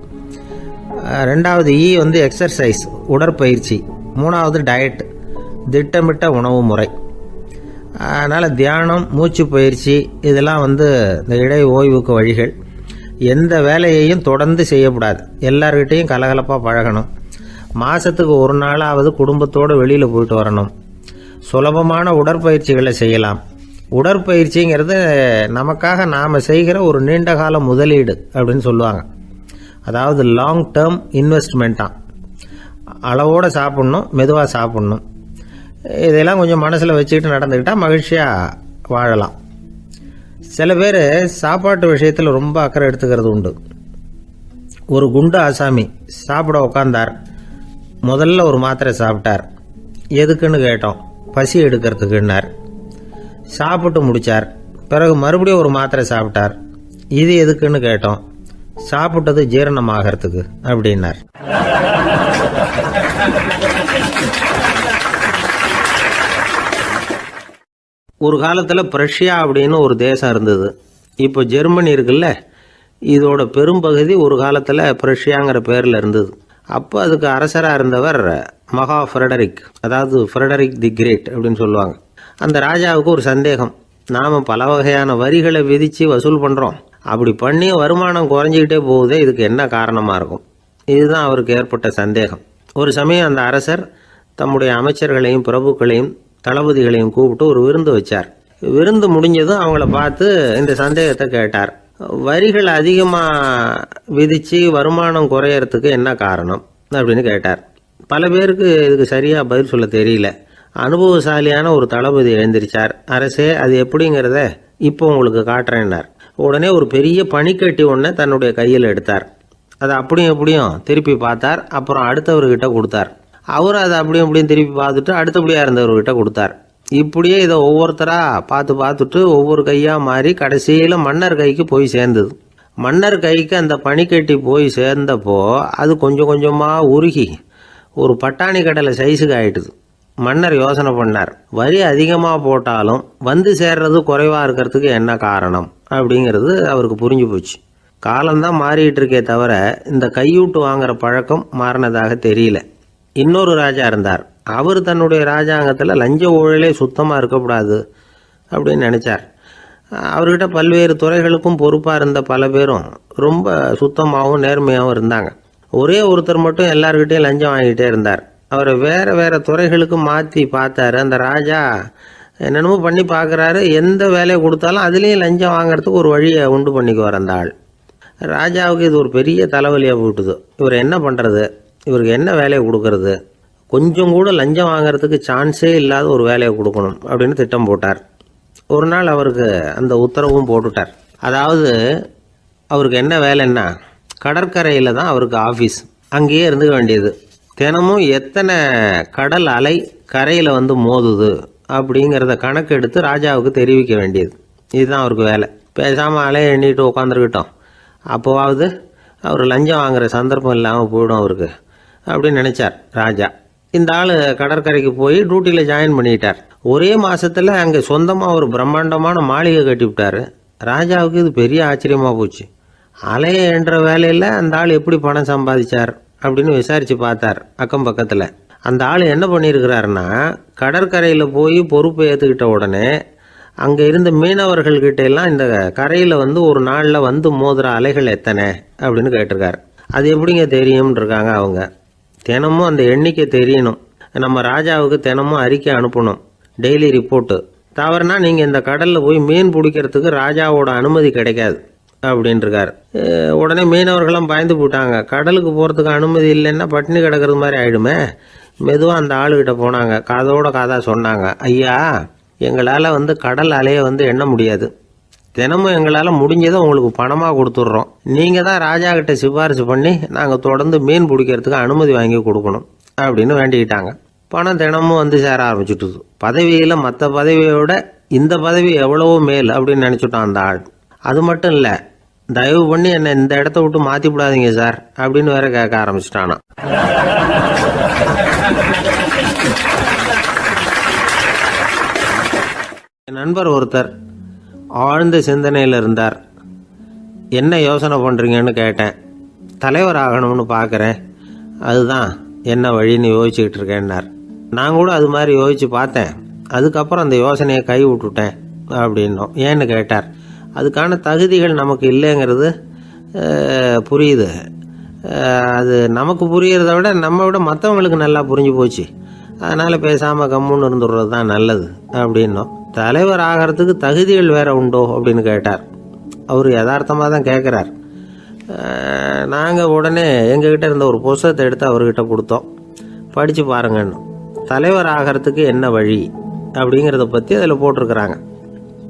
2வது E எக்ஸர்சைஸ், உடற்பயிற்சி. 3வது டயட், திட்டமிட்ட உணவு முறை. அதனால் தியானம், மூச்சு பயிற்சி இதெல்லாம் இந்த இடை ஓய்வுக்கு வழிகள். எந்த வேலையையும் தொடர்ந்து செய்யக்கூடாது. எல்லார்கிட்டையும் கலகலப்பாக பழகணும். மாதத்துக்கு ஒரு நாளாவது குடும்பத்தோடு வெளியில் போயிட்டு வரணும். சுலபமான உடற்பயிற்சிகளை செய்யலாம். உடற்பயிற்சிங்கிறது நமக்காக நாம் செய்கிற ஒரு நீண்டகால முதலீடு அப்படின்னு சொல்லுவாங்க. அதாவது லாங் டேர்ம் இன்வெஸ்ட்மெண்ட்டாக. அளவோடு சாப்பிட்ணும், மெதுவாக சாப்பிட்ணும். இதெல்லாம் கொஞ்சம் மனசில் வச்சுக்கிட்டு நடந்துக்கிட்டால் மகிழ்ச்சியாக வாழலாம். சில பேர் சாப்பாட்டு விஷயத்தில் ரொம்ப அக்கறை எடுத்துக்கிறது உண்டு. ஒரு குண்டு ஆசாமி சாப்பிட உக்காந்தார். முதல்ல ஒரு மாத்திரை சாப்பிட்டார். எதுக்குன்னு கேட்டோம். பசி எடுக்கிறதுக்குன்னார். சாப்பிட்டு முடித்தார். பிறகு மறுபடியும் ஒரு மாத்திரை சாப்பிட்டார். இது எதுக்குன்னு கேட்டோம். சாப்பிட்டது ஜீரணமாகறதுக்கு அப்படின்னார். ஒரு காலத்தில் பிரஷ்யா அப்படின்னு ஒரு தேசம் இருந்தது. இப்போ ஜெர்மனி இருக்குல்ல, இதோட பெரும்பகுதி ஒரு காலத்தில் பிரஷ்யாங்கிற பேரில் இருந்தது. அப்போ அதுக்கு அரசராக இருந்தவர் மகா ஃப்ரெடரிக், அதாவது ஃப்ரெடரிக் தி கிரேட் அப்படின்னு சொல்லுவாங்க. அந்த ராஜாவுக்கு ஒரு சந்தேகம். நாம் பல வகையான வரிகளை விதித்து வசூல் பண்ணுறோம். அப்படி பண்ணி வருமானம் குறைஞ்சிக்கிட்டே போகுதே, இதுக்கு என்ன காரணமாக இருக்கும்? இதுதான் அவருக்கு ஏற்பட்ட சந்தேகம். ஒரு சமயம் அந்த அரசர் தம்முடைய அமைச்சர்களையும் பிரபுக்களையும் தளபதிகளையும் கூப்பிட்டு ஒரு விருந்து வச்சார். விருந்து முடிஞ்சதும் அவங்கள பார்த்து இந்த சந்தேகத்தை கேட்டார். வரிகள் அதிகமாக விதித்து வருமானம் குறையறதுக்கு என்ன காரணம் அப்படின்னு கேட்டார். பல பேருக்கு இதுக்கு சரியாக பதில் சொல்ல தெரியல. அனுபவசாலியான ஒரு தளபதி எழுந்திருச்சார். அரசே, அது எப்படிங்கிறத இப்போ உங்களுக்கு காட்டுறேன்னார். உடனே ஒரு பெரிய பனிக்கட்டி ஒன்றை தன்னுடைய கையில் எடுத்தார். அதை அப்படியும் எப்படியும் திருப்பி பார்த்தார். அப்புறம் அடுத்தவர்கிட்ட கொடுத்தார். அவர் அதை அப்படியும் எப்படியும் திருப்பி பார்த்துட்டு அடுத்தபடியாக இருந்தவர்கிட்ட கொடுத்தார். இப்படியே இதை ஒவ்வொருத்தராக பார்த்துட்டு ஒவ்வொரு கையாக மாறி கடைசியில் மன்னர் கைக்கு போய் சேர்ந்தது. மன்னர் கைக்கு அந்த பனிக்கட்டி போய் சேர்ந்தப்போ அது கொஞ்சம் கொஞ்சமாக உருகி ஒரு பட்டாணி கடலை சைஸுக்கு ஆயிட்டுது. மன்னர் யோசனை பண்ணார். வரி அதிகமாக போட்டாலும் வந்து சேர்றது குறைவாக இருக்கிறதுக்கு என்ன காரணம் அப்படிங்கிறது அவருக்கு புரிஞ்சு போச்சு. காலம்தான் மாறிட்டு இருக்கே தவிர இந்த கையூட்டு வாங்குற பழக்கம் மாறினதாக தெரியல. இன்னொரு ராஜா இருந்தார். அவர் தன்னுடைய ராஜாங்கத்தில் லஞ்ச ஊழலே சுத்தமாக இருக்கக்கூடாது அப்படின்னு நினச்சார். அவர்கிட்ட பல்வேறு துறைகளுக்கும் பொறுப்பாக இருந்த பல பேரும் ரொம்ப சுத்தமாகவும் நேர்மையாகவும் இருந்தாங்க. ஒரே ஒருத்தர் மட்டும் எல்லார்கிட்டையும் லஞ்சம் வாங்கிட்டே இருந்தார். அவரை வேறு வேறு துறைகளுக்கு மாற்றி பார்த்தாரு. அந்த ராஜா என்னென்னமோ பண்ணி பார்க்குறாரு. எந்த வேலையை கொடுத்தாலும் அதுலேயும் லஞ்சம் வாங்குறதுக்கு ஒரு வழியை உண்டு பண்ணிக்குவார் அந்த ஆள். ராஜாவுக்கு இது ஒரு பெரிய தலைவலியாக போட்டுது. இவர் என்ன பண்ணுறது, இவருக்கு என்ன வேலையை கொடுக்கறது, கொஞ்சம் கூட லஞ்சம் வாங்கிறதுக்கு சான்ஸே இல்லாத ஒரு வேலையை கொடுக்கணும் அப்படின்னு திட்டம் போட்டார். ஒரு நாள் அவருக்கு அந்த உத்தரவும் போட்டுட்டார். அதாவது அவருக்கு என்ன வேலைன்னா, கடற்கரையில் தான் அவருக்கு ஆஃபீஸ், அங்கேயே இருந்துக்க வேண்டியது. தினமும் எத்தனை கடல் அலை கரையில் வந்து மோதுது அப்படிங்கிறத கணக்கு எடுத்து ராஜாவுக்கு தெரிவிக்க வேண்டியது. இதுதான் அவருக்கு வேலை. பேசாமல் அலையை எண்ணிட்டு உட்காந்துருக்கிட்டோம், அப்போவாவது அவர் லஞ்சம் வாங்குகிற சந்தர்ப்பம் இல்லாமல் போயிடும் அவருக்கு அப்படின்னு நினச்சார் ராஜா. இந்த ஆள் கடற்கரைக்கு போய் டியூட்டியில் ஜாயின் பண்ணிட்டார். ஒரே மாதத்தில் அங்கே சொந்தமாக ஒரு பிரம்மாண்டமான மாளிகை கட்டிவிட்டார். ராஜாவுக்கு இது பெரிய ஆச்சரியமாக போச்சு. அலையை என்ற வேலையில் அந்த ஆள் எப்படி பணம் சம்பாதிச்சார் அப்படின்னு விசாரித்து பார்த்தார் அக்கம் பக்கத்தில். அந்த ஆள் என்ன பண்ணியிருக்கிறாருன்னா, கடற்கரையில் போய் பொறுப்பை ஏற்றுக்கிட்ட உடனே அங்கே இருந்த மீனவர்கள்கிட்ட எல்லாம் இந்த கரையில் வந்து ஒரு நாளில் வந்து மோதுற அலைகள் எத்தனை அப்படின்னு கேட்டிருக்காரு. அது எப்படிங்க தெரியும்னு இருக்காங்க அவங்க. தினமும் அந்த எண்ணிக்கை தெரியணும், நம்ம ராஜாவுக்கு தினமும் அறிக்கை அனுப்பணும், டெய்லி ரிப்போர்ட்டு. தவறுனா நீங்கள் இந்த கடலில் போய் மீன் பிடிக்கிறதுக்கு ராஜாவோட அனுமதி கிடைக்காது அப்படின்ட்டுருக்காரு. உடனே மீனவர்களும் பயந்து போட்டாங்க. கடலுக்கு போகிறதுக்கு அனுமதி இல்லைன்னா பட்டினி கிடக்கிறது மாதிரி ஆகிடுமே. மெதுவாக அந்த ஆளுகிட்ட போனாங்க, காதோட காதாக சொன்னாங்க, ஐயா எங்களால் வந்து கடல் அலையை வந்து எண்ண முடியாது, தினமும் எங்களால் முடிஞ்சதை உங்களுக்கு பணமாக கொடுத்துட்றோம், நீங்கள் தான் ராஜா கிட்ட சிபாரிசு பண்ணி நாங்கள் தொடர்ந்து மீன் பிடிக்கிறதுக்கு அனுமதி வாங்கி கொடுக்கணும் அப்படின்னு வேண்டிக்கிட்டாங்க. பணம் தினமும் வந்து சேர ஆரம்பிச்சுட்டுது. பதவியில் மற்ற பதவியோட இந்த பதவி எவ்வளவோ மேல் அப்படின்னு நினச்சிட்டான் அந்த ஆள். அது மட்டும் இல்லை, தயவு பண்ணி என்னை இந்த இடத்த விட்டு மாற்றி விடாதீங்க சார் அப்படின்னு வேற கேட்க ஆரம்பிச்சிட்டானா. என் நண்பர் ஒருத்தர் ஆழ்ந்த சிந்தனையில் இருந்தார். என்ன யோசனை பண்ணுறீங்கன்னு கேட்டேன். தலைவர் ஆகணும்னு பார்க்குறேன், அதுதான் என்ன வழின்னு யோசிச்சுக்கிட்டு இருக்கேன்னார். நான் கூட அது மாதிரி யோசித்து பார்த்தேன், அதுக்கப்புறம் அந்த யோசனையை கை விட்டுட்டேன் அப்படின்னோம். ஏன்னு கேட்டார். அதுக்கான தகுதிகள் நமக்கு இல்லைங்கிறது புரியுது. அது நமக்கு புரியறத விட நம்ம விட மற்றவங்களுக்கு நல்லா புரிஞ்சு போச்சு. அதனால் பேசாமல் கம்முன்னு இருந்துடுறது தான் நல்லது அப்படின்னோம். தலைவர் ஆகிறதுக்கு தகுதிகள் வேற உண்டோ அப்படின்னு கேட்டார். அவர் யதார்த்தமாக தான் கேட்குறார். நாங்கள் உடனே எங்ககிட்ட இருந்த ஒரு புத்தகத்தை எடுத்து அவர்கிட்ட கொடுத்தோம், படித்து பாருங்கன்னு. தலைவர் ஆகிறதுக்கு என்ன வழி அப்படிங்கிறத பற்றி அதில் போட்டிருக்கிறாங்க.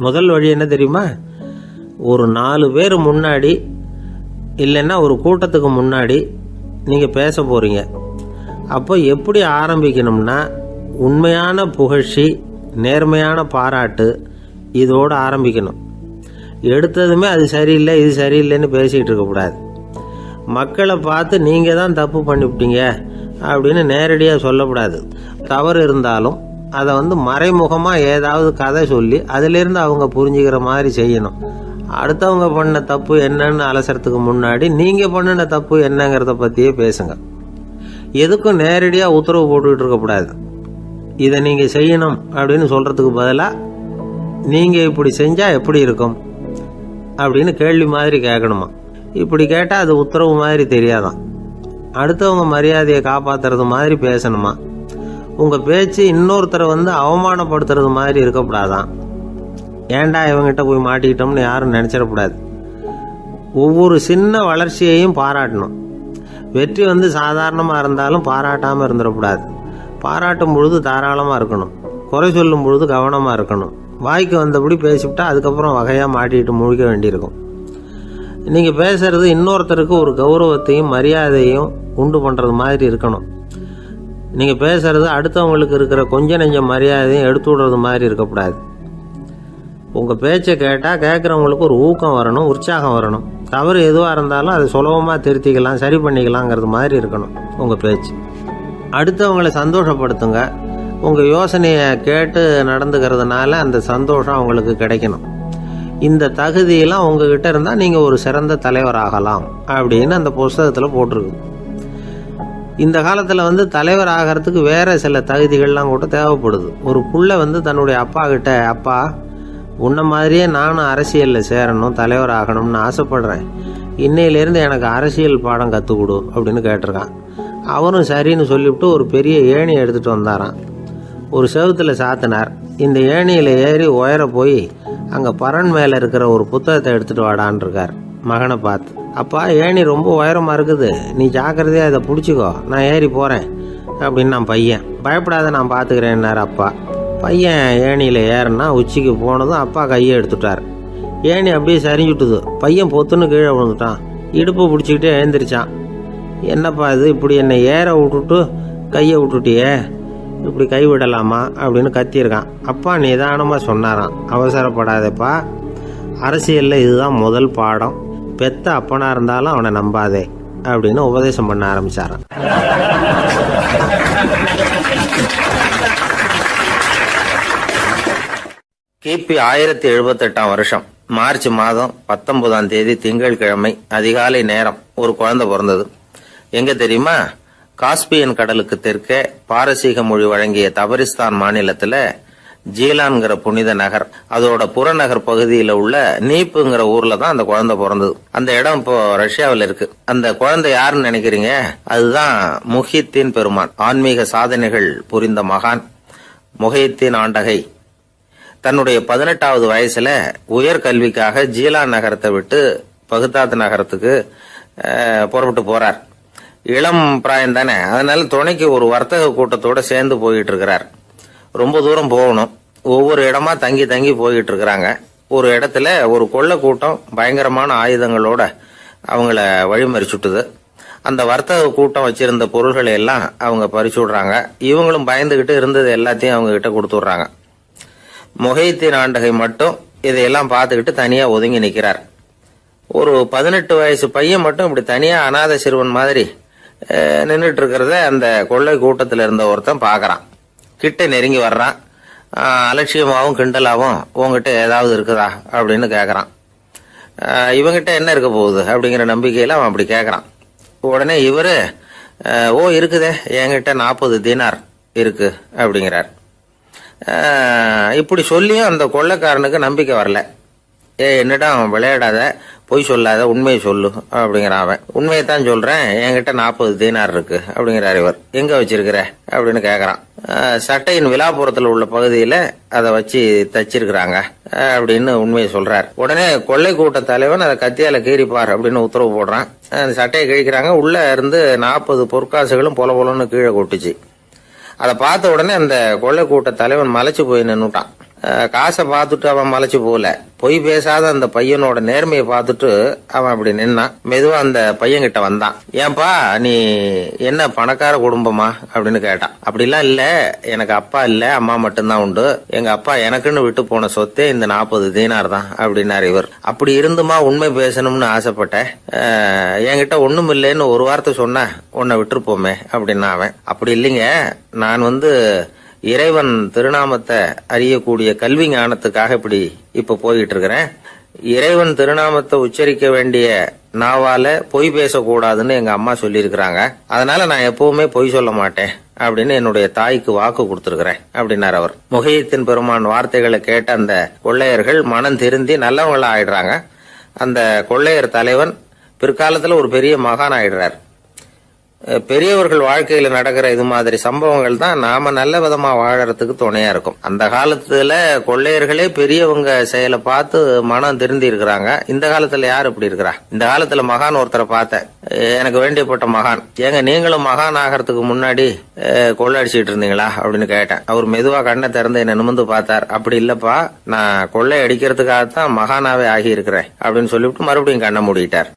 முதல் வழி என்ன தெரியுமா, ஒரு 4 பேர் முன்னாடி இல்லைன்னா ஒரு கூட்டத்துக்கு முன்னாடி நீங்கள் பேச போகிறீங்க. அப்போ எப்படி ஆரம்பிக்கணும்னா, உண்மையான புகழ்ச்சி, நேர்மையான பாராட்டு, இதோடு ஆரம்பிக்கணும். எடுத்ததுமே அது சரியில்லை இது சரியில்லைன்னு பேசிகிட்டு இருக்கக்கூடாது. மக்களை பார்த்து நீங்கள் தான் தப்பு பண்ணிவிட்டீங்க அப்படின்னு நேரடியாக சொல்லக்கூடாது. தவறு இருந்தாலும் அதை வந்து மறைமுகமாக ஏதாவது கதை சொல்லி அதிலிருந்து அவங்க புரிஞ்சுக்கிற மாதிரி செய்யணும். அடுத்தவங்க பண்ண தப்பு என்னன்னு அலசறதுக்கு முன்னாடி நீங்கள் பண்ணின தப்பு என்னங்கிறத பற்றியே பேசுங்க. எதுக்கும் நேரடியாக உத்தரவு போட்டுக்கிட்டு இருக்கக்கூடாது. இதை நீங்கள் செய்யணும் அப்படின்னு சொல்கிறதுக்கு பதிலாக நீங்கள் இப்படி செஞ்சால் எப்படி இருக்கும் அப்படின்னு கேள்வி மாதிரி கேட்கணுமா. இப்படி கேட்டால் அது உத்தரவு மாதிரி தெரியாதான். அடுத்தவங்க மரியாதையை காப்பாற்றுறது மாதிரி பேசணுமா. உங்கள் பேச்சு இன்னொருத்தரை வந்து அவமானப்படுத்துறது மாதிரி இருக்கக்கூடாதான். ஏண்டா இவங்கிட்ட போய் மாட்டிக்கிட்டோம்னு யாரும் நினச்சிடக்கூடாது. ஒவ்வொரு சின்ன வளர்ச்சியையும் பாராட்டணும். வெற்றி வந்து சாதாரணமாக இருந்தாலும் பாராட்டாமல் இருந்துடக்கூடாது. பாராட்டும் பொழுது தாராளமாக இருக்கணும், குறை சொல்லும் பொழுது கவனமாக இருக்கணும். வாய்க்கு வந்தபடி பேசிவிட்டா அதுக்கப்புறம் வகையாக மாட்டிக்கிட்டு முழிக்க வேண்டியிருக்கும். நீங்கள் பேசுகிறது இன்னொருத்தருக்கு ஒரு கௌரவத்தையும் மரியாதையும் உண்டு பண்ணுறது மாதிரி இருக்கணும். நீங்கள் பேசுகிறது அடுத்தவங்களுக்கு இருக்கிற கொஞ்ச நெஞ்ச மரியாதையும் எடுத்து விடுறது மாதிரி இருக்கக்கூடாது. உங்கள் பேச்சை கேட்டால் கேட்குறவங்களுக்கு ஒரு ஊக்கம் வரணும், உற்சாகம் வரணும். தவறு எதுவாக இருந்தாலும் அதை சுலபமாக திருத்திக்கலாம், சரி பண்ணிக்கலாங்கிறது மாதிரி இருக்கணும் உங்கள் பேச்சு. அடுத்தவங்களை சந்தோஷப்படுத்துங்க. உங்கள் யோசனையை கேட்டு நடந்துக்கிறதுனால அந்த சந்தோஷம் அவங்களுக்கு கிடைக்கணும். இந்த தகுதியெல்லாம் உங்ககிட்ட இருந்தால் நீங்கள் ஒரு சிறந்த தலைவர் ஆகலாம் அப்படின்னு அந்த புஸ்தகத்தில் போட்டிருக்கு. இந்த காலத்தில் வந்து தலைவர் ஆகிறதுக்கு வேறு சில தகுதிகள்லாம் கூட தேவைப்படுது. ஒரு புள்ள வந்து தன்னுடைய அப்பா கிட்ட, அப்பா உன்ன மாதிரியே நானும் அரசியலில் சேரணும், தலைவர் ஆகணும்னு ஆசைப்படுறேன், இன்னையிலேருந்து எனக்கு அரசியல் பாடம் கற்றுக் கொடு அப்படின்னு கேட்டிருக்கான். அவரும் சரின்னு சொல்லிவிட்டு ஒரு பெரிய ஏணியை எடுத்துகிட்டு வந்தாராம். ஒரு செவுத்தில் சாத்தினார். இந்த ஏணியில் ஏறி உயர போய் அங்கே பரன் மேலே இருக்கிற ஒரு புத்தகத்தை எடுத்துகிட்டு வாடான் இருக்கார் மகனை பார்த்து. அப்பா, ஏணி ரொம்ப உயரமாக இருக்குது, நீ ஜாக்கிரதையாக இதை பிடிச்சிக்கோ, நான் ஏறி போகிறேன் அப்படின்னு நான் பையன். பயப்படாத, நான் பார்த்துக்கிறேன்னார் அப்பா. பையன் ஏணியில் ஏறினா உச்சிக்கு போனதும் அப்பா கையை எடுத்துட்டார். ஏணி அப்படியே சரிஞ்சுட்டுது. பையன் பொத்துன்னு கீழே விழுந்துட்டான். இடுப்பு பிடிச்சிக்கிட்டே எழுந்திரிச்சான். என்னப்பா இது, இப்படி என்னை ஏற விட்டுட்டு கையை விட்டுட்டியே, இப்படி கை விடலாமா அப்படின்னு கத்தியிருக்கான். அப்பா நிதானமாக சொன்னாராம், அவசரப்படாதேப்பா, அரசியலில் இதுதான் முதல் பாடம், பெத்த அப்பனா இருந்தாலும் அவனை நம்பாதே அப்படின்னு உபதேசம் பண்ண ஆரம்பிச்சாராம். கிபி 1078 வருஷம் மார்ச் மாதம் 19ஆம் தேதி திங்கட்கிழமை அதிகாலை நேரம் ஒரு குழந்தை பிறந்தது. எங்க தெரியுமா? காஸ்பியன் கடலுக்கு தெற்கே பாரசீக மொழி வழங்கிய தபரிஸ்தான் மாநிலத்துல ஜீலான்கிற புனித நகர், அதோட புறநகர் பகுதியில உள்ள நீப்புங்கிற ஊர்ல தான் அந்த குழந்தை பிறந்தது. அந்த இடம் இப்போ ரஷ்யாவில் இருக்கு. அந்த குழந்தை யாருன்னு நினைக்கிறீங்க? அதுதான் முஹித்தீன் பெருமான், ஆன்மீக சாதனைகள் புரிந்த மகான் முஹித்தீன் ஆண்டகை. தன்னுடைய 18வது வயசுல உயர்கல்விக்காக ஜீலான் நகரத்தை விட்டு பகுதாத் நகரத்துக்கு புறப்பட்டு போறார். இளம் பிராயம் தானே, அதனால துணைக்கு ஒரு வர்த்தக கூட்டத்தோட சேர்ந்து போயிட்டு இருக்கிறார். ரொம்ப தூரம் போகணும். ஒவ்வொரு இடமா தங்கி தங்கி போயிட்டு இருக்கிறாங்க. ஒரு இடத்துல ஒரு கொள்ளை கூட்டம் பயங்கரமான ஆயுதங்களோட அவங்கள வழிமறிச்சுட்டுது. அந்த வர்த்தக கூட்டம் வச்சிருந்த பொருள்களை எல்லாம் அவங்க பறிச்சு விடுறாங்க. இவங்களும் பயந்துகிட்டு இருந்தது எல்லாத்தையும் அவங்க கிட்ட கொடுத்துடுறாங்க. முஹித்தீன் ஆண்டகை மட்டும் இதையெல்லாம் பார்த்துக்கிட்டு தனியா ஒதுங்கி நிற்கிறார். ஒரு 18 வயசு பையன் மட்டும் இப்படி தனியா அநாத சிறுவன் மாதிரி நின்றுட்டு இருக்கிறத அந்த கொள்ளை கூட்டத்தில் இருந்த ஒருத்தன் பாக்குறான். கிட்ட நெருங்கி வர்றான். அலட்சியமாகவும் கிண்டலாகவும் உங்ககிட்ட ஏதாவது இருக்குதா அப்படின்னு கேட்கறான். இவங்கிட்ட என்ன இருக்க போகுது அப்படிங்கிற நம்பிக்கையில அவன் அப்படி கேட்கறான். உடனே இவரு, ஓ இருக்குதே, என்கிட்ட 40 தீனார் இருக்கு அப்படிங்கிறார். இப்படி சொல்லியும் அந்த கொள்ளைக்காரனுக்கு நம்பிக்கை வரல. என்னிடம் விளையாடாத, பொய் சொல்லாத, உண்மையை சொல்லு அப்படிங்கிறான் அவன். உண்மையைத்தான் சொல்றேன், என்கிட்ட 40 தீனார் இருக்கு அப்படிங்கிறார் இவர். எங்க வச்சிருக்கிற அப்படின்னு கேக்குறான். சட்டையின் விழாப்புறத்துல உள்ள பகுதியில அதை வச்சு தச்சிருக்கிறாங்க அப்படின்னு உண்மையை சொல்றார். உடனே கொள்ளை கூட்ட தலைவன் அதை கத்தியால கீறிப்பார் அப்படின்னு உத்தரவு போடுறான். அந்த சட்டையை கிழிக்கிறாங்க. உள்ள இருந்து 40 பொற்காசுகளும் பொல பொலன்னு கீழே கொட்டுச்சு. அதை பார்த்த உடனே அந்த கொள்ளை கூட்ட தலைவன் மலைச்சு போய் நின்னுட்டான். காசை பார்த்துட்டு அவன் மலைச்சு போல, பொய் பேசாத அந்த பையனோட நேர்மையை பார்த்துட்டு அவன் அப்படி நின்னான். மெதுவா அந்த பையன் கிட்ட வந்தான். ஏன்பா, நீ என்ன பணக்கார குடும்பமா அப்படின்னு கேட்டான். அப்படிலாம் இல்ல, எனக்கு அப்பா இல்ல, அம்மா மட்டும்தான் உண்டு. எங்க அப்பா எனக்குன்னு விட்டு போன சொத்தே இந்த 40 தீனார் தான் அப்படின்னாரு இவர். அப்படி இருந்துமா உண்மை பேசணும்னு ஆசைப்பட்டேன். என்கிட்ட ஒண்ணும் இல்லைன்னு ஒரு வார்த்தை சொன்ன உன்னை விட்டுருப்போமே அப்படின்னா அவன். அப்படி இல்லைங்க, நான் இறைவன் திருநாமத்தை அறியக்கூடிய கல்வி ஞானத்துக்காக இப்ப போயிட்டு இருக்கிறேன். இறைவன் திருநாமத்தை உச்சரிக்க வேண்டிய நாவால பொய் பேசக்கூடாதுன்னு எங்க அம்மா சொல்லியிருக்கிறாங்க. அதனால நான் எப்பவுமே பொய் சொல்ல மாட்டேன் அப்படின்னு என்னுடைய தாய்க்கு வாக்கு கொடுத்திருக்கிறேன் அப்படின்னார் அவர். முஹித்தீன் பெருமான் வார்த்தைகளை கேட்ட அந்த கொள்ளையர்கள் மனம் திருந்தி நல்லவங்களா ஆயிடுறாங்க. அந்த கொள்ளையர் தலைவன் பிற்காலத்துல ஒரு பெரிய மகான் ஆயிடுறார். பெரியவர்கள் வாழ்க்கையில நடக்கிற இது மாதிரி சம்பவங்கள் தான் நாம நல்ல விதமா வாழறதுக்கு துணையா இருக்கும். அந்த காலத்துல கொள்ளையர்களே பெரியவங்க செயலை பார்த்து மனம் திருந்தி இருக்கிறாங்க. இந்த காலத்துல யார் இப்படி இருக்கிறா? இந்த காலத்துல மகான் ஒருத்தரை பார்த்தேன், எனக்கு வேண்டியப்பட்ட மகான். ஏங்க நீங்களும் மகான் ஆகிறதுக்கு முன்னாடி கொள்ளை அடிச்சுட்டு இருந்தீங்களா அப்படின்னு கேட்டேன். அவர் மெதுவா கண்ணை திறந்து என்ன நிமிர்ந்து பார்த்தார். அப்படி இல்லப்பா, நான் கொள்ளை அடிக்கிறதுக்காகத்தான் மகானாவே ஆகி இருக்கிறேன் அப்படின்னு சொல்லிவிட்டு மறுபடியும் கண்ணை மூடிட்டார்.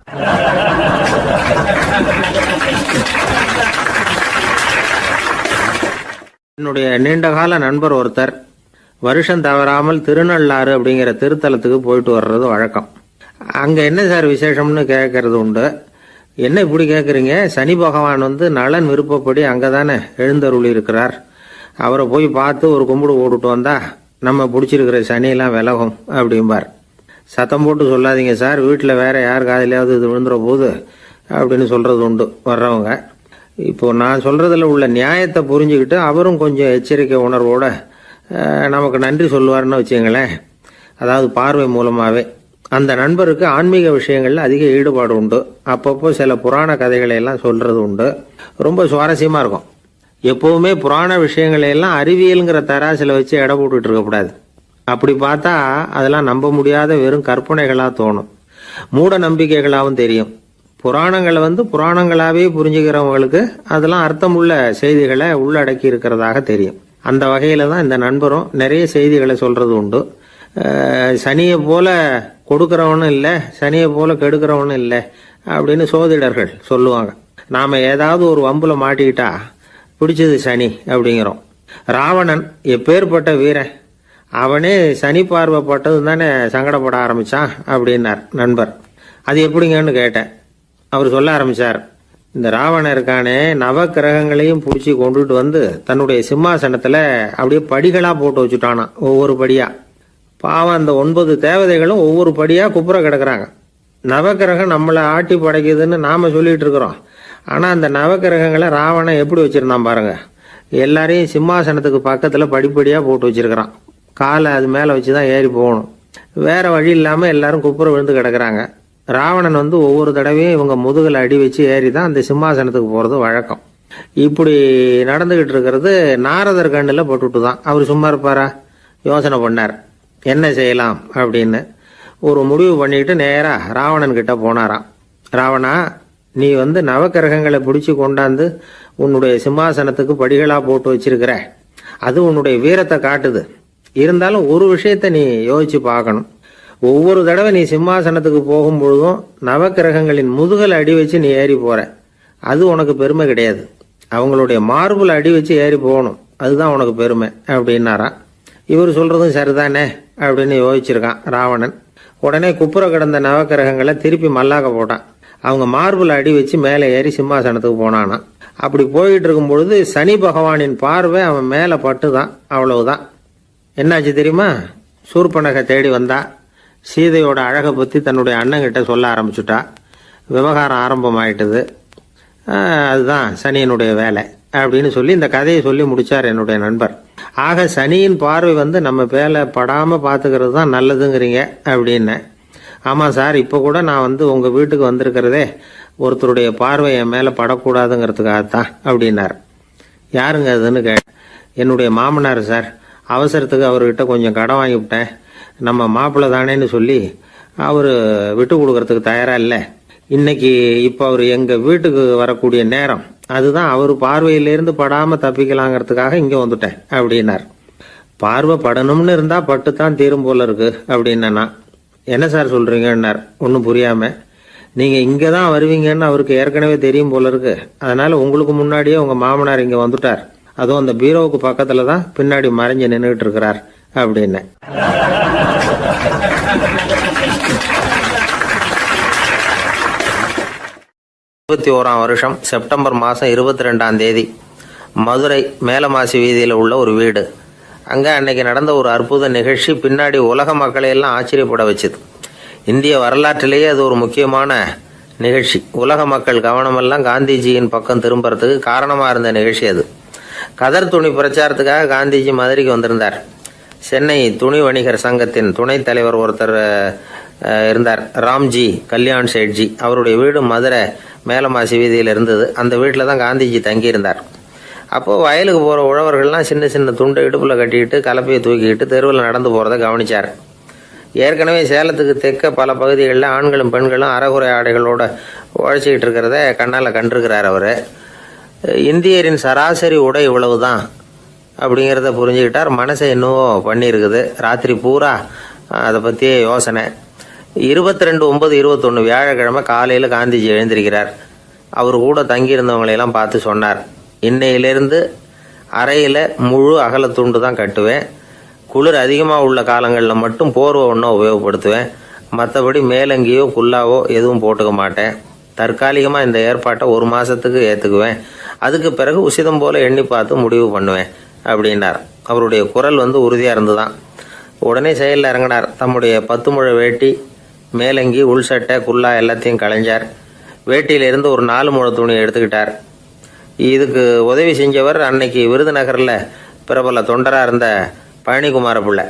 என்னுடைய நீண்டகால நண்பர் ஒருத்தர் வருஷம் தவறாமல் திருநள்ளாறு அப்படிங்கிற திருத்தலத்துக்கு போயிட்டு வர்றது வழக்கம். அங்க என்ன சார் விசேஷம்னு கேட்கறது உண்டு. என்ன இப்படி கேட்குறீங்க? சனி பகவான் நலன் விருப்பப்படி அங்கதானே எழுந்தருளி இருக்கிறார். அவரை போய் பார்த்து ஒரு கும்பிடு ஓட்டுட்டு வந்தா நம்ம பிடிச்சிருக்கிற சனியெல்லாம் விலகும் அப்படிம்பார். சத்தம் போட்டு சொல்லாதீங்க சார், வீட்டில் வேற யார் காதிலாவது இது விழுந்துற போது அப்படின்னு சொல்றது உண்டு வர்றவங்க. இப்போ நான் சொல்றதுல உள்ள நியாயத்தை புரிஞ்சுக்கிட்டு அவரும் கொஞ்சம் எச்சரிக்கை உணர்வோட நமக்கு நன்றி சொல்லுவார்னு வச்சுங்களேன். அதாவது பார்வை மூலமாவே. அந்த நண்பருக்கு ஆன்மீக விஷயங்கள்ல அதிக ஈடுபாடு உண்டு. அப்பப்போ சில புராண கதைகளை எல்லாம் சொல்றது உண்டு. ரொம்ப சுவாரஸ்யமா இருக்கும். எப்பவுமே புராண விஷயங்களை எல்லாம் அறிவியலுங்கிற தராசில் வச்சு எடை போட்டுட்டு இருக்கக்கூடாது. அப்படி பார்த்தா அதெல்லாம் நம்ப முடியாத வெறும் கற்பனைகளாக தோணும், மூட நம்பிக்கைகளாகவும் தெரியும். புராணங்களை புராணங்களாகவே புரிஞ்சுக்கிறவங்களுக்கு அதெல்லாம் அர்த்தமுள்ள செய்திகளை உள்ளடக்கி இருக்கிறதாக தெரியும். அந்த வகையில் தான் இந்த நண்பரும் நிறைய செய்திகளை சொல்கிறது உண்டு. சனியை போல கொடுக்குறவனும் இல்லை, சனியை போல கெடுக்கிறவனும் இல்லை அப்படின்னு சோதிடர்கள் சொல்லுவாங்க. நாம் ஏதாவது ஒரு வம்புல மாட்டிக்கிட்டா பிடிச்சது சனி அப்படிங்கிறோம். ராவணன் எப்பேற்பட்ட வீரன், அவனே சனி பார்வைப்பட்டது தானே சங்கடப்பட ஆரம்பித்தான் அப்படின்னார் நண்பர். அது எப்படிங்கன்னு கேட்டேன். அவர் சொல்ல ஆரம்பித்தார், இந்த ராவணன் இருக்கானே நவ கிரகங்களையும் பிடிச்சி கொண்டுட்டு வந்து தன்னுடைய சிம்மாசனத்தில் அப்படியே படிகளாக போட்டு வச்சுட்டானா, ஒவ்வொரு படியாக. பாவம் அந்த 9 தேவதைகளும் ஒவ்வொரு படியாக குப்புற கிடக்குறாங்க. நவக்கிரகம் நம்மளை ஆட்டி படைக்குதுன்னு நாம் சொல்லிட்டு இருக்கிறோம். ஆனால் அந்த நவக்கிரகங்களை ராவணன் எப்படி வச்சுருந்தான் பாருங்க. எல்லாரையும் சிம்மாசனத்துக்கு பக்கத்தில் படிப்படியாக போட்டு வச்சிருக்கிறான். காலை அது மேலே வச்சு தான் ஏறி போகணும். வேறு வழி இல்லாமல் எல்லாரும் குப்புற விழுந்து கிடக்குறாங்க. ராவணன் ஒவ்வொரு தடவையும் இவங்க முதுகில் அடி வச்சு ஏறி தான் அந்த சிம்மாசனத்துக்கு போகிறது வழக்கம். இப்படி நடந்துக்கிட்டு இருக்கிறது நாரதர் கண்ணில் பட்டுட்டு தான். அவர் சும்மா இருப்பாரா? யோசனை பண்ணார், என்ன செய்யலாம் அப்படின்னு. ஒரு முடிவு பண்ணிட்டு நேராக ராவணன் கிட்ட போனாராம். ராவணா, நீ நவக்கிரகங்களை பிடிச்சி கொண்டாந்து உன்னுடைய சிம்மாசனத்துக்கு படிகளாக போட்டு வச்சிருக்கிற, அது உன்னுடைய வீரத்தை காட்டுது. இருந்தாலும் ஒரு விஷயத்த நீ யோசிச்சு பார்க்கணும். ஒவ்வொரு தடவை நீ சிம்மாசனத்துக்கு போகும்பொழுதும் நவக்கிரகங்களின் முதுகல் அடி வச்சு நீ ஏறி போற, அது உனக்கு பெருமை கிடையாது. அவங்களுடைய மார்புல அடி வச்சு ஏறி போகணும், அதுதான் உனக்கு பெருமை அப்படின்னாராம். இவர் சொல்றதும் சரிதானே அப்படின்னு யோசிச்சிருக்கான் ராவணன். உடனே குப்புற கிடந்த நவக்கிரகங்களை திருப்பி மல்லாக்க போட்டான். அவங்க மார்புல அடி வச்சு மேலே ஏறி சிம்மாசனத்துக்கு போனானா. அப்படி போயிட்டு இருக்கும் பொழுது சனி பகவானின் பார்வை அவன் மேலே பட்டுதான். அவ்வளவுதான். என்னாச்சு தெரியுமா? சூர்பனகை தேடி வந்தா. சீதையோட அழகை பற்றி தன்னுடைய அண்ணங்கிட்ட சொல்ல ஆரம்பிச்சுட்டா. விவகாரம் ஆரம்பமாயிட்டது. அதுதான் சனியனுடைய வேலை அப்படின்னு சொல்லி இந்த கதையை சொல்லி முடிச்சார் என்னுடைய நண்பர். ஆக சனியின் பார்வை நம்ம மேலே படாமல் பார்த்துக்கிறது தான் நல்லதுங்கிறீங்க அப்படின்னு. ஆமாம் சார், இப்போ கூட நான் உங்கள் வீட்டுக்கு வந்திருக்கிறதே ஒருத்தருடைய பார்வை என் மேலே படக்கூடாதுங்கிறதுக்காகத்தான் அப்படின்னார். யாருங்க அதுன்னு என்னுடைய மாமனார் சார். அவசரத்துக்கு அவர்கிட்ட கொஞ்சம் கடன் வாங்கிவிட்டேன். நம்ம மாப்பிள்ளை தானேன்னு சொல்லி அவர் விட்டு கொடுக்கறதுக்கு தயாராக இல்லை. இன்னைக்கு இப்போ அவர் எங்கள் வீட்டுக்கு வரக்கூடிய நேரம், அதுதான் அவர் பார்வையிலேருந்து படாமல் தப்பிக்கலாங்கிறதுக்காக இங்கே வந்துட்டேன் அப்படின்னார். பார்வை படணும்னு இருந்தால் பட்டு தான் தீரும் போல இருக்கு அப்படின்னா. என்ன சார் சொல்கிறீங்கன்னார் ஒன்றும் புரியாமல். நீங்கள் இங்கே தான் வருவீங்கன்னு அவருக்கு ஏற்கனவே தெரியும் போல இருக்கு. அதனால் உங்களுக்கு முன்னாடியே உங்கள் மாமனார் இங்கே வந்துட்டார். அதுவும் அந்த பீரோவுக்கு பக்கத்தில் தான் பின்னாடி மறைஞ்சு நின்றுட்டு இருக்கிறார் அப்படின்னு. வருஷம் செப்டம்பர் மாதம் 22 மதுரை மேலமாசி வீதியில் உள்ள ஒரு வீடு. அங்கே அன்னைக்கு நடந்த ஒரு அற்புத நிகழ்ச்சி பின்னாடி உலக மக்களை எல்லாம் ஆச்சரியப்பட வச்சுது. இந்திய வரலாற்றிலேயே அது ஒரு முக்கியமான நிகழ்ச்சி. உலக மக்கள் கவனமெல்லாம் காந்திஜியின் பக்கம் திரும்புறதுக்கு காரணமாக இருந்த நிகழ்ச்சி அது. கதர் துணி பிரச்சாரத்துக்காக காந்திஜி மதுரைக்கு வந்திருந்தார். சென்னை துணி வணிகர் சங்கத்தின் துணைத் தலைவர் ஒருத்தர் இருந்தார், ராம்ஜி கல்யாண் சேட்ஜி. அவருடைய வீடு மதுரை மேலமாசி வீதியில் இருந்தது. அந்த வீட்டில் தான் காந்திஜி தங்கியிருந்தார். அப்போது வயலுக்கு போகிற உழவர்கள்லாம் சின்ன சின்ன துண்டை இடுப்பில் கட்டிக்கிட்டு கலப்பையை தூக்கிக்கிட்டு தெருவில் நடந்து போகிறத கவனித்தார். ஏற்கனவே சேலத்துக்கு தெற்க பல பகுதிகளில் ஆண்களும் பெண்களும் அறகுறை ஆடைகளோடு உழைச்சிக்கிட்டு இருக்கிறத கண்ணால் கண்டிருக்கிறார் அவர். இந்தியரின் சராசரி உடை இவ்வளவு தான் அப்படிங்கிறத புரிஞ்சுக்கிட்டார். மனசை என்னவோ பண்ணியிருக்குது. ராத்திரி பூரா அதை பற்றியே யோசனை. 22/9/21 வியாழக்கிழமை காலையில் காந்திஜி எழுந்திருக்கிறார். அவர் கூட தங்கியிருந்தவங்களையெல்லாம் பார்த்து சொன்னார், இன்னையிலேருந்து அறையில் முழு அகல துண்டு தான் கட்டுவேன். குளிர் அதிகமாக உள்ள காலங்களில் மட்டும் போர்வை ஒன்றும் உபயோகப்படுத்துவேன். மற்றபடி மேலங்கியோ குல்லாவோ எதுவும் போட்டுக்க மாட்டேன். தற்காலிகமாக இந்த ஏற்பாட்டை 1 மாதத்துக்கு ஏற்றுக்குவேன். அதுக்கு பிறகு உசிதம் போல் எண்ணி பார்த்து முடிவு பண்ணுவேன் அப்படின்னார். அவருடைய குரல் உறுதியாக இருந்துதான். உடனே செயலில் இறங்கினார். தம்முடைய 10 முழ வேட்டி, மேலங்கி, உள் சட்டை, குல்லா எல்லாத்தையும் களைஞ்சார். வேட்டியிலிருந்து ஒரு 4 முழ துணியை எடுத்துக்கிட்டார். இதுக்கு உதவி செஞ்சவர் அன்னைக்கு விருதுநகரில் பிரபல தொண்டராக இருந்த பழனிக்குமார பிள்ளை.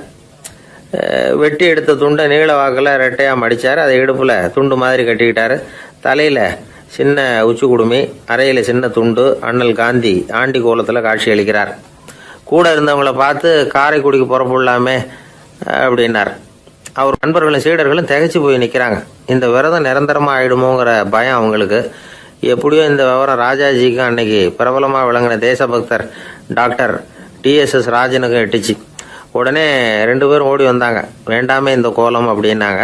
வெட்டி எடுத்த துண்டை நீள வாக்கில் ரெட்டையாக மடித்தார். அதை இடுப்பில் துண்டு மாதிரி கட்டிக்கிட்டார். தலையில் சின்ன உச்சி குடுமி, அறையில் சின்ன துண்டு, அண்ணல் காந்தி ஆண்டி கோலத்தில் காட்சி அளிக்கிறார். கூட இருந்தவங்கள பார்த்து காரைக்குடிக்கு புறப்படலாமே அப்படின்னார். அவர் நண்பர்களும் சீடர்களும் திகைச்சு போய் நிற்கிறாங்க. இந்த விரதம் நிரந்தரமாக ஆயிடுமோங்கிற பயம் அவங்களுக்கு. எப்படியோ இந்த விவரம் ராஜாஜிக்கும் அன்னைக்கு பிரபலமாக விளங்கின தேசபக்தர் டாக்டர் டிஎஸ்எஸ் ராஜனுக்கும் எட்டுச்சு. உடனே 2 பேரும் ஓடி வந்தாங்க. வேண்டாமே இந்த கோலம் அப்படின்னாங்க.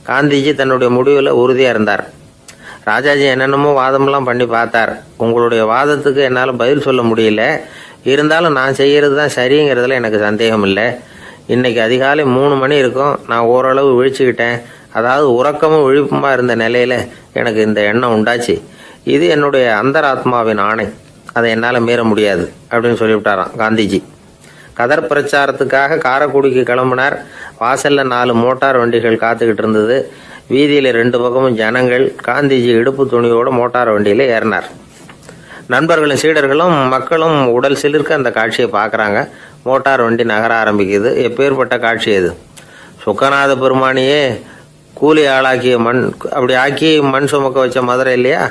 காந்திஜி தன்னுடைய முடிவில் உறுதியாக இருந்தார். ராஜாஜி என்னென்னமோ வாதமெல்லாம் பண்ணி பார்த்தார். உங்களுடைய வாதத்துக்கு என்னால் பதில் சொல்ல முடியல, இருந்தாலும் நான் செய்கிறது தான் சரிங்கிறதுல எனக்கு சந்தேகம் இல்லை. இன்னைக்கு அதிகாலை 3 மணி இருக்கும். நான் ஓரளவு விழிச்சுக்கிட்டேன். அதாவது உறக்கமும் விழிப்புமா இருந்த நிலையில எனக்கு இந்த எண்ணம் உண்டாச்சு. இது என்னுடைய அந்தராத்மாவின் ஆணை, அதை என்னால் மீற முடியாது அப்படின்னு சொல்லிவிட்டாராம் காந்திஜி. கதர் பிரச்சாரத்துக்காக காரைக்குடிக்கு கிளம்பினார். வாசல்ல 4 மோட்டார் வண்டிகள் காத்துக்கிட்டு இருந்தது. வீதியில் 2 பக்கமும் ஜனங்கள். காந்திஜி இடுப்பு துணியோட மோட்டார் வண்டியில ஏறினார். நண்பர்களும் சீடர்களும் மக்களும் உடல் சிலிர்க்க அந்த காட்சியை பார்க்குறாங்க. மோட்டார் வண்டி நகர ஆரம்பிக்குது. எப்பேற்பட்ட காட்சி அது! சுக்கநாத பெருமானியே கூலி ஆளாக்கிய மண், அப்படி ஆக்கி மண் சுமக்க வச்ச மதுரை இல்லையா,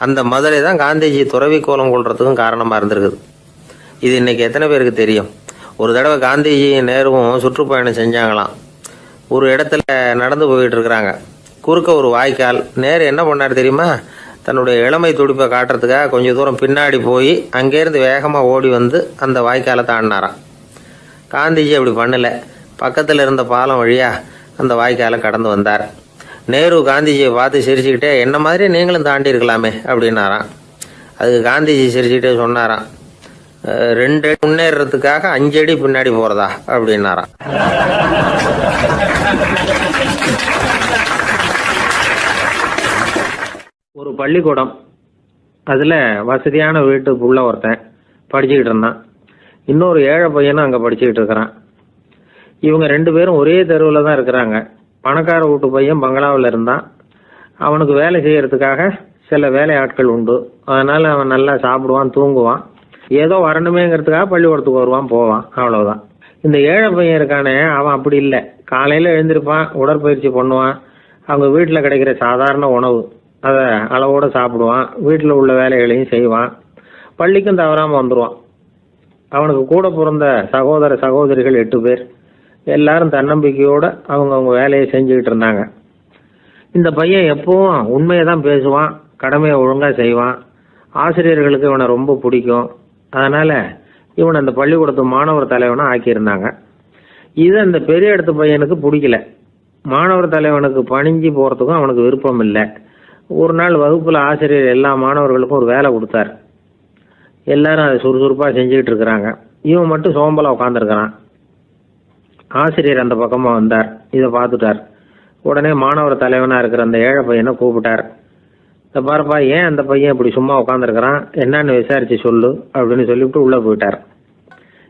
அந்த மதுரை தான் காந்திஜி துறவி கோலம் கொள்றதுக்கும் காரணமாக இருந்திருக்குது. இது இன்னைக்கு எத்தனை பேருக்கு தெரியும்? ஒரு தடவை காந்திஜி நேருவும் சுற்றுப்பயணம் செஞ்சாங்களாம். ஒரு இடத்துல நடந்து போயிட்டு இருக்கிறாங்க. குறுக்க ஒரு வாய்க்கால். நேரு என்ன பண்ணார் தெரியுமா? தன்னுடைய இளமை துடிப்பை காட்டுறதுக்காக கொஞ்சம் தூரம் பின்னாடி போய் அங்கேருந்து வேகமாக ஓடி வந்து அந்த வாய்க்காலை தாண்டினாராம். காந்திஜி அப்படி பண்ணல. பக்கத்தில் இருந்த பாலம் வழியா அந்த வாய்க்காலை கடந்து வந்தார். நேரு காந்திஜியை பார்த்து சிரிச்சுக்கிட்டே, என்ன மாதிரி நீங்களும் தாண்டி இருக்கலாமே அப்படின்னாராம். அதுக்கு காந்திஜி சிரிச்சுக்கிட்டே சொன்னாராம், 2 அடி முன்னேறதுக்காக 5 அடி பின்னாடி போறதா அப்படின்னாராம். ஒரு பள்ளிக்கூடம். அதுல வசதியான வீட்டுக்குள்ள ஒருத்தன் படிச்சுக்கிட்டு இருந்தான். இன்னொரு ஏழை பையனும் அங்க படிச்சுக்கிட்டு இருக்கிறான். இவங்க 2 பேரும் ஒரே தெருவில் தான் இருக்கிறாங்க. பணக்கார வீட்டு பையன் பங்களாவில் இருந்தான். அவனுக்கு வேலை செய்யறதுக்காக சில வேலை ஆட்கள் உண்டு. அதனால அவன் நல்லா சாப்பிடுவான், தூங்குவான். ஏதோ வரணுமேங்கிறதுக்காக பள்ளிக்கூடத்துக்கு வருவான், போவான், அவ்வளவுதான். இந்த ஏழை பையன் இருக்கானே, அவன் அப்படி இல்லை. காலையில எழுந்திருப்பான், உடற்பயிற்சி பண்ணுவான், அவங்க வீட்டில் கிடைக்கிற சாதாரண உணவு அதை அளவோட சாப்பிடுவான், வீட்டில் உள்ள வேலைகளையும் செய்வான், பள்ளிக்கும் தவறாமல் வந்துடுவான். அவனுக்கு கூட பிறந்த சகோதர சகோதரிகள் 8 பேர். எல்லாரும் தன்னம்பிக்கையோட அவங்க வேலையை செஞ்சுக்கிட்டு இருந்தாங்க. இந்த பையன் எப்பவும் உண்மையை தான் பேசுவான், கடமையை ஒழுங்கா செய்வான். ஆசிரியர்களுக்கு இவனை ரொம்ப பிடிக்கும். அதனால இவனை அந்த பள்ளிக்கூடத்து மாணவர் தலைவனா ஆக்கியிருந்தாங்க. இது அந்த பெரிய இடத்து பையனுக்கு பிடிக்கல. மாணவர் தலைவனுக்கு பணிஞ்சு போறதுக்கும் அவனுக்கு விருப்பம் இல்லை. ஒரு நாள் வகுப்புல ஆசிரியர் எல்லா மாணவர்களுக்கும் ஒரு வேலை கொடுத்தார். எல்லாரும் அதை சுறுசுறுப்பா செஞ்சுக்கிட்டு இருக்கிறாங்க. இவன் மட்டும் சோம்பலா உட்காந்துருக்கிறான். ஆசிரியர் அந்த பக்கமா வந்தார். இதை பார்த்துட்டார். உடனே மாணவர் தலைவனா இருக்கிற அந்த ஏழை பையனை கூப்பிட்டார். இந்த பாருப்பா, ஏன் அந்த பையன் இப்படி சும்மா உட்காந்துருக்கிறான், என்னன்னு விசாரிச்சு சொல்லு அப்படின்னு சொல்லிவிட்டு உள்ள போயிட்டார்.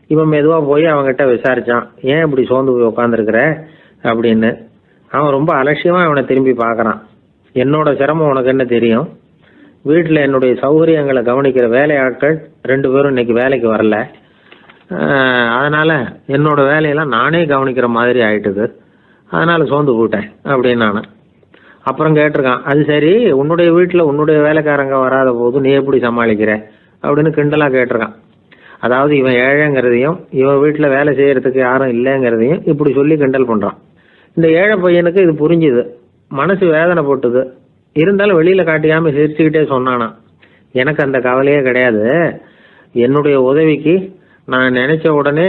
இவன் மெதுவா போய் அவன்கிட்ட விசாரிச்சான், ஏன் இப்படி சோர்ந்து போய் உட்காந்துருக்கிற அப்படின்னு. அவன் ரொம்ப அலட்சியமா அவனை திரும்பி பார்க்கறான். என்னோட சிரமம் உனக்கு என்ன தெரியும்? வீட்டில் என்னுடைய சௌகரியங்களை கவனிக்கிற வேலையாட்கள் 2 பேரும் இன்னைக்கு வேலைக்கு வரல. அதனால என்னோட வேலையெல்லாம் நானே கவனிக்கிற மாதிரி ஆயிட்டுது. அதனால சோர்ந்து போயிட்டேன் அப்படின்னு நான். அப்புறம் கேட்டிருக்கான், அது சரி, உன்னுடைய வீட்டில் உன்னுடைய வேலைக்காரங்க வராத போது நீ எப்படி சமாளிக்கிற அப்படின்னு கிண்டலா கேட்டிருக்கான். அதாவது இவன் ஏழைங்கிறதையும் இவன் வீட்டில் வேலை செய்யறதுக்கு யாரும் இல்லைங்கிறதையும் இப்படி சொல்லி கிண்டல் பண்றான். இந்த ஏழை பையனுக்கு இது புரிஞ்சுது. மனசு வேதனை போட்டுது. இருந்தாலும் வெளியில காட்டிக்காம சிரிச்சுக்கிட்டே சொன்னானா, எனக்கு அந்த கவலையே கிடையாது. என்னுடைய உதவிக்கு நான் நினைச்ச உடனே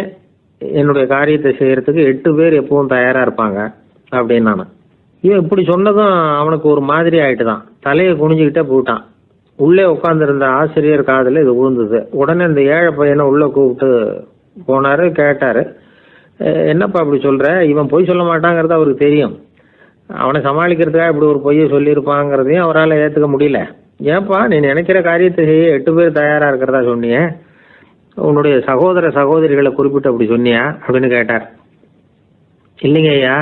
என்னுடைய காரியத்தை செய்யறதுக்கு 8 பேர் எப்பவும் தயாரா இருப்பாங்க அப்படின்னு நான். இவன் இப்படி சொன்னதும் அவனுக்கு ஒரு மாதிரி ஆயிட்டுதான். தலையை குனிஞ்சுக்கிட்டே போயிட்டான். உள்ளே உட்காந்துருந்த ஆசிரியர் காதுல இது விழுந்தது. உடனே இந்த ஏழை பையனை உள்ள கூப்பிட்டு போனாரு. கேட்டாரு, என்னப்பா இப்படி சொல்ற? இவன் பொய் சொல்ல மாட்டாங்கிறது அவருக்கு தெரியும். அவனை சமாளிக்கிறதுக்காக இப்படி ஒரு பொய்யை சொல்லியிருப்பாங்கிறதையும் அவரால் ஏற்றுக்க முடியல. ஏன்பா, நீ நினைக்கிற காரியத்தை செய்ய 8 பேர் தயாரா இருக்கிறதா சொன்னியே, உன்னுடைய சகோதர சகோதரிகளை குறிப்பிட்டு அப்படி சொன்னியா அப்படின்னு கேட்டார். இல்லைங்க ஐயா,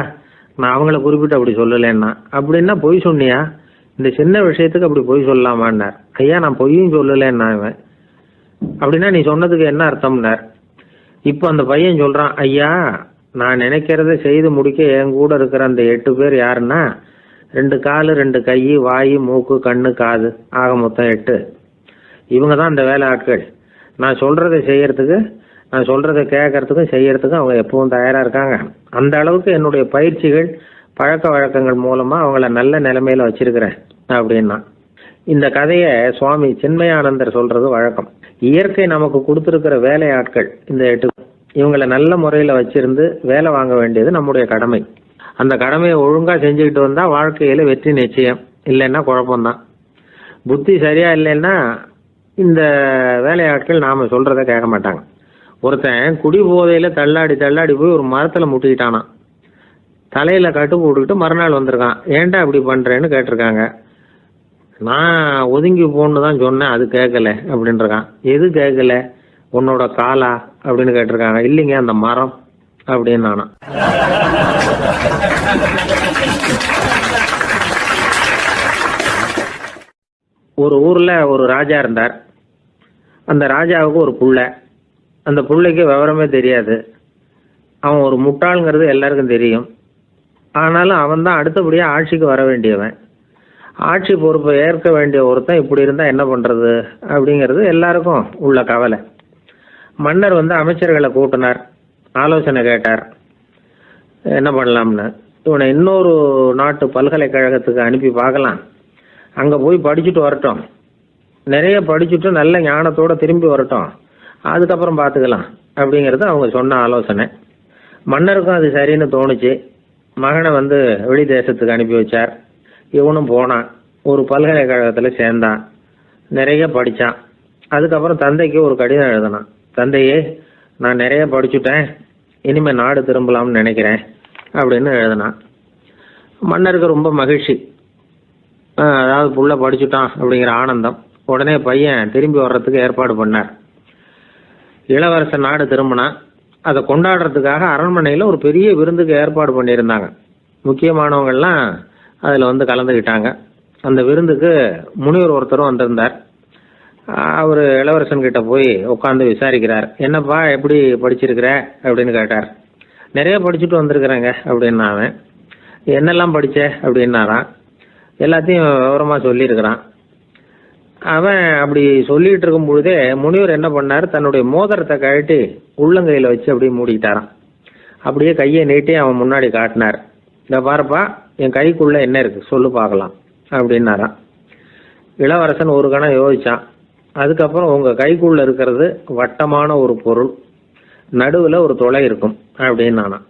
நான் அவங்கள குறிப்பிட்டு அப்படி சொல்லலைன்னா. அப்படின்னா பொய் சொன்னியா? இந்த சின்ன விஷயத்துக்கு அப்படி பொய் சொல்லலாமான்னார். ஐயா, நான் பொய்யும் சொல்லலைன்னா. இவன் அப்படின்னா நீ சொன்னதுக்கு என்ன அர்த்தம்னார். இப்போ அந்த பையன் சொல்றான், ஐயா, நான் நினைக்கிறத செய்து முடிக்க என் கூட இருக்கிற அந்த 8 பேர் யாருன்னா 2 காலு 2 கை, வாய், மூக்கு, கண்ணு, காது, ஆக மொத்தம் 8. இவங்க தான் இந்த வேலை ஆட்கள். நான் சொல்றதை செய்யறதுக்கு, நான் சொல்றதை கேட்கறதுக்கும் செய்யறதுக்கும் அவங்க எப்பவும் தயாரா இருக்காங்க. அந்த அளவுக்கு என்னுடைய பயிற்சிகள், பழக்க வழக்கங்கள் மூலமா அவங்கள நல்ல நிலைமையில வச்சிருக்கிறேன் அப்படின்னா. இந்த கதையை சுவாமி சின்மயானந்தர் சொல்றது வழக்கம். இயற்கை நமக்கு கொடுத்துருக்கிற வேலையாட்கள் இந்த 8. இவங்களை நல்ல முறையில் வச்சிருந்து வேலை வாங்க வேண்டியது நம்முடைய கடமை. அந்த கடமையை ஒழுங்கா செஞ்சுக்கிட்டு வந்தா வாழ்க்கையில வெற்றி நிச்சயம். இல்லைன்னா குழப்பம்தான். புத்தி சரியா இல்லைன்னா இந்த வேலையாட்கள் நாம சொல்றத கேட்க மாட்டாங்க. ஒருத்தன் குடி போதையில தள்ளாடி தள்ளாடி போய் ஒரு மரத்துல முட்டிக்கிட்டானான். தலையில கட்டு போட்டுக்கிட்டு மறுநாள் வந்திருக்கான். ஏன்டா இப்படி பண்றேன்னு கேட்டிருக்காங்க. நான் ஒதுங்கி போன்னு தான் சொன்னேன், அது கேட்கல அப்படின்றான். எது கேட்கல? உன்னோட காலா அப்படின்னு கேட்டிருக்காங்க. இல்லைங்க, அந்த மரம் அப்படின்னு நானா. ஒரு ஊர்ல ஒரு ராஜா இருந்தார். அந்த ராஜாவுக்கு ஒரு புள்ள. அந்த புள்ளைக்கு விவரமே தெரியாது. அவன் ஒரு முட்டாளுங்கிறது எல்லாருக்கும் தெரியும். ஆனாலும் அவன் தான் அடுத்தபடியா ஆட்சிக்கு வர வேண்டியவன். ஆட்சி பொறுப்பை ஏற்க வேண்டிய ஒருத்தன் இப்படி இருந்தா என்ன பண்றது அப்படிங்கிறது எல்லாருக்கும் உள்ள கவலை. மன்னர் அமைச்சர்களை கூட்டினார், ஆலோசனை கேட்டார் என்ன பண்ணலாம்னு. இவனை இன்னொரு நாட்டு பல்கலைக்கழகத்துக்கு அனுப்பி பார்க்கலாம், அங்க போய் படிச்சுட்டு வரட்டும், நிறைய படிச்சுட்டு நல்ல ஞானத்தோட திரும்பி வரட்டும், அதுக்கப்புறம் பார்த்துக்கலாம் அப்படிங்கிறது அவங்க சொன்ன ஆலோசனை. மன்னருக்கும் அது சரின்னு தோணுச்சு. மகனை வெளி தேசத்துக்கு அனுப்பி வச்சார். இவனும் போனான், ஒரு பல்கலைக்கழகத்துல சேர்ந்தான், நிறைய படிச்சான். அதுக்கப்புறம் தந்தைக்கு ஒரு கடிதம் எழுதினான். தந்தையே, நான் நிறைய படிச்சுட்டேன், இனிமே நாடு திரும்பலாம்னு நினைக்கிறேன் அப்படின்னு எழுதினான். மன்னருக்கு ரொம்ப மகிழ்ச்சி. அதாவது புள்ள படிச்சுட்டான் அப்படிங்கிற ஆனந்தம். உடனே பையன் திரும்பி வர்றதுக்கு ஏற்பாடு பண்ணார். இளவரசன் நாடு திரும்பினான். அதை கொண்டாடுறதுக்காக அரண்மனையில் ஒரு பெரிய விருந்துக்கு ஏற்பாடு பண்ணியிருந்தாங்க. முக்கியமானவங்கள்லாம் அதில் கலந்துக்கிட்டாங்க. அந்த விருந்துக்கு முனிவர் ஒருத்தரும் வந்திருந்தார். அவர் இளவரசன் கிட்ட போய் உட்காந்து விசாரிக்கிறார். என்னப்பா, எப்படி படிச்சிருக்கிற அப்படின்னு கேட்டார். நிறைய படிச்சுட்டு வந்திருக்கிறேங்க அப்படின்னா அவன். என்னெல்லாம் படிச்ச அப்படின்னாரான். எல்லாத்தையும் விவரமா சொல்லியிருக்கிறான். அவன் அப்படி சொல்லிட்டு இருக்கும் பொழுதே முனிவர் என்ன பண்ணார், தன்னுடைய மோதிரத்தை கழட்டி உள்ளங்கையில வச்சு அப்படியே மூடிக்கிட்டாரான். அப்படியே கையை நீட்டி அவன் முன்னாடி காட்டினார். இந்த பாருப்பா, என் கைக்குள்ள என்ன இருக்கு சொல்லு பார்க்கலாம் அப்படின்னாரான். இளவரசன் ஒரு கணம் யோசிச்சான். அதுக்கப்புறம் உங்க கைக்குள்ள இருக்கிறது வட்டமான ஒரு பொருள், நடுவுல ஒரு துளை இருக்கும் அப்படின்னு.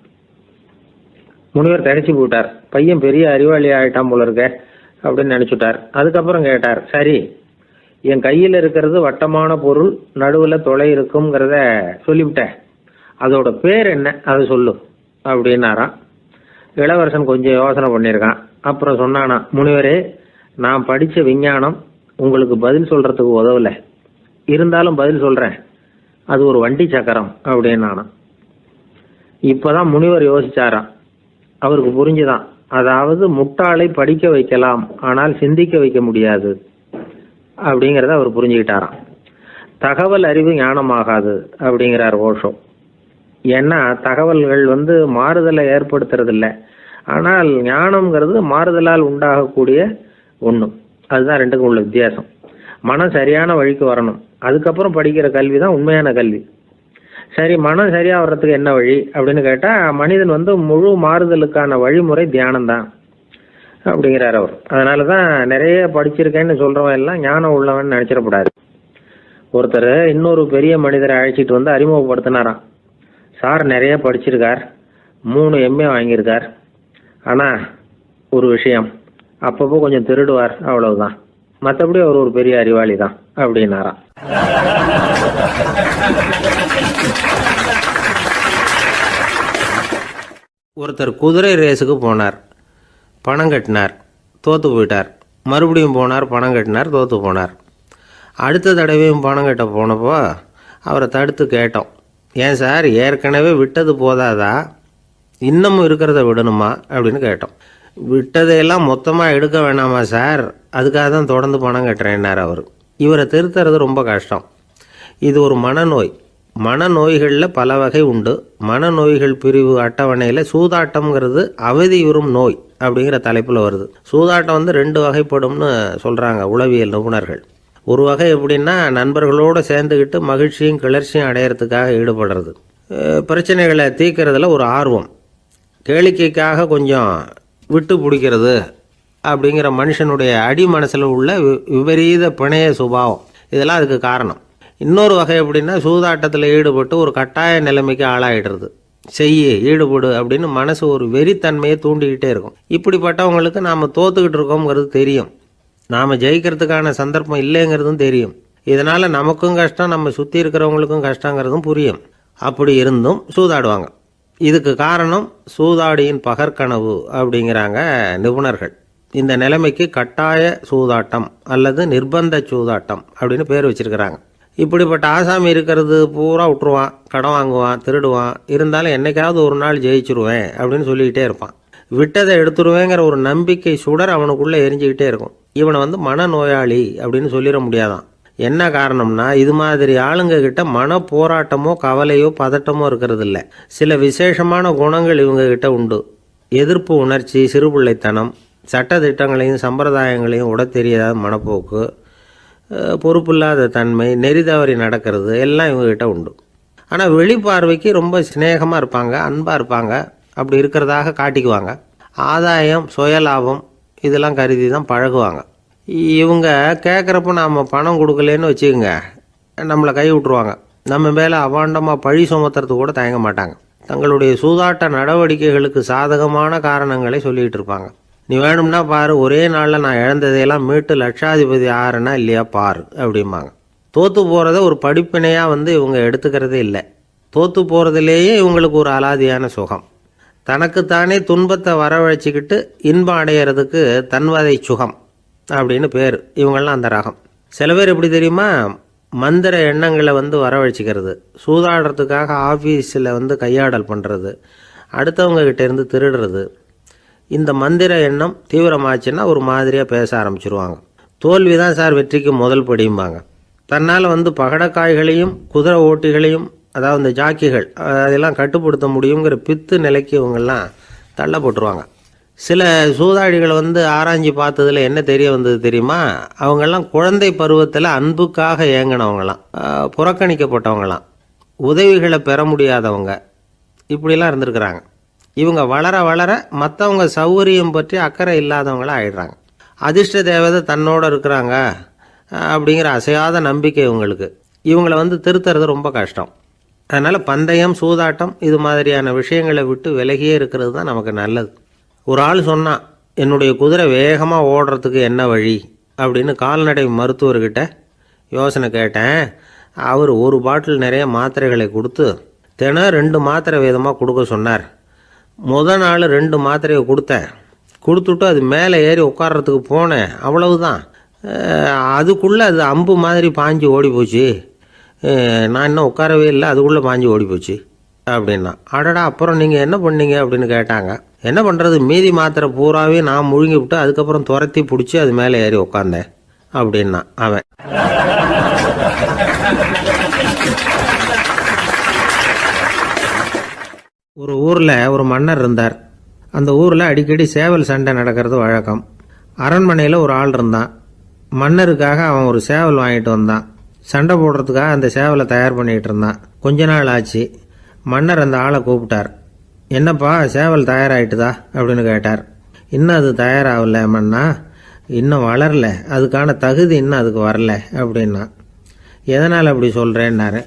முனிவர் தனிச்சு போட்டார். பையன் பெரிய அறிவாளி ஆயிட்டான் போல இருக்க அப்படின்னு நினைச்சுட்டார். அதுக்கப்புறம் கேட்டார், சரி, என் கையில இருக்கிறது வட்டமான பொருள், நடுவுல துளை இருக்குங்கிறத சொல்லிவிட்டேன், அதோட பேர் என்ன, அதை சொல்லு அப்படின்னாராம். இளவரசன் கொஞ்சம் யோசனை பண்ணியிருக்கான். அப்புறம் சொன்னானா, முனிவரே, நான் படிச்ச விஞ்ஞானம் உங்களுக்கு பதில் சொல்றதுக்கு உதவல, இருந்தாலும் பதில் சொல்றேன், அது ஒரு வண்டி சக்கரம் அப்படின்னானா. இப்பதான் முனிவர் யோசிச்சாராம். அவருக்கு புரிஞ்சுதான், அதாவது முட்டாளை படிக்க வைக்கலாம், ஆனால் சிந்திக்க வைக்க முடியாது அப்படிங்கிறத அவர் புரிஞ்சுக்கிட்டாராம். தகவல் அறிவு ஞானமாகாது அப்படிங்கிறார் ஓஷோ. ஏன்னா தகவல்கள் மாறுதலை ஏற்படுத்துறது இல்லை, ஆனால் ஞானம்ங்கிறது மாறுதலால் உண்டாகக்கூடிய ஒண்ணு. அதுதான் ரெண்டுக்கும் உள்ள வித்தியாசம். மனம் சரியான வழிக்கு வரணும், அதுக்கப்புறம் படிக்கிற கல்வி தான் உண்மையான கல்வி. சரி, மனம் சரியா வர்றதுக்கு என்ன வழி அப்படின்னு கேட்டா, மனிதன் முழு மாறுதலுக்கான வழிமுறை தியானம் தான் அப்படிங்கிறார் அவர். அதனாலதான் நிறைய படிச்சிருக்கேன்னு சொல்றவன் எல்லாம் ஞானம் உள்ளவன் நினைச்சிடக்கூடாது. ஒருத்தர் இன்னொரு பெரிய மனிதரை அழைச்சிட்டு அறிமுகப்படுத்தினாராம். சார் நிறைய படிச்சிருக்கார், 3 MA வாங்கியிருக்கார், ஆனா ஒரு விஷயம், அப்பப்போ கொஞ்சம் திருடுவார், அவ்வளவுதான், மற்றபடி அவர் ஒரு பெரிய அறிவாளி தான் அப்படின்னாராம். ஒருத்தர் குதிரை ரேஸுக்கு போனார், பணம் கட்டினார், தோத்து போயிட்டார். மறுபடியும் போனார், பணம் கட்டினார், தோத்து போனார். அடுத்த தடவையும் பணம் கட்ட போனப்போ அவரை தடுத்து கேட்டோம், ஏன் சார், ஏற்கனவே விட்டது போதாதா, இன்னமும் இருக்கிறத விடணுமா அப்படின்னு கேட்டோம். விட்டதையெல்லாம் மொத்தமாக எடுக்க வேணாமா சார், அதுக்காக தான் தொடர்ந்து பணம் கட்டுறேன்னார் அவர். இவரை திருத்துறது ரொம்ப கஷ்டம். இது ஒரு மனநோய். மனநோய்களில் பல வகை உண்டு. மனநோய்கள் பிரிவு அட்டவணையில் சூதாட்டம்ங்கிறது அவதியுறும் நோய் அப்படிங்கிற தலைப்பில் வருது. சூதாட்டம் வந்து 2 வகைப்படும்னு சொல்கிறாங்க உளவியல் நிபுணர்கள். ஒரு வகை எப்படின்னா, நண்பர்களோடு சேர்ந்துக்கிட்டு மகிழ்ச்சியும் கிளர்ச்சியும் அடையிறதுக்காக ஈடுபடுறது, பிரச்சனைகளை தீர்க்கறதுல ஒரு ஆர்வம், கேளிக்கைக்காக கொஞ்சம் விட்டு பிடிக்கிறது அப்படிங்கிற மனுஷனுடைய அடி மனசில் உள்ள விபரீத பிணைய சுபாவம், இதெல்லாம் அதுக்கு காரணம். இன்னொரு வகை எப்படின்னா, சூதாட்டத்தில் ஈடுபட்டு ஒரு கட்டாய நிலைமைக்கு ஆளாயிடுறது, ஈடுபடு அப்படின்னு மனசு ஒரு வெறித்தன்மையை தூண்டிக்கிட்டே இருக்கும். இப்படிப்பட்டவங்களுக்கு நாம் தோத்துக்கிட்டு இருக்கோங்கிறது தெரியும், நாம் ஜெயிக்கிறதுக்கான சந்தர்ப்பம் இல்லைங்கிறதும் தெரியும். இதனால் நமக்கும் கஷ்டம், நம்ம சுற்றி இருக்கிறவங்களுக்கும் கஷ்டங்கிறதும் புரியும். அப்படி இருந்தும் சூதாடுவாங்க. இதுக்கு காரணம் சூதாடியின் பகற்கனவு அப்படிங்கிறாங்க நிபுணர்கள். இந்த நிலைமைக்கு கட்டாய சூதாட்டம் அல்லது நிர்பந்த சூதாட்டம் அப்படின்னு பேர் வச்சிருக்கிறாங்க. இப்படிப்பட்ட ஆசாமி இருக்கிறது பூரா விட்டுருவான், கடன் வாங்குவான், திருடுவான், இருந்தாலும் என்னைக்காவது ஒரு நாள் ஜெயிச்சிருவேன் அப்படின்னு சொல்லிக்கிட்டே இருப்பான். விட்டதை எடுத்துருவேங்கிற ஒரு நம்பிக்கை சுடர் அவனுக்குள்ளே எரிஞ்சிக்கிட்டே இருக்கும். இவனை வந்து மனநோயாளி அப்படின்னு சொல்லிட முடியாதான். என்ன காரணம்னா, இது மாதிரி ஆளுங்க கிட்ட மன போராட்டமோ கவலையோ பதட்டமோ இருக்கிறது இல்லை. சில விசேஷமான குணங்கள் இவங்க கிட்ட உண்டு. எதிர்ப்பு உணர்ச்சி, சிறுபிள்ளைத்தனம், சட்டத்திட்டங்களையும் சம்பிரதாயங்களையும் உட தெரியாத மனப்போக்கு, பொறுப்பில்லாத தன்மை, நெறி தவறி நடக்கிறது எல்லாம் இவங்ககிட்ட உண்டு. ஆனால் வெளிப்பார்வைக்கு ரொம்ப சிநேகமாக இருப்பாங்க, அன்பாக இருப்பாங்க. அப்படி இருக்கிறதாக காட்டிக்குவாங்க. ஆதாயம், சுயலாபம் இதெல்லாம் கருதி தான் பழகுவாங்க. இவங்க கேட்குறப்ப நாம் பணம் கொடுக்கலன்னு வச்சுக்கோங்க, நம்மளை கை விட்டுருவாங்க. நம்ம மேலே அபாண்டமாக பழி சுமத்துறது கூட தயங்க மாட்டாங்க. தங்களுடைய சூதாட்ட நடவடிக்கைகளுக்கு சாதகமான காரணங்களை சொல்லிகிட்டு இருப்பாங்க. நீ வேணும்னா பாரு, ஒரே நாளில் நான் இழந்ததையெல்லாம் மீட்டு லட்சாதிபதி ஆறேன்னா இல்லையா பாரு அப்படிம்பாங்க. தோற்று போகிறத ஒரு படிப்பினையாக வந்து இவங்க எடுத்துக்கிறதே இல்லை. தோற்று போகிறதுலேயே இவங்களுக்கு ஒரு அலாதியான சுகம். தனக்குத்தானே துன்பத்தை வரவழைச்சிக்கிட்டு இன்பம் அடையிறதுக்கு தன்வதை சுகம் அப்படின்னு பேர். இவங்கெல்லாம் அந்த ரகம். சில பேர் எப்படி தெரியுமா, மந்திர எண்ணங்களை வந்து வரவழைச்சிக்கிறது, சூதாடுறதுக்காக ஆஃபீஸில் வந்து கையாடல் பண்ணுறது, அடுத்தவங்க கிட்ட இருந்து திருடுறது. இந்த மந்திர எண்ணம் தீவிரமாச்சுன்னா ஒரு மாதிரியாக பேச ஆரம்பிச்சிருவாங்க. தோல்வி தான் சார் வெற்றிக்கு முதல் படியும்பாங்க. தன்னால் வந்து பகடக்காய்களையும் குதிரை ஓட்டிகளையும், அதாவது இந்த ஜாக்கிகள், அதெல்லாம் கட்டுப்படுத்த முடியுங்கிற பித்து நிலைக்கு இவங்கெல்லாம் தள்ளப்பட்டுருவாங்க. சில சூதாடிகளை வந்து ஆராய்ச்சி பார்த்ததில் என்ன தெரிய வந்தது தெரியுமா, அவங்கெல்லாம் குழந்தை பருவத்தில் அன்புக்காக ஏங்கினவங்களாம், புறக்கணிக்கப்பட்டவங்களாம், உதவிகளை பெற முடியாதவங்க, இப்படிலாம் இருந்திருக்கிறாங்க. இவங்க வளர வளர மற்றவங்க சௌகரியம் பற்றி அக்கறை இல்லாதவங்களாக ஆயிடுறாங்க. அதிர்ஷ்ட தேவதை தன்னோடு இருக்கிறாங்க அப்படிங்கிற அசையாத நம்பிக்கை இவங்களுக்கு. இவங்களை வந்து திருத்துறது ரொம்ப கஷ்டம். அதனால் பந்தயம், சூதாட்டம் இது மாதிரியான விஷயங்களை விட்டு விலகியே இருக்கிறது தான் நமக்கு நல்லது. ஒரு ஆள் சொன்னான், என்னுடைய குதிரை வேகமாக ஓடுறதுக்கு என்ன வழி அப்படின்னு கால்நடை மருத்துவர்கிட்ட யோசனை கேட்டேன். அவர் ஒரு பாட்டில் நிறைய மாத்திரைகளை கொடுத்து தினம் 2 மாத்திரை விதமாக கொடுக்க சொன்னார். முதல் நாள் 2 மாத்திரையை கொடுத்துட்டு அது மேலே ஏறி உட்கார்றதுக்கு போனேன். அவ்வளவுதான். அதுக்குள்ளே அது அம்பு மாதிரி பாஞ்சு ஓடி போச்சு. நான் இன்னும் உட்காரவே இல்லை, அதுக்குள்ளே பாஞ்சு ஓடி போச்சு அப்படின்னா. அடடா, அப்புறம் நீங்கள் என்ன பண்ணீங்க அப்படின்னு கேட்டாங்க. என்ன பண்ணுறது, மீதி மாத்திரை பூராவே நான் முழுங்கி விட்டு அதுக்கப்புறம் துரத்தி பிடிச்சி அது மேலே ஏறி உட்காந்தேன் அப்படின்னா அவன். ஒரு ஊரில் ஒரு மன்னர் இருந்தார். அந்த ஊரில் அடிக்கடி சேவல் சண்டை நடக்கிறது வழக்கம். அரண்மனையில் ஒரு ஆள் இருந்தான். மன்னருக்காக அவன் ஒரு சேவல் வாங்கிட்டு வந்தான். சண்டை போடுறதுக்காக அந்த சேவலை தயார் பண்ணிகிட்டு இருந்தான். கொஞ்ச நாள் ஆச்சு. மன்னர் அந்த ஆளை கூப்பிட்டார். என்னப்பா, சேவல் தயாராகிட்டுதா அப்படின்னு கேட்டார். இன்னும் அது தயாராகல மன்னா, இன்னும் வளரல, அதுக்கான தகுதி இன்னும் அதுக்கு வரல அப்படின்னா. எதனால் அப்படி சொல்கிறேன்னாரு.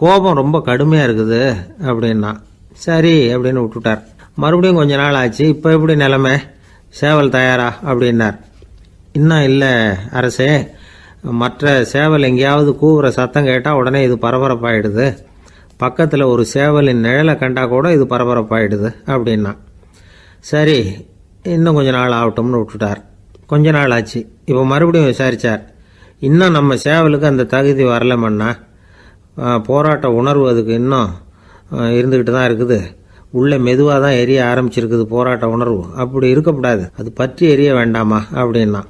கோபம் ரொம்ப கடுமையாக இருக்குது அப்படின்னா. சரி அப்படின்னு விட்டுட்டார். மறுபடியும் கொஞ்ச நாள் ஆச்சு. இப்போ எப்படி நிலைமை, சேவல் தயாரா அப்படின்னார். இன்னும் இல்லை அரசே, மற்ற சேவல் எங்கேயாவது கூவுற சத்தம் கேட்டால் உடனே இது பரபரப்பாயிடுது. பக்கத்தில் ஒரு சேவலின் நிழலை கண்டா கூட இது பரபரப்பாயிடுது அப்படின்னா. சரி, இன்னும் கொஞ்ச நாள் ஆகட்டும்னு விட்டுட்டார். கொஞ்ச நாள் ஆச்சு. இப்போ மறுபடியும் விசாரித்தார். இன்னும் நம்ம சேவலுக்கு அந்த தகுதி வரலமன்னா, போராட்ட உணர்வு அதுக்கு இன்னும் இருந்துக்கிட்டு தான் இருக்குது. உள்ளே மெதுவாக தான் எரிய ஆரம்பிச்சிருக்குது போராட்ட உணர்வு. அப்படி இருக்கக்கூடாது, அது பற்றி எரிய வேண்டாமா அப்படின்னா.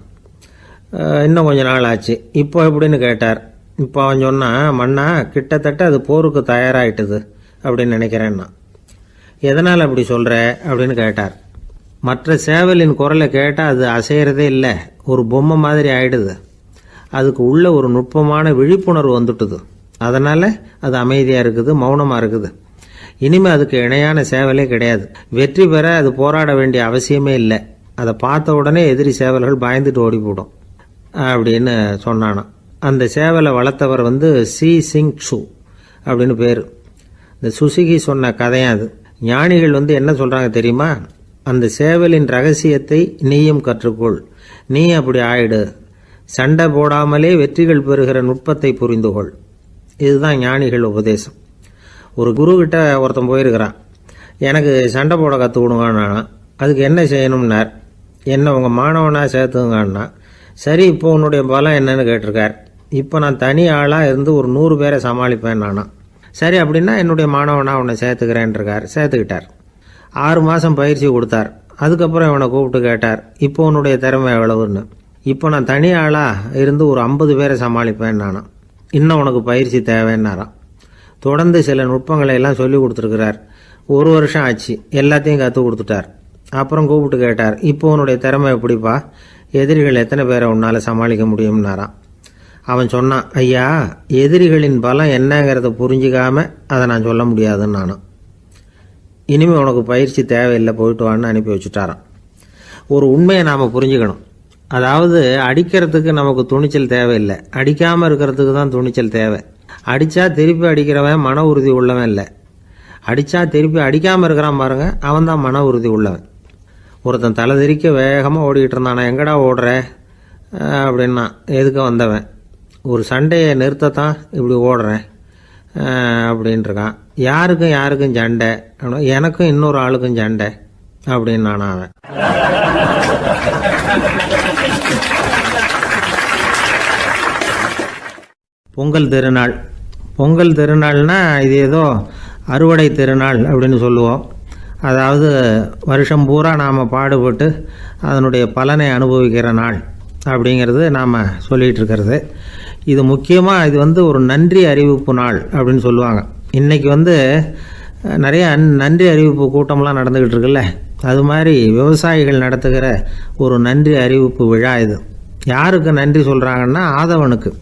இன்னும் கொஞ்ச நாள் ஆச்சு. இப்போ எப்படின்னு கேட்டார். இப்போ அவன் சொன்னான், மன்னா கிட்டத்தட்ட அது போருக்கு தயாராகிட்டுது அப்படின்னு நினைக்கிறேன்னா. எதனால் அப்படி சொல்கிற அப்படின்னு கேட்டார். மற்ற சேவலின் குரலை கேட்டால் அது அசைகிறதே இல்லை, ஒரு பொம்மை மாதிரி ஆயிடுது. அதுக்கு உள்ள ஒரு நுட்பமான விழிப்புணர்வு வந்துட்டுது. அதனால் அது அமைதியாக இருக்குது, மௌனமாக இருக்குது. இனிமேல் அதுக்கு இணையான சேவலே கிடையாது. வெற்றி பெற அது போராட வேண்டிய அவசியமே இல்லை. அதை பார்த்த உடனே எதிரி சேவல்கள் பயந்துட்டு ஓடி போடும் அப்படின்னு சொன்னானாம். அந்த சேவலை வளர்த்தவர் சி சிங் சு அப்படின்னு பேர். இந்த சுசுகி சொன்ன கதையும் அது. ஞானிகள் என்ன சொல்கிறாங்க தெரியுமா? அந்த சேவலின் ரகசியத்தை நீயும் கற்றுக்கொள், நீ அப்படி ஆயிடு, சண்டை போடாமலே வெற்றிகள் பெறுகிற நுட்பத்தை புரிந்துகொள். இதுதான் ஞானிகள் உபதேசம். ஒரு குருக்கிட்ட ஒருத்தன் போயிருக்கிறான். எனக்கு சண்டை போட கற்றுக் கொடுங்கண்ணா. அதுக்கு என்ன செய்யணும்னார். என்ன உங்கள் மாணவனாக சேர்த்துங்கண்ணா. சரி, இப்போ உன்னுடைய பலம் என்னன்னு கேட்டிருக்கார். இப்போ நான் தனி ஆளாக இருந்து ஒரு 100 பேரை சமாளிப்பேன் நானா. சரி, அப்படின்னா என்னுடைய மாணவனாக உன்னை சேர்த்துக்கிறேன்ருக்கார். சேர்த்துக்கிட்டார். 6 மாதம் பயிற்சி கொடுத்தார். அதுக்கப்புறம் இவனை கூப்பிட்டு கேட்டார், இப்போ உன்னுடைய திறமை எவ்வளவுன்னு. இப்போ நான் தனி ஆளாக இருந்து ஒரு 50 பேரை சமாளிப்பேன் நானா. இன்னும் உனக்கு பயிற்சி தேவைன்னாராம். தொடர்ந்து சில நுட்பங்களை எல்லாம் சொல்லி கொடுத்துருக்கிறார். 1 வருஷம் ஆச்சு, எல்லாத்தையும் கற்றுக் கொடுத்துட்டார். அப்புறம் கூப்பிட்டு கேட்டார், இப்போ உன்னுடைய திறமை எப்படிப்பா, எதிரிகள் எத்தனை பேரை உன்னால் சமாளிக்க முடியும்னாராம். அவன் சொன்னான், ஐயா, எதிரிகளின் பலம் என்னங்கிறத புரிஞ்சிக்காம அதை நான் சொல்ல முடியாதுன்னு நானும். இனிமேல் உனக்கு பயிற்சி தேவையில்லை, போயிட்டு வான்னு அனுப்பி வச்சுட்டாரான். ஒரு உண்மையை நாம் புரிஞ்சுக்கணும். அதாவது அடிக்கிறதுக்கு நமக்கு துணிச்சல் தேவையில்லை, அடிக்காமல் இருக்கிறதுக்கு தான் துணிச்சல் தேவை. அடித்தா திருப்பி அடிக்கிறவன் மன உறுதி உள்ளவன் இல்லை, அடித்தா திருப்பி அடிக்காமல் இருக்கிறான் பாருங்க, அவன் தான் மன உறுதி உள்ளவன். ஒருத்தன் தலை திரிக்க வேகமாக ஓடிக்கிட்டு இருந்தான். நான் எங்கடா ஓடுற அப்படின்னா, எதுக்க வந்தவன். ஒரு சண்டையை நிறுத்தத்தான் இப்படி ஓடுறேன் அப்படின்ட்டுருக்கான். யாருக்கும் சண்டை, எனக்கும் இன்னொரு ஆளுக்கும் சண்டை அப்படின்னு நானா அவன். பொங்கல் திருநாள். பொங்கல் திருநாள்னா இது ஏதோ அறுவடை திருநாள் அப்படின்னு சொல்லுவோம். அதாவது வருஷம் பூரா நாம் பாடுபட்டு அதனுடைய பலனை அனுபவிக்கிற நாள் அப்படிங்கிறது நாம் சொல்லிகிட்டு இருக்கிறது. இது முக்கியமாக இது ஒரு நன்றி அறிவிப்பு நாள் அப்படின்னு சொல்லுவாங்க. இன்றைக்கி நிறைய நன்றி அறிவிப்பு கூட்டம்லாம் நடந்துக்கிட்டு இருக்குல்ல, அது மாதிரி விவசாயிகள் நடத்துகிற ஒரு நன்றி அறிவிப்பு விழா இது. யாருக்கு நன்றி சொல்கிறாங்கன்னா ஆதவனுக்கு.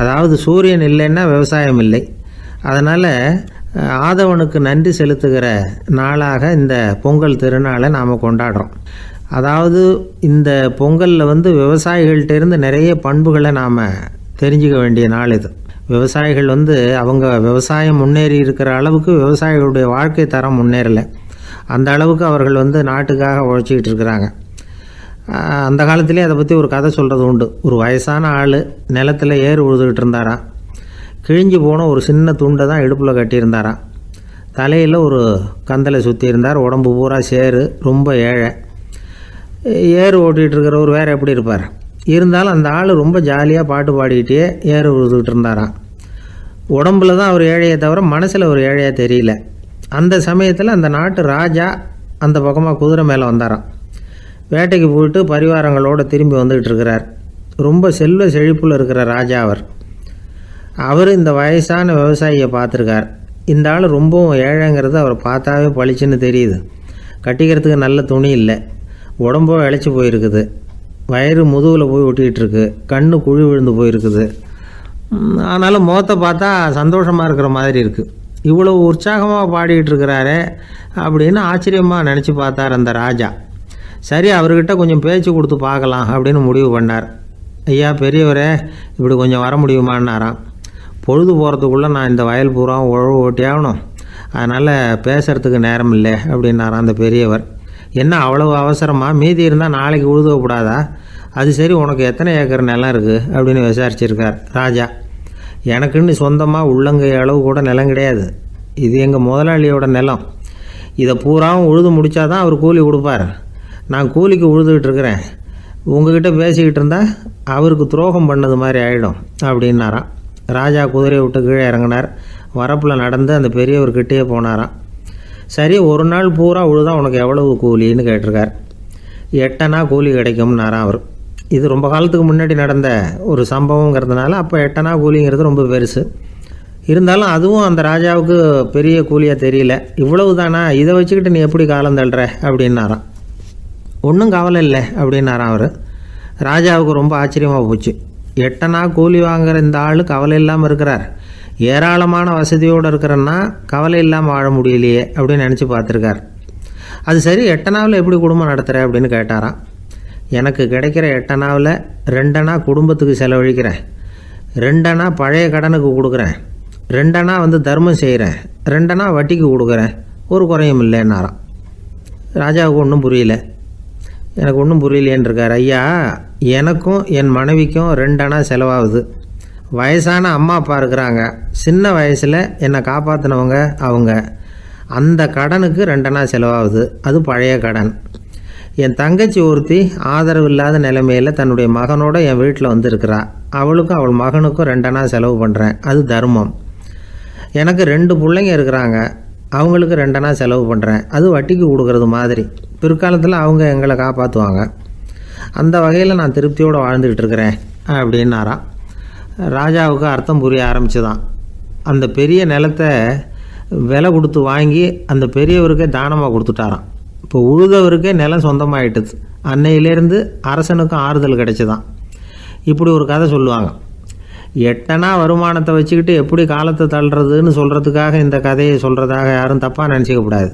அதாவது சூரியன் இல்லைன்னா விவசாயம் இல்லை. அதனால் ஆதவனுக்கு நன்றி செலுத்துகிற நாளாக இந்த பொங்கல் திருநாளை நாம் கொண்டாடுறோம். அதாவது இந்த பொங்கலில் விவசாயிகள்கிட்டேருந்து நிறைய பண்புகளை நாம் தெரிஞ்சுக்க வேண்டிய நாள் இது. விவசாயிகள் அவங்க விவசாயம் முன்னேறி இருக்கிற அளவுக்கு விவசாயிகளுடைய வாழ்க்கை தரம் முன்னேறலை. அந்த அளவுக்கு அவர்கள் நாட்டுக்காக உழைச்சிக்கிட்டு இருக்கிறாங்க. அந்த காலத்திலே அதை பற்றி ஒரு கதை சொல்கிறது உண்டு. ஒரு வயசான ஆள் நிலத்தில் ஏறு உழுதுகிட்டு இருந்தாராம். கிழிஞ்சு போன ஒரு சின்ன துண்டை தான் இடுப்பில் கட்டியிருந்தாராம். தலையில் ஒரு கந்தலை சுற்றி இருந்தார். உடம்பு பூரா சேரு, ரொம்ப ஏழை. ஏறு ஓட்டிகிட்டு இருக்கிறவர் வேறு எப்படி இருப்பார்? இருந்தாலும் அந்த ஆள் ரொம்ப ஜாலியாக பாட்டு பாடிக்கிட்டே ஏறு உழுதுகிட்டு இருந்தாராம். உடம்புல தான் அவர் ஏழையை தவிர மனசில் ஒரு ஏழையாக தெரியல. அந்த சமயத்தில் அந்த நாட்டு ராஜா அந்த பக்கமாக குதிரை மேலே வந்தாராம். வேட்டைக்கு போயிட்டு பரிவாரங்களோடு திரும்பி வந்துக்கிட்டு இருக்கிறார். ரொம்ப செல்வ செழிப்பில் இருக்கிற ராஜா அவர் இந்த வயசான விவசாயியை பார்த்துருக்கார். இந்த ஆள் ரொம்பவும் ஏழைங்கிறது அவர் பார்த்தாவே பளிச்சுன்னு தெரியுது. கட்டிக்கிறதுக்கு நல்ல துணி இல்லை, உடம்போ இழைச்சி போயிருக்குது, வயிறு முதுகில் போய் ஒட்டிக்கிட்டு இருக்கு, கண்ணு குழி விழுந்து போயிருக்குது. ஆனாலும் முகத்தை பார்த்தா சந்தோஷமாக இருக்கிற மாதிரி இருக்குது. இவ்வளோ உற்சாகமாக பாடிக்கிட்டு இருக்கிறாரே அப்படின்னு ஆச்சரியமாக நினச்சி பார்த்தார் அந்த ராஜா. சரி, அவர்கிட்ட கொஞ்சம் பேச்சு கொடுத்து பார்க்கலாம் அப்படின்னு முடிவு பண்ணார். ஐயா பெரியவரே, இப்படி கொஞ்சம் வர முடியுமான்னாராம். பொழுது போகிறதுக்குள்ளே நான் இந்த வயல் பூரா உழவு ஓட்டி ஆகணும், அதனால் பேசுகிறதுக்கு நேரம் இல்லை அப்படின்னாராம் அந்த பெரியவர். என்ன அவ்வளவு அவசரமாக? மீதி இருந்தால் நாளைக்கு உழுதக்கூடாதா? அது சரி, உனக்கு எத்தனை ஏக்கர் நிலம் இருக்குது அப்படின்னு விசாரிச்சிருக்கார் ராஜா. எனக்குன்னு சொந்தமாக உள்ளங்கை அளவு கூட நிலம் கிடையாது. இது எங்கள் முதலாளியோட நிலம். இதை பூராவும் உழுது முடித்தா தான் அவர் கூலி கொடுப்பார். நான் கூலிக்கு உழுதுகிட்டு இருக்கிறேன். உங்ககிட்ட பேசிக்கிட்டு இருந்தால் அவருக்கு துரோகம் பண்ணது மாதிரி ஆகிடும் அப்படின்னாராம். ராஜா குதிரையை விட்டு கீழே இறங்கினார். வரப்பில் நடந்து அந்த பெரியவர்கிட்டே போனாராம். சரி, ஒரு நாள் பூரா உழுதா உனக்கு எவ்வளவு கூலின்னு கேட்டிருக்கார். 8 அணா கூலி கிடைக்கும்னாராம் அவர். இது ரொம்ப காலத்துக்கு முன்னாடி நடந்த ஒரு சம்பவங்கிறதுனால அப்போ 8 அணா கூலிங்கிறது ரொம்ப பெருசு. இருந்தாலும் அதுவும் அந்த ராஜாவுக்கு பெரிய கூலியாக தெரியல. இவ்வளவு தானா, இதை வச்சுக்கிட்டு நீ எப்படி காலம் தள்ளுற அப்படின்னாராம். ஒன்றும் கவலை இல்லை அப்படின்னாராம் அவர். ராஜாவுக்கு ரொம்ப ஆச்சரியமாக போச்சு. 8 அணா கூலி வாங்குற இந்த ஆள் கவலை இல்லாமல் இருக்கிறார், ஏராளமான வசதியோடு இருக்கிறன்னா கவலை இல்லாமல் வாழ முடியலையே அப்படின்னு நினச்சி பார்த்துருக்கார். அது சரி, 8 அணாவில் எப்படி குடும்பம் நடத்துகிற அப்படின்னு கேட்டாராம். எனக்கு கிடைக்கிற 8 அணாவில் 2 அணா குடும்பத்துக்கு செலவழிக்கிறேன், 2 அணா பழைய கடனுக்கு கொடுக்குறேன், 2 அணா தர்மம் செய்கிறேன், 2 அணா வட்டிக்கு கொடுக்குறேன், ஒரு குறையும் இல்லைன்னாராம். ராஜாவுக்கு ஒன்றும் புரியல. எனக்கு ஒன்றும் புரியலேன்னு இருக்கார். ஐயா, எனக்கும் என் மனைவிக்கும் 2 அணா செலவாகுது. வயசான அம்மா அப்பா இருக்கிறாங்க, சின்ன வயசில் என்னை காப்பாற்றினவங்க அவங்க. அந்த கடனுக்கு 2 அணா செலவாகுது, அது பழைய கடன். என் தங்கச்சி ஒருத்தி ஆதரவு இல்லாத நிலைமையில் தன்னுடைய மகனோட என் வீட்டில் இருக்கிறா, அவளுக்கும் அவள் மகனுக்கும் 2 அணா செலவு பண்ணுறேன், அது தர்மம். எனக்கு 2 பிள்ளைங்க இருக்கிறாங்க, அவங்களுக்கு 2 அணா செலவு பண்ணுறேன், அது வட்டிக்கு கொடுக்கறது மாதிரி. பிற்காலத்தில் அவங்க எங்களை காப்பாற்றுவாங்க. அந்த வகையில் நான் திருப்தியோடு வாழ்ந்துக்கிட்டு இருக்கிறேன் அப்படின்னாராம். ராஜாவுக்கு அர்த்தம் புரிய ஆரம்பிச்சுதான். அந்த பெரிய நிலத்தை விலை கொடுத்து வாங்கி அந்த பெரியவருக்கே தானமாக கொடுத்துட்டாராம். இப்போ உழுதவருக்கே நிலம் சொந்தமாயிட்டுது. அன்னையிலேருந்து அரசனுக்கும் ஆறுதல் கிடைச்சிதான். இப்படி ஒரு கதை சொல்லுவாங்க. 8 அணா வருமானத்தை வச்சுக்கிட்டு எப்படி காலத்தை தள்ளுறதுன்னு சொல்கிறதுக்காக இந்த கதையை சொல்கிறதாக யாரும் தப்பாக நினச்சிக்கக்கூடாது.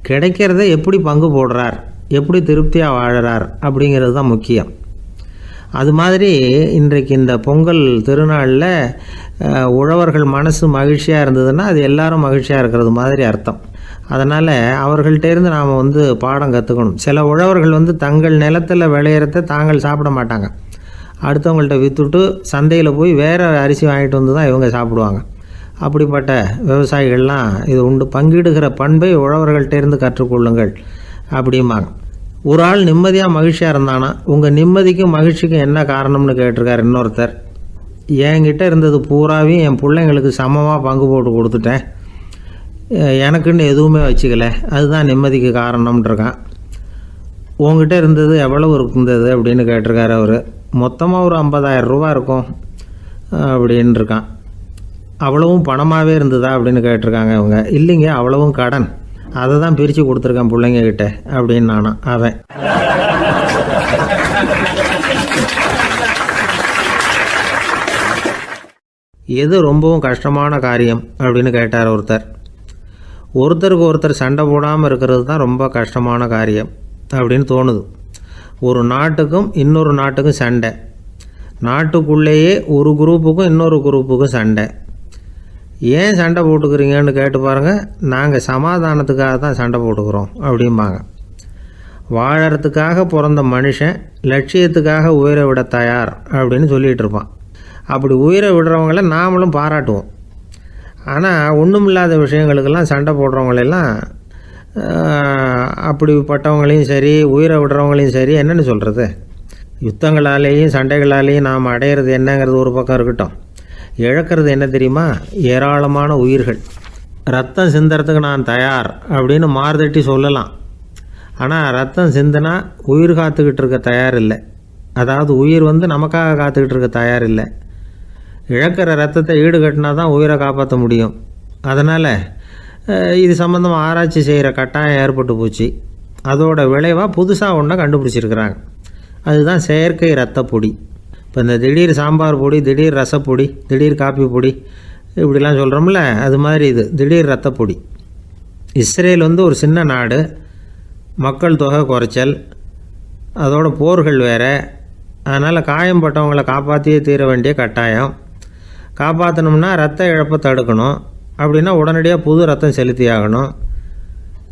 கிடைக்கிறத எப்படி பங்கு போடுறார், எப்படி திருப்தியாக வாழறார் அப்படிங்கிறது தான் முக்கியம். அது மாதிரி இன்றைக்கு இந்த பொங்கல் திருநாளில் உழவர்கள் மனசு மகிழ்ச்சியாக இருந்ததுன்னா அது எல்லாரும் மகிழ்ச்சியாக இருக்கிறது மாதிரி அர்த்தம். அதனால் அவர்கள்ட்டேருந்து நாம் பாடம் கற்றுக்கணும். சில உழவர்கள் தங்கள் நிலத்தில் விளையிறத தாங்கள் சாப்பிட மாட்டாங்க, அடுத்தவங்கள்ட்ட விற்றுட்டு சந்தையில் போய் வேறு அரிசி வாங்கிட்டு வந்து தான் இவங்க சாப்பிடுவாங்க. அப்படிப்பட்ட விவசாயிகள்லாம் இது உண்டு. பங்கிடுகிற பண்பை உழவர்கள்ட்டேருந்து கற்றுக்கொள்ளுங்கள் அப்படிம்பாங்க. ஒரு ஆள் நிம்மதியாக மகிழ்ச்சியாக இருந்தானா, உங்கள் நிம்மதிக்கும் மகிழ்ச்சிக்கும் என்ன காரணம்னு கேட்டிருக்கார் இன்னொருத்தர். என்கிட்ட இருந்தது பூராவையும் என் பிள்ளைங்களுக்கு சமமாக பங்கு போட்டு கொடுத்துட்டேன், எனக்குன்னு எதுவுமே வச்சுக்கல, அதுதான் நிம்மதிக்கு காரணம்ன்றிருக்கான். உங்ககிட்ட இருந்தது எவ்வளவு இருந்தது அப்படின்னு கேட்டிருக்காரு அவர். மொத்தமாக ஒரு 50,000 ரூபா இருக்கும் அப்படின்னு இருக்கான். அவ்வளவும் பணமாகவே இருந்ததா அப்படின்னு கேட்டிருக்காங்க இவங்க. இல்லைங்க, அவ்வளவும் கடன், அதை தான் பிரித்து கொடுத்துருக்கேன் பிள்ளைங்க கிட்ட அப்படின்னு நானா அவன். எது ரொம்பவும் கஷ்டமான காரியம் அப்படின்னு கேட்டார் ஒருத்தர். ஒருத்தருக்கு ஒருத்தர் சண்டை போடாமல் இருக்கிறது தான் ரொம்ப கஷ்டமான காரியம் அப்படின்னு தோணுது. ஒரு நாட்டுக்கும் இன்னொரு நாட்டுக்கும் சண்டை, நாட்டுக்குள்ளேயே ஒரு குரூப்புக்கும் இன்னொரு குரூப்புக்கும் சண்டை. ஏன் சண்டை போட்டுக்கிறீங்கன்னு கேட்டு பாருங்கள். நாங்கள் சமாதானத்துக்காக தான் சண்டை போட்டுக்கிறோம் அப்படிம்பாங்க. வாழறதுக்காக பிறந்த மனுஷன் லட்சியத்துக்காக உயிரை விட தயார் அப்படின்னு சொல்லிகிட்டு இருப்பான். அப்படி உயிரை விடுறவங்கள நாமளும் பாராட்டுவோம். ஆனால் ஒன்றுமில்லாத விஷயங்களுக்கெல்லாம் சண்டை போடுறவங்களெல்லாம், அப்படிப்பட்டவங்களையும் சரி உயிரை விடுறவங்களையும் சரி என்னென்னு சொல்கிறது, யுத்தங்களாலேயும் சண்டைகளாலேயும் நாம் அடையிறது என்னங்கிறது ஒரு பக்கம் இருக்கட்டும், இழக்கிறது என்ன தெரியுமா, ஏராளமான உயிர்கள். ரத்தம் சிந்துறதுக்கு நான் தயார் அப்படின்னு மார்தட்டி சொல்லலாம். ஆனால் ரத்தம் சிந்தினா உயிர் காத்துக்கிட்டு இருக்க தயார் இல்லை. அதாவது உயிர் நமக்காக காத்துக்கிட்டு இருக்க தயார் இல்லை. இழக்கிற ரத்தத்தை ஈடுகட்டினா தான் உயிரை காப்பாற்ற முடியும். அதனால் இது சம்மந்தமாக ஆராய்ச்சி செய்கிற கட்டாயம் ஏற்பட்டு போச்சு. அதோட விளைவாக புதுசாக ஒன்றை கண்டுபிடிச்சிருக்கிறாங்க. அதுதான் செயற்கை இரத்த பொடி. இப்போ இந்த திடீர் சாம்பார் பொடி, திடீர் ரசப்பொடி, திடீர் காப்பி பொடி இப்படிலாம் சொல்கிறோம்ல, அது மாதிரி இது திடீர் இரத்த பொடி. இஸ்ரேல் ஒரு சின்ன நாடு, மக்கள் தொகை குறைச்சல், அதோட போர்கள் வேறு. அதனால் காயம்பட்டவங்களை காப்பாற்றியே தீர வேண்டிய கட்டாயம். காப்பாற்றணும்னா ரத்த இழப்பை தடுக்கணும். அப்படின்னா உடனடியாக புது ரத்தம் செலுத்தி ஆகணும்.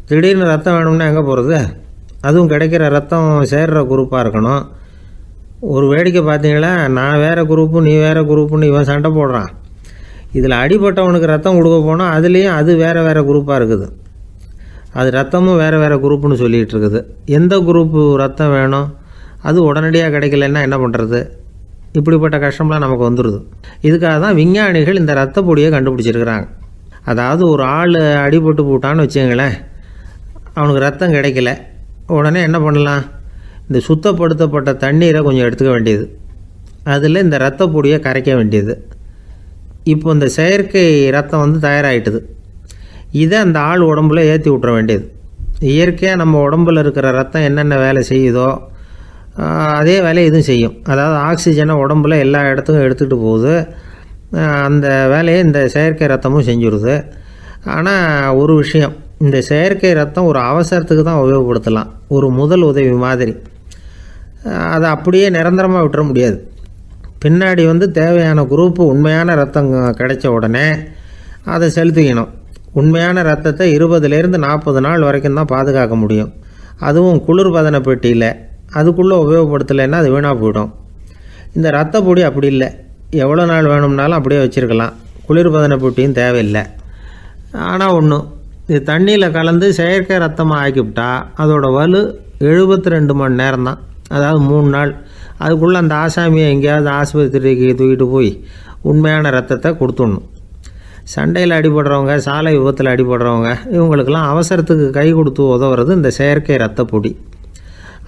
திடீர்னு ரத்தம் வேணும்னா எங்கே போகிறது? அதுவும் கிடைக்கிற ரத்தம் சேர்கிற குரூப்பாக இருக்கணும். ஒரு வேடிக்கை பார்த்தீங்களா, நான் வேறு குரூப்பு நீ வேறு குரூப்புன்னு இவன் சண்டை போடுறான். இதில் அடிபட்டவனுக்கு ரத்தம் கொடுக்க போனால் அதுலேயும் அது வேறு வேறு குரூப்பாக இருக்குது. அது ரத்தமும் வேறு வேறு குரூப்புன்னு சொல்லிகிட்டு இருக்குது. எந்த குரூப்பு ரத்தம் வேணும், அது உடனடியாக கிடைக்கலன்னா என்ன பண்ணுறது? இப்படிப்பட்ட கஷ்டம்லாம் நமக்கு வந்துடுது. இதுக்காக தான் விஞ்ஞானிகள் இந்த ரத்த பொடியை கண்டுபிடிச்சிருக்கிறாங்க. அதாவது ஒரு ஆள் அடிபட்டு போட்டான்னு வச்சுங்களேன், அவனுக்கு ரத்தம் கிடைக்கல, உடனே என்ன பண்ணலாம், இந்த சுத்தப்படுத்தப்பட்ட தண்ணீரை கொஞ்சம் எடுத்துக்க வேண்டியது, அதில் இந்த ரத்த பொடியை கரைக்க வேண்டியது. இப்போ இந்த செயற்கை ரத்தம் தயாராகிட்டுது. இதை அந்த ஆள் உடம்புல ஏற்றி விட்டுற வேண்டியது. இயற்கையாக நம்ம உடம்பில் இருக்கிற ரத்தம் என்னென்ன வேலை செய்யுதோ அதே வேலையை இதுவும் செய்யும். அதாவது ஆக்சிஜனை உடம்புல எல்லா இடத்துக்கும் எடுத்துகிட்டு போகுது. அந்த வேலையை இந்த செயற்கை ரத்தமும் செஞ்சுருது. ஆனால் ஒரு விஷயம், இந்த செயற்கை ரத்தம் ஒரு அவசரத்துக்கு தான் உபயோகப்படுத்தலாம், ஒரு முதல் உதவி மாதிரி. அதை அப்படியே நிரந்தரமாக விட்டுற முடியாது. பின்னாடி தேவையான குரூப்பு உண்மையான ரத்தம் கிடைச்ச உடனே அதை செலுத்திக்கணும். உண்மையான ரத்தத்தை 20லேருந்து 40 நாள் வரைக்கும் தான் பாதுகாக்க முடியும். அதுவும் குளிர்பதன பெட்டியில். அதுக்குள்ளே உபயோகப்படுத்தலைன்னா அது வீணாக போயிடும். இந்த ரத்த பொடி அப்படி இல்லை, எவ்வளோ நாள் வேணும்னாலும் அப்படியே வச்சுருக்கலாம். குளிர்பதன பெட்டியும் தேவையில்லை. ஆனால் ஒன்று, இது தண்ணியில் கலந்து செயற்கை ரத்தமாக ஆக்கிவிட்டா அதோட வலு 72 மணி நேரம் தான், அதாவது 3 நாள். அதுக்குள்ளே அந்த ஆசாமியை எங்கேயாவது ஆஸ்பத்திரிக்கு தூக்கிட்டு போய் உண்மையான ரத்தத்தை கொடுத்துடணும். சண்டையில் அடிபடுறவங்க, சாலை விபத்தில் அடிபடுறவங்க, இவங்களுக்கெல்லாம் அவசரத்துக்கு கை கொடுத்து உதவுறது இந்த செயற்கை ரத்த பொடி.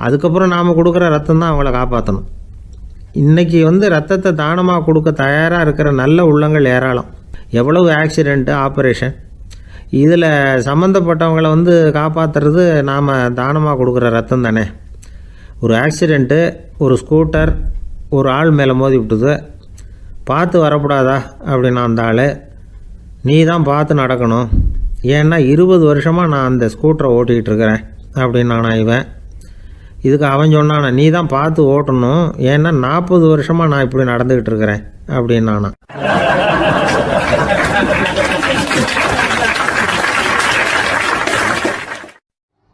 அதுக்கப்புறம் நாம் கொடுக்குற ரத்தம் தான் அவங்கள காப்பாற்றணும். இன்றைக்கி ரத்தத்தை தானமாக கொடுக்க தயாராக இருக்கிற நல்ல உள்ளங்கள் ஏராளம். எவ்வளவு ஆக்சிடெண்ட்டு, ஆப்ரேஷன், இதில் சம்மந்தப்பட்டவங்களை காப்பாற்றுறது நாம் தானமாக கொடுக்குற ரத்தம் தானே. ஒரு ஆக்சிடெண்ட்டு, ஒரு ஸ்கூட்டர் ஒரு ஆள் மேலே மோதி விட்டுது, பார்த்து வரக்கூடாதா அப்படின்னா அந்த ஆள், நீ தான் பார்த்து நடக்கணும், ஏன்னா 20 வருஷமாக நான் அந்த ஸ்கூட்டரை ஓட்டிக்கிட்டு இருக்கிறேன் அப்படின்னானா இவன். இதுக்கு அவன் சொன்னானா, நீ தான் பார்த்து ஓட்டணும், ஏன்னா 40 வருஷமாக நான் இப்படி நடந்துக்கிட்டு இருக்கிறேன் அப்படின்னானா.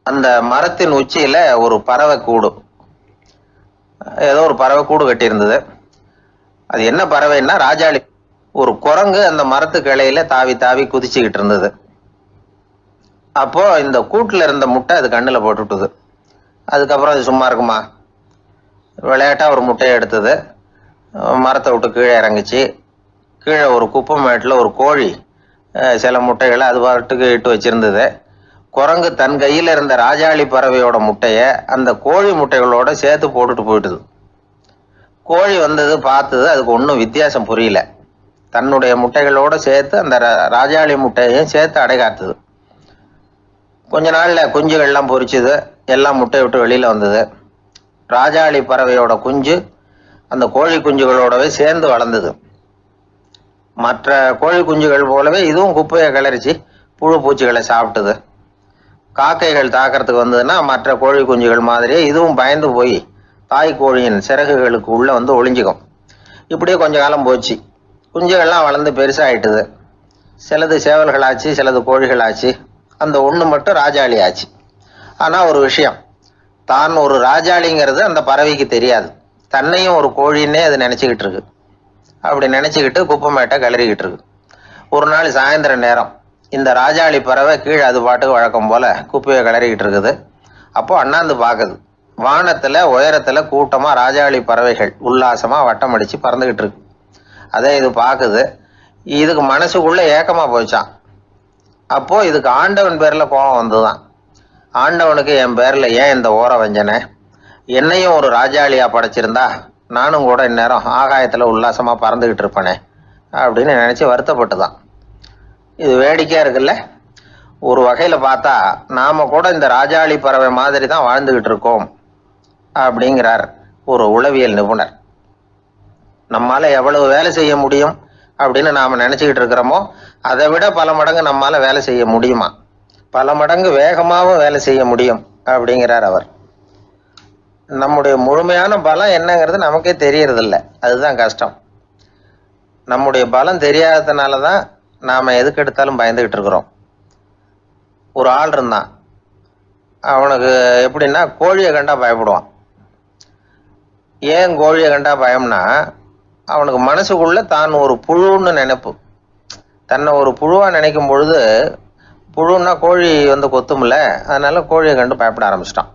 அந்த மரத்தின் உச்சியில ஒரு பறவை கூடு, ஏதோ ஒரு பறவை கூடு கட்டியிருந்தது. அது என்ன பறவைன்னா ராஜாளி. ஒரு குரங்கு அந்த மரத்து கிளையில தாவி தாவி குதிச்சுக்கிட்டு இருந்தது. அப்போ இந்த கூட்டுல இருந்த முட்டை அது கண்ணுல போட்டுட்டுது. அதுக்கப்புறம் அது சும்மா இருக்குமா, விளையாட்டா ஒரு முட்டையை எடுத்தது, மரத்தை விட்டு கீழே இறங்குச்சு. கீழே ஒரு குப்பை மேட்டில் ஒரு கோழி சில முட்டைகளை அது பாட்டுக்கு இட்டு வச்சிருந்தது. குரங்கு தன் கையில் இருந்த ராஜாளி பறவையோட முட்டையை அந்த கோழி முட்டைகளோட சேர்த்து போட்டுட்டு போயிட்டுது. கோழி பார்த்தது, அதுக்கு ஒன்றும் வித்தியாசம் புரியல. தன்னுடைய முட்டைகளோட சேர்த்து அந்த ராஜாளி முட்டையையும் சேர்த்து அடைகாத்துது. கொஞ்ச நாள்ல குஞ்சுகள்லாம் பொரிச்சுது, எல்லாம் முட்டையை விட்டு வெளியில வந்தது. ராஜாளி பறவையோட குஞ்சு அந்த கோழி குஞ்சுகளோடவே சேர்ந்து வளர்ந்தது. மற்ற கோழி குஞ்சுகள் போலவே இதுவும் குப்பையை கிளறிச்சு புழு பூச்சிகளை சாப்பிட்டுது. காக்கைகள் தாக்கிறதுக்கு வந்ததுன்னா மற்ற கோழி குஞ்சுகள் மாதிரியே இதுவும் பயந்து போய் தாய் கோழியின் சிறகுகளுக்கு உள்ள ஒளிஞ்சுக்கும். இப்படியே கொஞ்ச காலம் போச்சு. குஞ்சுகள்லாம் வளர்ந்து பெருசாயிட்டுது. சிலது சேவல்களாச்சு, சிலது கோழிகளாச்சு. அந்த ஒன்று மட்டும் ராஜாளி ஆச்சு. ஆனால் ஒரு விஷயம், தான் ஒரு ராஜாளிங்கிறது அந்த பறவைக்கு தெரியாது. தன்னையும் ஒரு கோழின்னே அது நினச்சிக்கிட்டு இருக்கு. அப்படி நினச்சிக்கிட்டு குப்பை மேட்டை கிளறிக்கிட்டு இருக்கு. ஒரு நாள் சாயந்தர நேரம் இந்த ராஜாளி பறவை கீழே அது பாட்டுக்கு வழக்கம் போல குப்பையை கிளறிக்கிட்டு இருக்குது. அப்போ அண்ணாந்து பார்க்குது. வானத்தில் உயரத்தில் கூட்டமாக ராஜாளி பறவைகள் உல்லாசமாக வட்டம் அடித்து பறந்துக்கிட்டு இருக்கு. அதே இது பார்க்குது. இதுக்கு மனசுக்குள்ளே ஏக்கமாக போச்சான். அப்போது இதுக்கு ஆண்டவன் பேரில் கோபம் வந்துதான். ஆண்டவனுக்கு என் பேரில் ஏன் இந்த ஓர வஞ்சனை, என்னையும் ஒரு ராஜாளியாக படைச்சிருந்தா நானும் கூட இந்நேரம் ஆகாயத்தில் உல்லாசமாக பறந்துக்கிட்டு இருப்பேனே அப்படின்னு நினச்சி வருத்தப்பட்டுதான். இது வேடிக்கையாக இருக்குல்ல. ஒரு வகையில் பார்த்தா நாம் கூட இந்த ராஜாளி பறவை மாதிரி தான் வாழ்ந்துக்கிட்டு இருக்கோம் அப்படிங்கிறார் ஒரு உளவியல் நிபுணர். நம்மால் எவ்வளவு வேலை செய்ய முடியும் அப்படின்னு நாம் நினச்சிக்கிட்டு இருக்கிறோமோ அதை விட பல மடங்கு நம்மால் வேலை செய்ய முடியுமா, பல மடங்கு வேகமாகவும் வேலை செய்ய முடியும் அப்படிங்கிறார் அவர். நம்முடைய முழுமையான பலம் என்னங்கிறது நமக்கே தெரியறதில்ல, அதுதான் கஷ்டம். நம்முடைய பலம் தெரியாததுனால தான் நாம் எதுக்கு எடுத்தாலும் பயந்துக்கிட்டு இருக்கிறோம். ஒரு ஆள் இருந்தான், அவனுக்கு எப்படின்னா கோழியை கண்டா பயப்படுவான். ஏன் கோழியை கண்டா பயம்னா, அவனுக்கு மனசுக்குள்ள தான் ஒரு புழுன்னு நினைப்பு. தன்னை ஒரு புழுவா நினைக்கும் பொழுது, புழுன்னா கோழி கொத்தும்ல, அதனால கோழியை கண்டு பயப்பட ஆரம்பிச்சிட்டான்.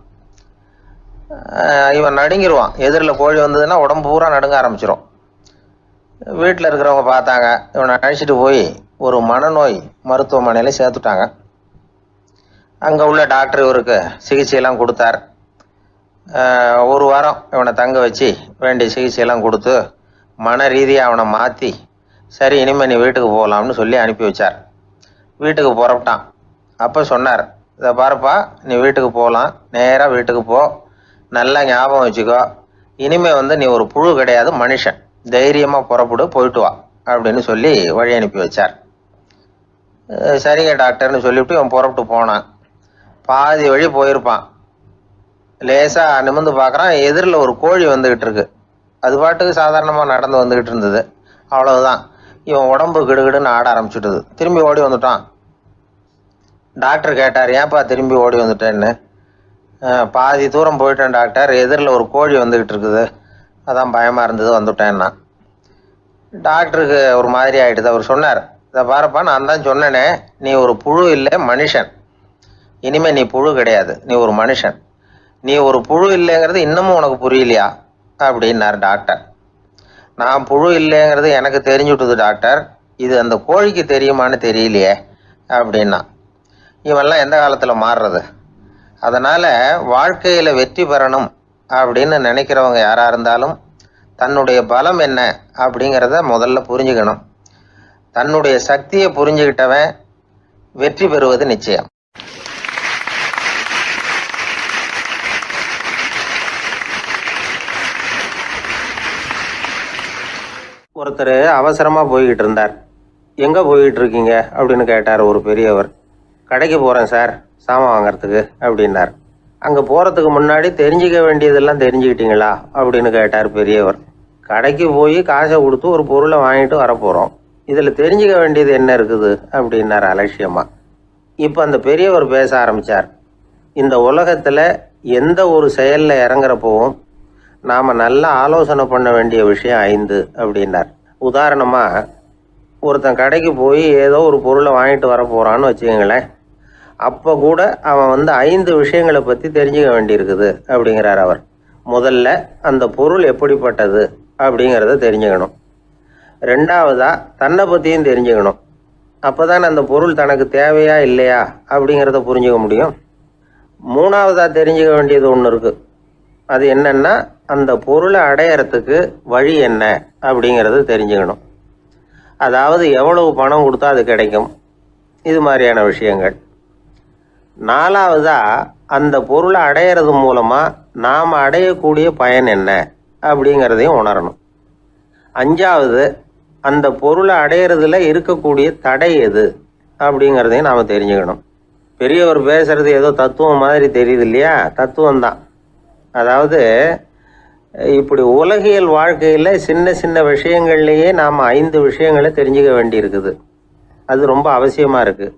இவன் நடுங்கிடுவான். எதிரில் கோழி வந்ததுன்னா உடம்பு பூரா நடுங்க ஆரம்பிச்சிடும். வீட்டில் இருக்கிறவங்க பார்த்தாங்க. இவனை அழைச்சிட்டு போய் ஒரு மனநோய் மருத்துவமனையில் சேர்த்துட்டாங்க. அங்கே உள்ள டாக்டர் இவருக்கு சிகிச்சையெல்லாம் கொடுத்தார். ஒரு வாரம் இவனை தங்க வச்சு வேண்டிய சிகிச்சையெல்லாம் கொடுத்து மன ரீதியாக அவனை மாற்றி, சரி இனிமேல் நீ வீட்டுக்கு போகலாம்னு சொல்லி அனுப்பி வச்சார். வீட்டுக்கு புறப்பட்டான். அப்போ சொன்னார், இதை பாருப்பா, நீ வீட்டுக்கு போகலாம், நேராக வீட்டுக்கு போ, நல்லா ஞாபகம் வச்சுக்கோ, இனிமே நீ ஒரு புழு கிடையாது, மனுஷன், தைரியமாக புறப்படு, போயிட்டு வா அப்படின்னு சொல்லி வழி அனுப்பி வச்சார். சரிங்க டாக்டர்னு சொல்லிவிட்டு இவன் புறப்பட்டு போனான். பாதி வழி போயிருப்பான். லேசாக நிமிர்ந்து பார்க்குறான், எதிரில் ஒரு கோழி வந்துக்கிட்டு இருக்கு. அது பாட்டுக்கு சாதாரணமாக நடந்து வந்துக்கிட்டு இருந்தது. அவ்வளவுதான், இவன் உடம்பு கிடுகிடுன்னு ஆட ஆரம்பிச்சுட்டுது. திரும்பி ஓடி வந்துட்டான். டாக்டர் கேட்டார், ஏன்ப்பா திரும்பி ஓடி வந்துட்டேன்னு. பாதி தூரம் போயிட்டேன் டாக்டர், எதிரில் ஒரு கோழி வந்துக்கிட்டு இருக்குது, அதான் பயமாக இருந்தது, வந்துட்டேன்னா. டாக்டருக்கு ஒரு மாதிரி ஆகிடுது. அவர் சொன்னார், இதை பாருப்பா, நான் தான் சொன்னேனே, நீ ஒரு புழு இல்லை, மனுஷன். இனிமே நீ புழு கிடையாது, நீ ஒரு மனுஷன். நீ ஒரு புழு இல்லைங்கிறது இன்னமும் உனக்கு புரியலையா அப்படின்னார் டாக்டர். நான் புழு இல்லைங்கிறது எனக்கு தெரிஞ்சுட்டுது டாக்டர், இது அந்த கோழிக்கு தெரியுமான்னு தெரியலையே அப்படின்னா. இவெல்லாம் எந்த காலத்தில் மாறுறது? அதனால் வாழ்க்கையில் வெற்றி பெறணும் அப்படின்னு நினைக்கிறவங்க யாராக இருந்தாலும் தன்னுடைய பலம் என்ன அப்படிங்கிறத முதல்ல புரிஞ்சுக்கணும். தன்னுடைய சக்தியை புரிஞ்சுக்கிட்டவன் வெற்றி பெறுவது நிச்சயம். ஒருத்தர் அவசரமாக போய்கிட்டு இருந்தார். எங்கே போய்கிட்டு இருக்கீங்க அப்படின்னு கேட்டார் ஒரு பெரியவர். கடைக்கு போகிறேன் சார், சாமான் வாங்கிறதுக்கு அப்படின்னார். அங்கே போகிறதுக்கு முன்னாடி தெரிஞ்சிக்க வேண்டியதெல்லாம் தெரிஞ்சுக்கிட்டீங்களா அப்படின்னு கேட்டார் பெரியவர். கடைக்கு போய் காசை கொடுத்து ஒரு பொருளை வாங்கிட்டு வரப்போகிறோம், இதில் தெரிஞ்சிக்க வேண்டியது என்ன இருக்குது அப்படின்னார் அலட்சியமாக. இப்போ அந்த பெரியவர் பேச ஆரம்பித்தார். இந்த உலகத்தில் எந்த ஒரு செயலில் இறங்குறப்போவும் நாம் நல்லா ஆலோசனை பண்ண வேண்டிய விஷயம் 5 அப்படின்னார். உதாரணமாக, ஒருத்தன் கடைக்கு போய் ஏதோ ஒரு பொருளை வாங்கிட்டு வர போகிறான்னு வச்சுக்கோங்களேன். அப்போ கூட அவன் 5 விஷயங்களை பற்றி தெரிஞ்சுக்க வேண்டியிருக்குது அப்படிங்கிறார் அவர். முதல்ல அந்த பொருள் எப்படிப்பட்டது அப்படிங்கிறத தெரிஞ்சுக்கணும். ரெண்டாவதாக தன்னை பற்றியும் தெரிஞ்சுக்கணும். அப்போ தான் அந்த பொருள் தனக்கு தேவையா இல்லையா அப்படிங்கிறத புரிஞ்சுக்க முடியும். மூணாவதாக தெரிஞ்சுக்க வேண்டியது ஒன்று இருக்குது. அது என்னன்னா, அந்த பொருளை அடையறதுக்கு வழி என்ன அப்படிங்கிறது தெரிஞ்சுக்கணும். அதாவது எவ்வளவு பணம் கொடுத்தா அது கிடைக்கும், இது மாதிரியான விஷயங்கள். நாலாவதா, அந்த பொருளை அடையிறது மூலமாக நாம் அடையக்கூடிய பயன் என்ன அப்படிங்கிறதையும் உணரணும். அஞ்சாவது, அந்த பொருளை அடையிறதுல இருக்கக்கூடிய தடை எது அப்படிங்கிறதையும் நாம் தெரிஞ்சுக்கணும். பெரியவர் பேசுறது ஏதோ தத்துவம் மாதிரி தெரியுது இல்லையா? தத்துவம் தான். அதாவது இப்படி உலகியல் வாழ்க்கையில் சின்ன சின்ன விஷயங்கள்லேயே நாம் 5 விஷயங்களை தெரிஞ்சுக்க வேண்டியிருக்குது. அது ரொம்ப அவசியமாக இருக்குது.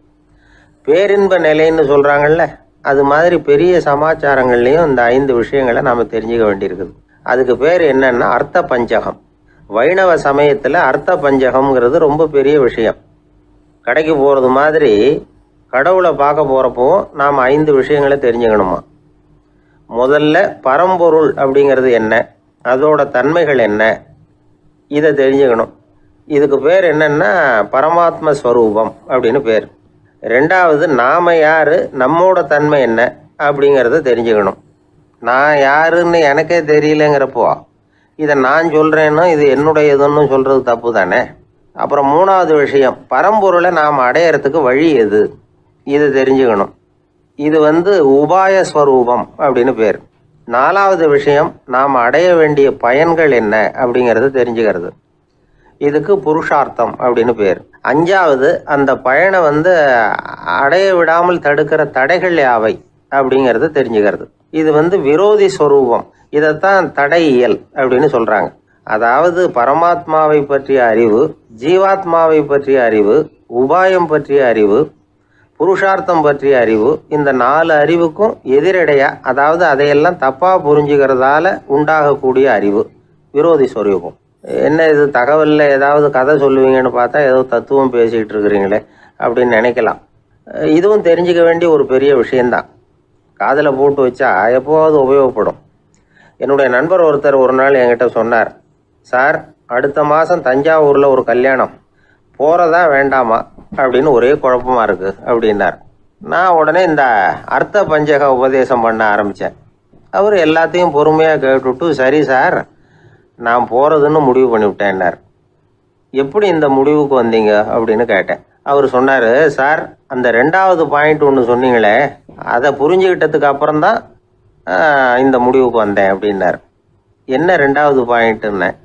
பேரின்ப நிலைன்னு சொல்கிறாங்கல்ல, அது மாதிரி பெரிய சமாச்சாரங்கள்லேயும் இந்த 5 விஷயங்களை நாம் தெரிஞ்சுக்க வேண்டியிருக்குது. அதுக்கு பேர் என்னன்னா அர்த்த பஞ்சகம். வைணவ சமயத்தில் அர்த்த பஞ்சகம்ங்கிறது ரொம்ப பெரிய விஷயம். கடைக்கு போகிறது மாதிரி கடவுளை பார்க்க போகிறப்போ நாம் 5 விஷயங்களை தெரிஞ்சுக்கணுமா. முதல்ல பரம்பொருள் அப்படிங்கிறது என்ன, அதோட தன்மைகள் என்ன, இதை தெரிஞ்சுக்கணும். இதுக்கு பேர் என்னன்னா பரமாத்ம ஸ்வரூபம் அப்படின்னு பேர். ரெண்டாவது, நாம யாரு, நம்மோட தன்மை என்ன அப்படிங்கிறத தெரிஞ்சுக்கணும். நான் யாருன்னு எனக்கே தெரியலங்கிறப்போ இதை நான் சொல்கிறேன்னா இது என்னுடையதுன்னு சொல்கிறது தப்பு தானே. அப்புறம் மூணாவது விஷயம், பரம்பொருளை நாம் அடையிறதுக்கு வழி எது, இதை தெரிஞ்சுக்கணும். இது உபாய ஸ்வரூபம் அப்படின்னு பேர். நாலாவது விஷயம், நாம் அடைய வேண்டிய பயன்கள் என்ன அப்படிங்கிறது தெரிஞ்சுக்கிறது. இதுக்கு புருஷார்த்தம் அப்படின்னு பேர். அஞ்சாவது, அந்த பயனை அடைய விடாமல் தடுக்கிற தடைகள் யாவை அப்படிங்கிறது தெரிஞ்சுக்கிறது. இது விரோதி ஸ்வரூபம். இதைத்தான் தடையியல் அப்படின்னு சொல்கிறாங்க. அதாவது பரமாத்மாவை பற்றிய அறிவு, ஜீவாத்மாவை பற்றிய அறிவு, உபாயம் பற்றிய அறிவு, புருஷார்த்தம் பற்றிய அறிவு, இந்த 4 அறிவுக்கும் எதிரடையா, அதாவது அதையெல்லாம் தப்பாக புரிஞ்சுக்கிறதால உண்டாகக்கூடிய அறிவு விரோதி ஸ்வரூபம். என்ன இது தகவலில் ஏதாவது கதை சொல்லுவீங்கன்னு பார்த்தா ஏதோ தத்துவம் பேசிக்கிட்டு இருக்கிறீங்களே அப்படின்னு நினைக்கலாம். இதுவும் தெரிஞ்சிக்க வேண்டிய ஒரு பெரிய விஷயந்தான். காதில் போட்டு வச்சா எப்போவாவது உபயோகப்படும். என்னுடைய நண்பர் ஒருத்தர் ஒரு நாள் என்கிட்ட சொன்னார், சார், அடுத்த மாதம் தஞ்சாவூரில் ஒரு கல்யாணம், போகிறதா வேண்டாமா அப்படின்னு ஒரே குழப்பமாக இருக்குது அப்படின்னார். நான் உடனே இந்த அர்த்த பஞ்சக உபதேசம் பண்ண ஆரம்பித்தேன். அவர் எல்லாத்தையும் பொறுமையாக கேட்டுவிட்டு, சரி சார், நான் போகிறதுன்னு முடிவு பண்ணிவிட்டேன்னார். எப்படி இந்த முடிவுக்கு வந்தீங்க அப்படின்னு கேட்டேன். அவர் சொன்னார், சார், அந்த 2வது பாயிண்ட் ஒன்று சொன்னீங்களே, அதை புரிஞ்சுக்கிட்டதுக்கு அப்புறம்தான் இந்த முடிவுக்கு வந்தேன் அப்படின்னார். என்ன ரெண்டாவது பாயிண்ட்டுன்னேன்.